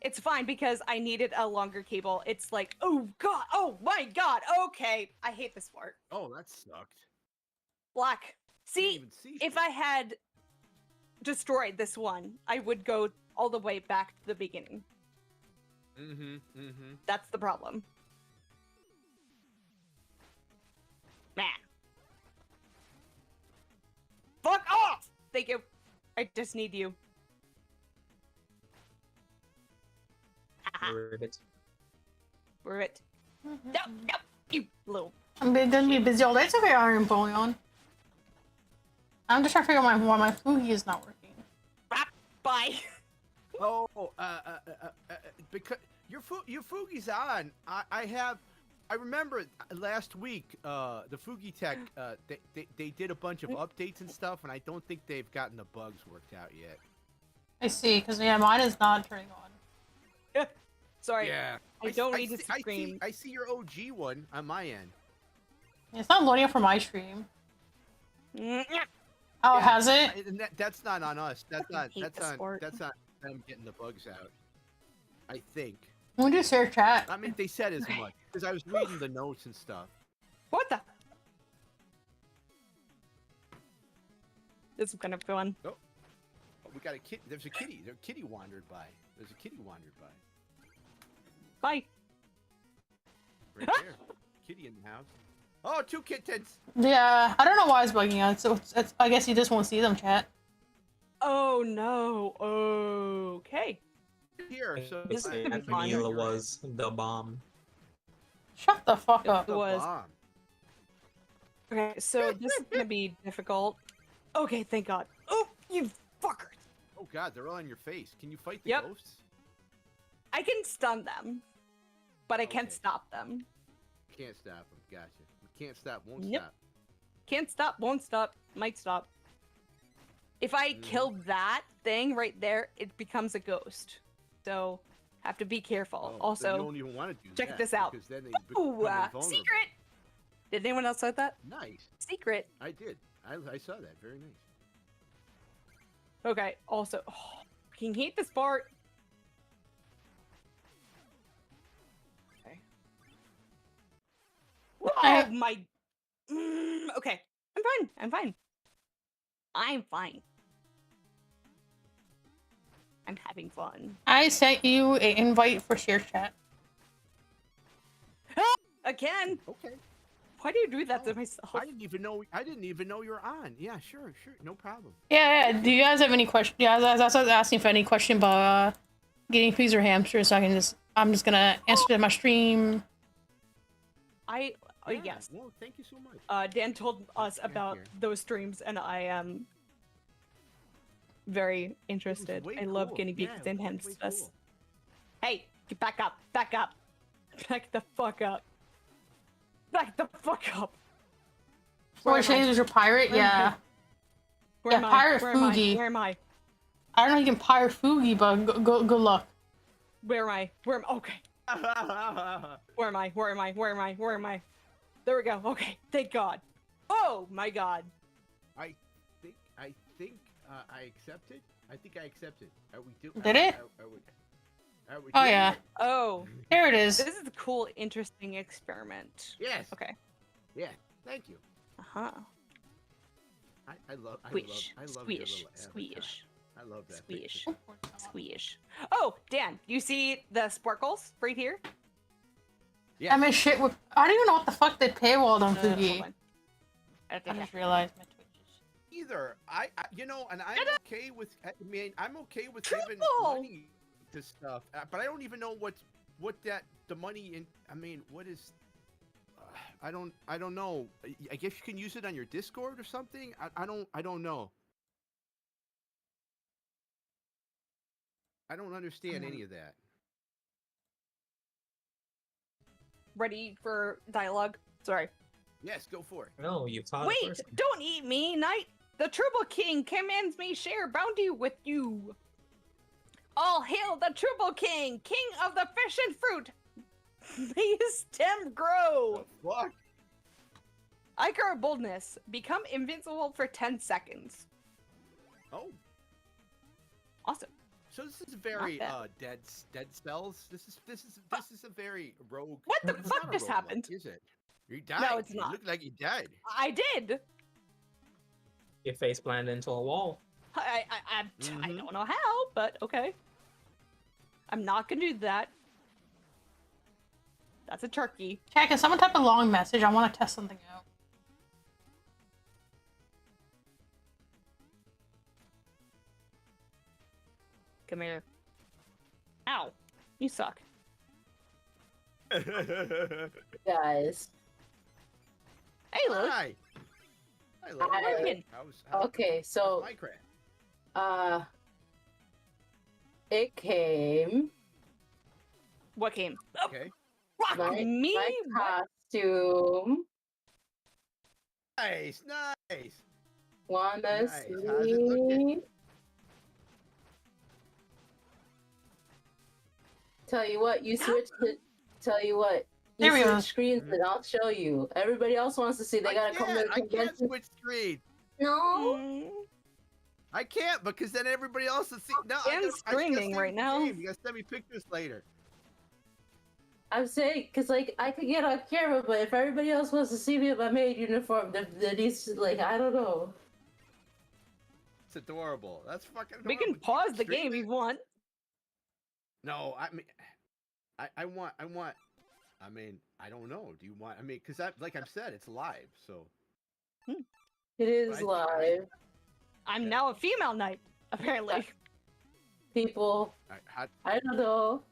It's fine because I needed a longer cable. It's like, oh god, oh my god, okay. I hate this part. Oh, that sucked. Black. Can't See, even see if shit. I had destroyed this one, I would go all the way back to the beginning. Mm-hmm. That's the problem. Man. Fuck off! Thank you. I just need you. Ribbit. Ribbit. No, no, you little... I'm gonna be busy all day to figure out Iron Bullion. I'm just trying to figure out why my Fugi is not working. Bye. Oh, because your Fugi's on. I remember last week, the Fugi Tech, they did a bunch of updates and stuff, and I don't think they've gotten the bugs worked out yet. I see, because yeah, mine is not turning on. Sorry. Yeah. I don't need to scream. I see your OG one on my end. It's not loading up for my stream. Mm, yeah. Oh, Yeah, has it? And that's not on us. That's not. hate That's this on. sport. That's not them getting the bugs out. I think. We do share chat. I mean, they said as much because I was reading the notes and stuff. What the? This is kind of fun. Oh, we got a kid. There's a kitty. There's a kitty wandered by. There's a kitty wandered by. Bye. Right there. Kitty in the house. Oh, 2 kittens. Yeah, I don't know why it's bugging out. So I guess you just won't see them, chat. Oh no. Okay. Here. So This is I- gonna I be think fun. you're Neil right. was the bomb. Shut the fuck It up. The was. bomb. Okay, so this is gonna be difficult. Okay, thank God. Oh, you fuckers. Oh God, they're all in your face. Can you fight the Yep. ghosts? I can stun them, but I can't Okay. stop them. Can't stop them. Gotcha. Can't stop. Won't Yep. stop. Can't stop, won't stop, might stop. If I kill that thing right there, it becomes a ghost. So, have to be careful. Oh, then you Also, don't even want to do check that, this out. because then they ooh, become invulnerable. secret! Did anyone else like that? Nice. Secret. I did. I saw that. Very nice. Okay, also, oh, I fucking hate this part. Okay. Oh my. Okay, I'm fine. I'm fine. I'm fine. I'm having fun. I sent you an invite for share chat. Again. Okay. Why do you do that to Oh, myself? I didn't even know you were on. Yeah, sure, no problem. Yeah, yeah. Do you guys have any questions? Yeah, I was asking for any question about guinea pigs or hamsters, so I'm just gonna answer to my stream. Yeah, yes. No, thank you so much. Dan told us Yeah, about here. those streams, and I am very interested. way I love cool. guinea pigs Yeah, and it was way hamsters. cool. Hey, get back up! Back up! Back the fuck up! Back the fuck up! Or am I? Shades was your pirate? Where am I? Yeah. Where Yeah, am I? pirate Where am I? Fugi. Where am I? I don't know if you can pirate Fugi, but good luck. Where am I? Where am okay? Where am I? Where am I? Where am I? Where am I? There we go. Okay, thank God. Oh my God. I think I accepted. I think I accepted. Are we do? Did it? Are we Oh doing yeah, it? Oh, there it is. this is a cool, interesting experiment. Yes. Okay. Yeah. Thank you. Uh-huh. I love. Squish, I love your squish, little avatar. squish, I love that. squish, picture. squish. Oh, Dan, you see the sparkles right here? Yeah. I mean, shit. I don't even know what the fuck they paywalled on Hold Fugi. on. I just realized my Twitch is. Either you know, and I'm okay with. I mean, I'm okay with giving Triple! money to stuff, but I don't even know what the money in. I mean, what is? I don't know. I guess you can use it on your Discord or something. I don't know. I don't understand any of that. Ready for dialogue? Sorry. Yes, go for it. No, you taught it Wait, first. don't eat me, knight. The Triple King commands me share bounty with you. All hail the Triple King, king of the fish and fruit. May his stem grow. The fuck? Icar boldness. Become invincible for 10 seconds. Oh, Awesome. so this is very bad. dead cells. This is a very rogue. What the it's fuck not a just roguelike, happened? Is it? You died. it's not. You look like you died. I did. Your face planted into a wall. I Mhm. don't know how, but okay. I'm not gonna do that. That's a turkey. Chat, can someone type a long message? I want to test something out. Come here. Ow. You suck. Guys. Hey, Luke. Hi. Hi, Lou. Hi. How's Okay, so Minecraft? it came What came? Okay. Rock me? my What? costume. Nice, nice. Wanna Nice. How's it looking? see? Tell you what, you switch it. Tell you what, you There we go. switch screens and I'll show you. Everybody else wants to see. They gotta come to the I can't convention. switch screen. No. Mm, I can't because then everybody else will see. No, I'm screaming right now. You gotta send me pictures later. I'm saying, cause like I could get on camera, but if everybody else wants to see me in my maid uniform, then he's like, I don't know. It's adorable. That's fucking. we adorable. can pause the Stream game if it. you want. No, I mean, I want. I mean, I don't know. Do you want? I mean, because like I've said, it's live, so. It is I- live. I'm Yeah. now a female knight, apparently. People, I don't know.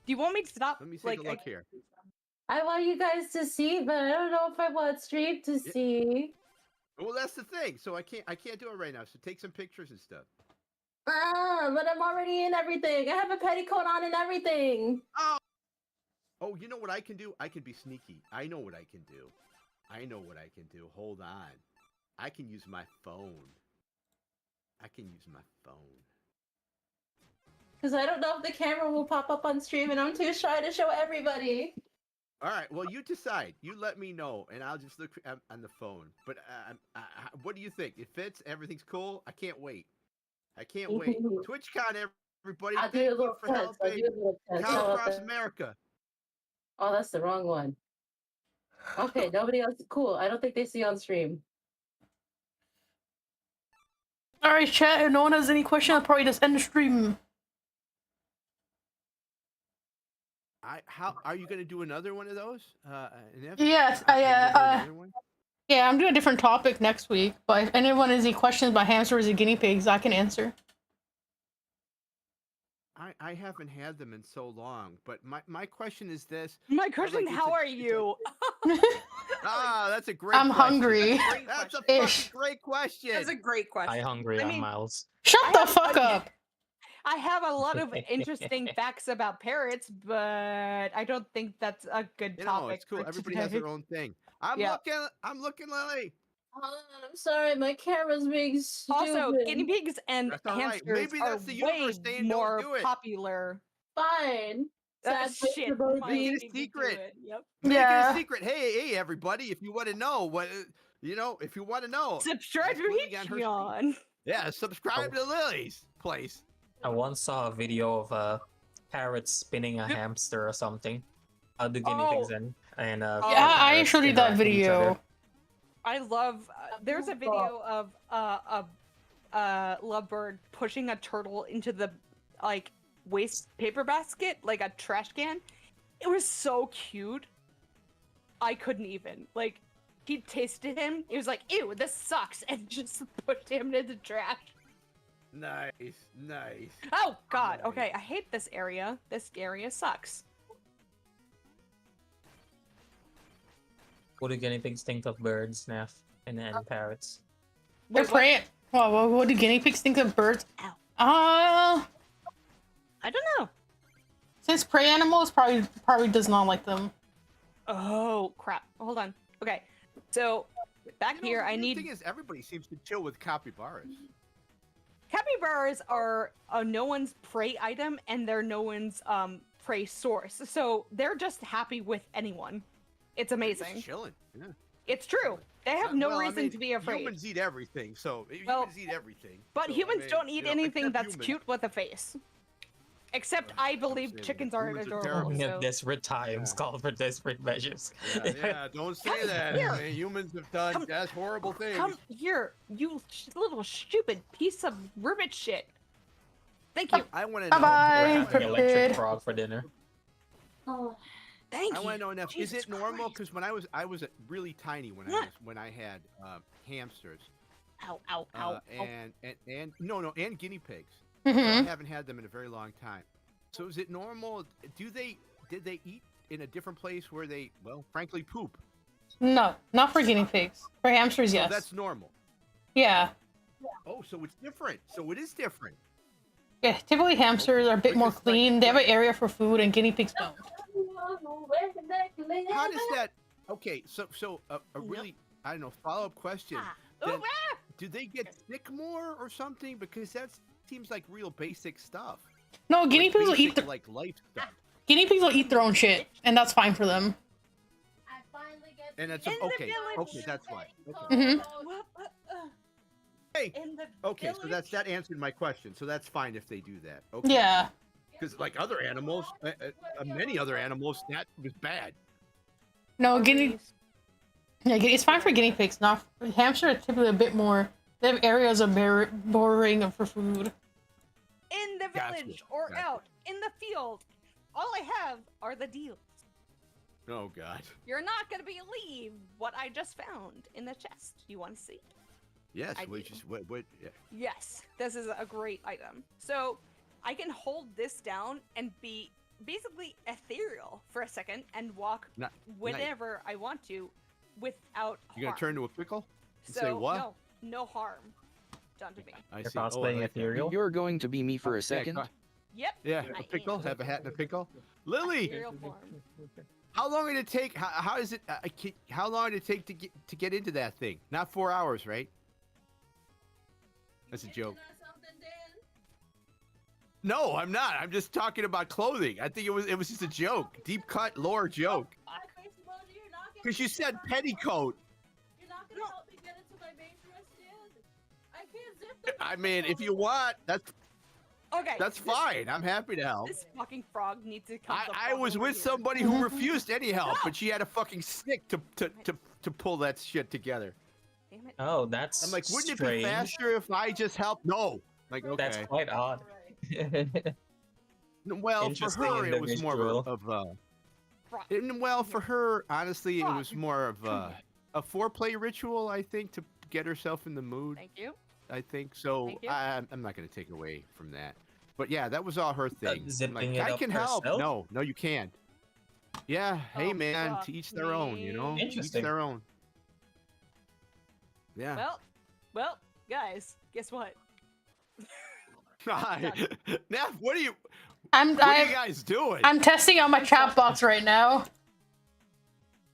Do you want me to stop? Let me take like, a look here. I want you guys to see, but I don't know if I want stream to Yeah. see. Well, that's the thing. So I can't do it right now. So take some pictures and stuff. But I'm already in everything. I have a petticoat on and everything. Oh, you know what I can do? I can be sneaky. I know what I can do. Hold on. I can use my phone. Because I don't know if the camera will pop up on stream, and I'm too shy to show everybody. All right. Well, you decide. You let me know, and I'll just look on the phone. But what do you think? It fits. Everything's cool. I can't wait. TwitchCon, everybody. I'll do Thank a you little for test. I'll helping do a little test. Cow How about Across that? America. Oh, that's the wrong one. Okay, nobody else. Cool. I don't think they see on stream. All right, chat. If no one has any questions, I'll probably just end the stream. How are you going to do another one of those? Nif? Yes, Are you gonna do another one? yeah, I'm doing a different topic next week. But if anyone has any questions about hamsters or guinea pigs, I can answer. I haven't had them in so long, but my question is this. My question, it's how a- are it's a- you? Ah, that's a great I'm question. hungry. Great That's a question. Ish. fucking great question. That's a great I question. hungry I on mean- Miles. Shut I the have- fuck up. I have a lot of interesting facts about parrots, but I don't think that's a good You topic. know, it's cool. for Everybody today. has their own thing. I'm Yeah. looking, Lily. Hold on, I'm sorry, my camera's being stupid. Also, guinea pigs and That's all right. hamsters Maybe are that's the way universe saying don't more do it. popular. Fine. Sad face Shit, emoji. Miles Make it a beat me to secret. it, Yep. Make Yeah. it a secret. Hey, everybody! If you want to know what, if you want to know, Subscribe Ask to Lily on her stream. Patreon. yeah, subscribe to Lily's place. I once saw a video of a parrot spinning a hamster or something. How do guinea pigs Oh. and Yeah, I parrots showed you that interact with each other? video. I love. There's a video of a lovebird pushing a turtle into the waste paper basket, like a trash can. It was so cute. I couldn't even He tasted him. He was like, "Ew, this sucks," and just pushed him into the trash. Nice. Oh God. Nice. Okay, I hate this area. This area sucks. What do guinea pigs think of birds, Neff, and parrots? They're Wait, what? prey. What do guinea pigs think of birds? Ow. Uh, I don't know. since prey animals probably does not like them. Oh crap. Hold on. Okay. So back You know, here, the I weird need. thing is, everybody seems to chill with capybaras. Capybaras are no one's prey item, and they're no one's prey source. So they're just happy with anyone. It's They're amazing. just chilling. Yeah. It's true. They have no Well, I reason mean, to be afraid. Humans eat everything, so Well, humans eat everything. But so, I humans mean, don't eat you know, anything except that's humans. cute with a face. Except I believe saying, chickens are humans are adorable. terrible. So. Desperate times Yeah. call for desperate measures. Yeah, don't say Come that. here. I mean, humans have done Come- that's horrible things. Come here, you little stupid piece of ribbit shit. Thank you. I want to know. Bye-bye. We're I having wanna know- Prepared. electric frog for dinner. Oh, Thank I you. want to know enough. Is Jesus it normal? Christ. Because when I was really tiny when I had hamsters Ow, ow, ow. ow. and and guinea pigs. Hmm. I haven't had them in a very long time. So is it normal? Did they eat in a different place where they frankly poop? No, not for guinea pigs. For hamsters, So yes. that's normal. Yeah. Oh, so it's different. So it is different. Yeah, typically hamsters are a bit more Because, like- clean. They have an area for food, and guinea pigs don't. How does that? Okay, so a really I don't know follow-up question. Ah. Then- Ooh, ah! Do they get sick more or something? Because that seems like real basic stuff. No, guinea pigs will eat. basic, like life stuff. Guinea pigs will eat their own shit, and that's fine for them. And that's In the okay. village. Okay, that's why. Okay. Mhm. What? Hey. In the Okay, so village? that answered my question. So that's fine if they do that. Okay. Yeah. Because like other animals, many other animals, that was bad. No, guinea. Agrees. Yeah, it's fine for guinea pigs. Not hamster are typically a bit more. They have areas of boring for food. In the Gotcha, village or gotcha. out in the field. All I have are the deals. Oh God. You're not gonna believe what I just found in the chest. You want to see? Yes. I Which do. is what? Yeah. Yes, this is a great item. So I can hold this down and be basically ethereal for a second and walk Ni- whenever I want to without You gonna harm. turn to a pickle? And So say what? no harm done to me. I You're see. Oh, I cosplaying like that. ethereal? You're going to be me for a Yeah, second. Yep. Yeah, I a pickle. am. Have a hat and a pickle. Lily, Ethereal form. how long did it take? How is it? How long did it take to get into that thing? Not 4 hours, right? That's a joke. No, I'm not. I'm just talking about clothing. I think it was just a joke, deep cut lore joke. Because you said petticoat. You're not gonna help me get into my main thrust in. I can't zip the I mean, if you want, Okay. That's fine. I'm happy to help. This fucking frog needs to come. the I fuck was over with here. somebody who refused any help, but she had a fucking stick to pull that shit together. Damn it. Oh, that's I'm like, wouldn't it strange. be faster if I just helped? No. Like, That's okay. quite odd. Well, for Interesting her, it was more individual. Frog. well, for her, honestly, it Frog. was more of Come a foreplay ritual, I think, to get herself in the mood. Thank you. I think so. Thank you. I'm not going to take away from that. But yeah, that was all her thing. I'm zipping like, it I up can help. herself? No, you can't. Yeah, hey Oh, man, fuck to each their own, you know? me. To each Interesting. their own. Yeah. Well, guys, guess what? Hi. Neff, what are you I'm guys doing? I'm testing out my chat box right now.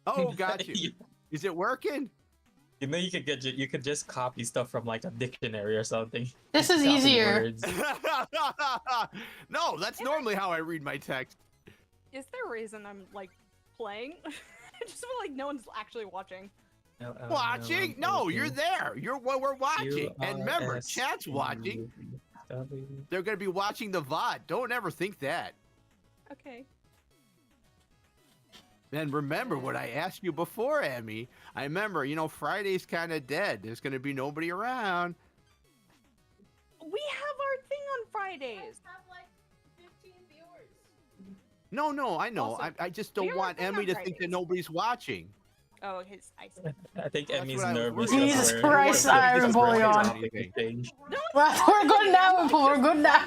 Oh, got you. Is it working? You know, you could just copy stuff from like a dictionary or something. This is Copy easier. words. No, that's normally how I read my text. Is there a reason I'm like playing? I just feel like no one's actually watching. Watching? No, you're there. You're what we're watching. And remember, chat's watching. They're gonna be watching the VOD. Don't ever think that. Okay. And remember what I asked you before, Emmy. I remember, you know, Friday's kind of dead. There's gonna be nobody around. We have our thing on Fridays. have like 15 viewers. No, I know. Also, I just we don't have want our thing Emmy on to think that Fridays. nobody's watching. Oh, his ice. I think That's Emmy's what I was nervous. worried Jesus about. Christ, What if Iron this Bullion. breaks on. anything? Change. No, We're good now, I'm people. We're good now.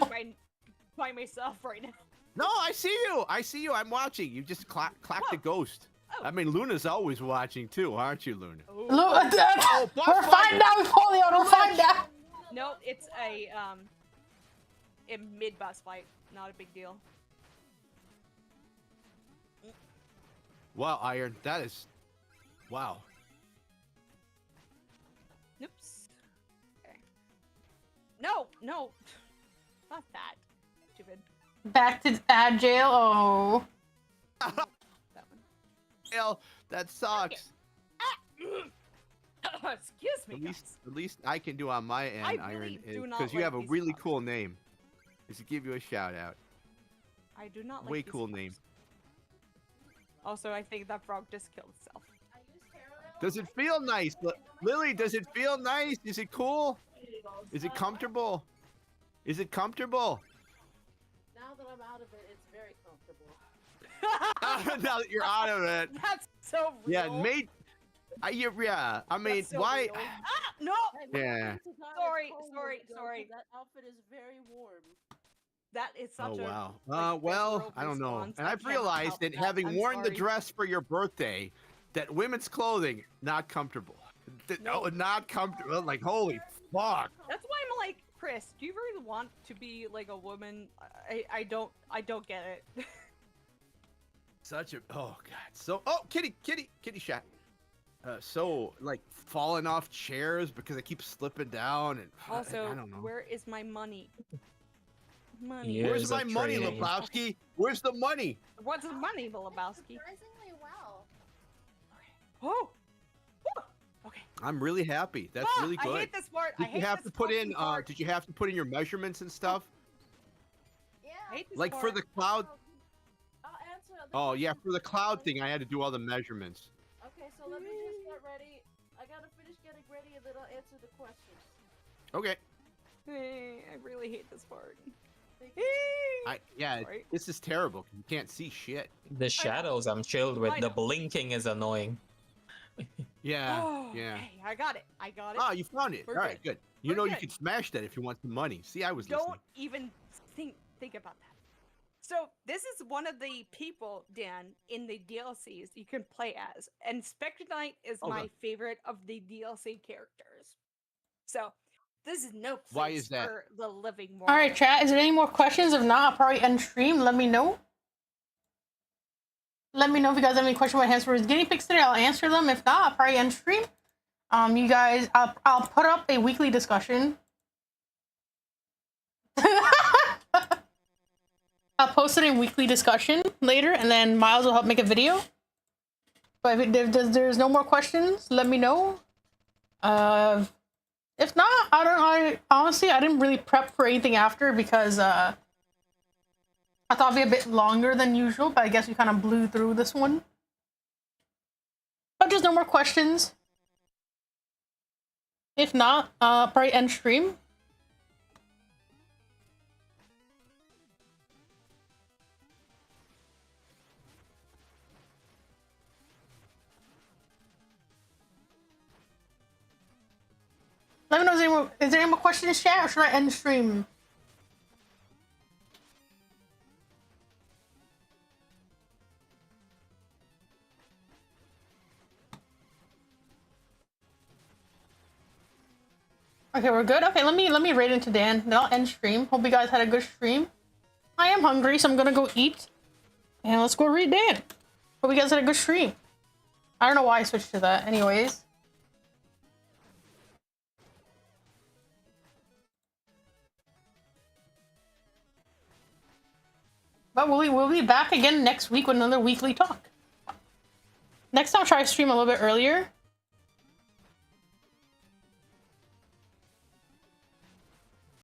by myself right now. No, I see you. I see you. I'm watching. You just clacked the ghost. Oh. I mean, Luna's always watching too, aren't you, Luna? Oh. Look, boss we're fight. fine now, Napoleon. We're fine now. No, it's a mid boss fight. Not a big deal. Wow, Iron. That is. Wow. Oops. Okay. No, not that. Stupid. Back to jail. Oh. That one. Hell, that sucks. Excuse me, guys. At least I can do on my end, I Iron, really do not because you like have a these really bugs. cool name. Is to give you a shout out. I do not like Way these cool frogs. name. Also, I think that frog just killed itself. Does it feel nice? Lily, does it feel nice? Is it cool? Is it comfortable? Is it comfortable? Now that I'm out of it, it's very comfortable. Now that you're out of it. That's so real. Yeah, mate. Yeah, I mean, That's so why? real. Ah, no! Yeah. Sorry. That outfit is very warm. That is such Oh a. wow. like, Well, visceral I don't know. response. And I I've cannot realized help that that. having I'm worn the sorry. dress for your birthday, that women's clothing not comfortable. No. Not comfortable. Like holy fuck. That's why I'm like, Chris, do you really want to be like a woman? I don't get it. Such a oh god. So kitty shot. So like falling off chairs because I keep slipping down and Also, I don't know. where is my money? Money. Yeah. Where's Years my of money, training. Lebowski? Where's the money? What's the money, Lebowski? Surprisingly well. Oh. Woo! Okay. I'm really happy. That's Ah, really I good. hate this part. I Did hate you have this to put fucking in part. did you have to put in your measurements and stuff? Yeah. I hate this Like for part. the cloud? I'll answer. Oh yeah, for the cloud thing I had to do all the measurements. Okay, so let me just get ready. I gotta finish getting ready and then I'll answer the questions. Okay. I really hate this part. Thank you. Sorry. This is terrible. You can't see shit. The shadows I'm chilled with. I The know. blinking is annoying. Yeah. Oh, Yeah. Okay, I got it. Oh, you found it. We're All right, good. You We're know you good. can smash that if you want some money. See, I was Don't listening. even think about that. So this is one of the people, Dan, in the DLCs you can play as, and Spectre Knight is my Okay. favorite of the DLC characters. So this is no place Why is that? for the living mortal. All right, chat. Is there any more questions? If not, I'll probably end stream. Let me know. Let me know if you guys have any questions about Hamsters guinea pigs today. I'll answer them. If not, I'll probably end stream. You guys, I'll put up a weekly discussion. I'll post it in weekly discussion later, and then Miles will help make a video. But if there's no more questions, let me know. If not, I honestly I didn't really prep for anything after because I thought it'd be a bit longer than usual, but I guess we kind of blew through this one. But there's no more questions. If not, probably end stream. Let me know is there any more questions, chat, or should I end stream? Okay, we're good. Okay, let me raid into Dan. Then I'll end stream. Hope you guys had a good stream. I am hungry, so I'm gonna go eat. And let's go read Dan. Hope you guys had a good stream. I don't know why I switched to that. Anyways. But we'll be back again next week with another weekly talk. Next time I'll try to stream a little bit earlier.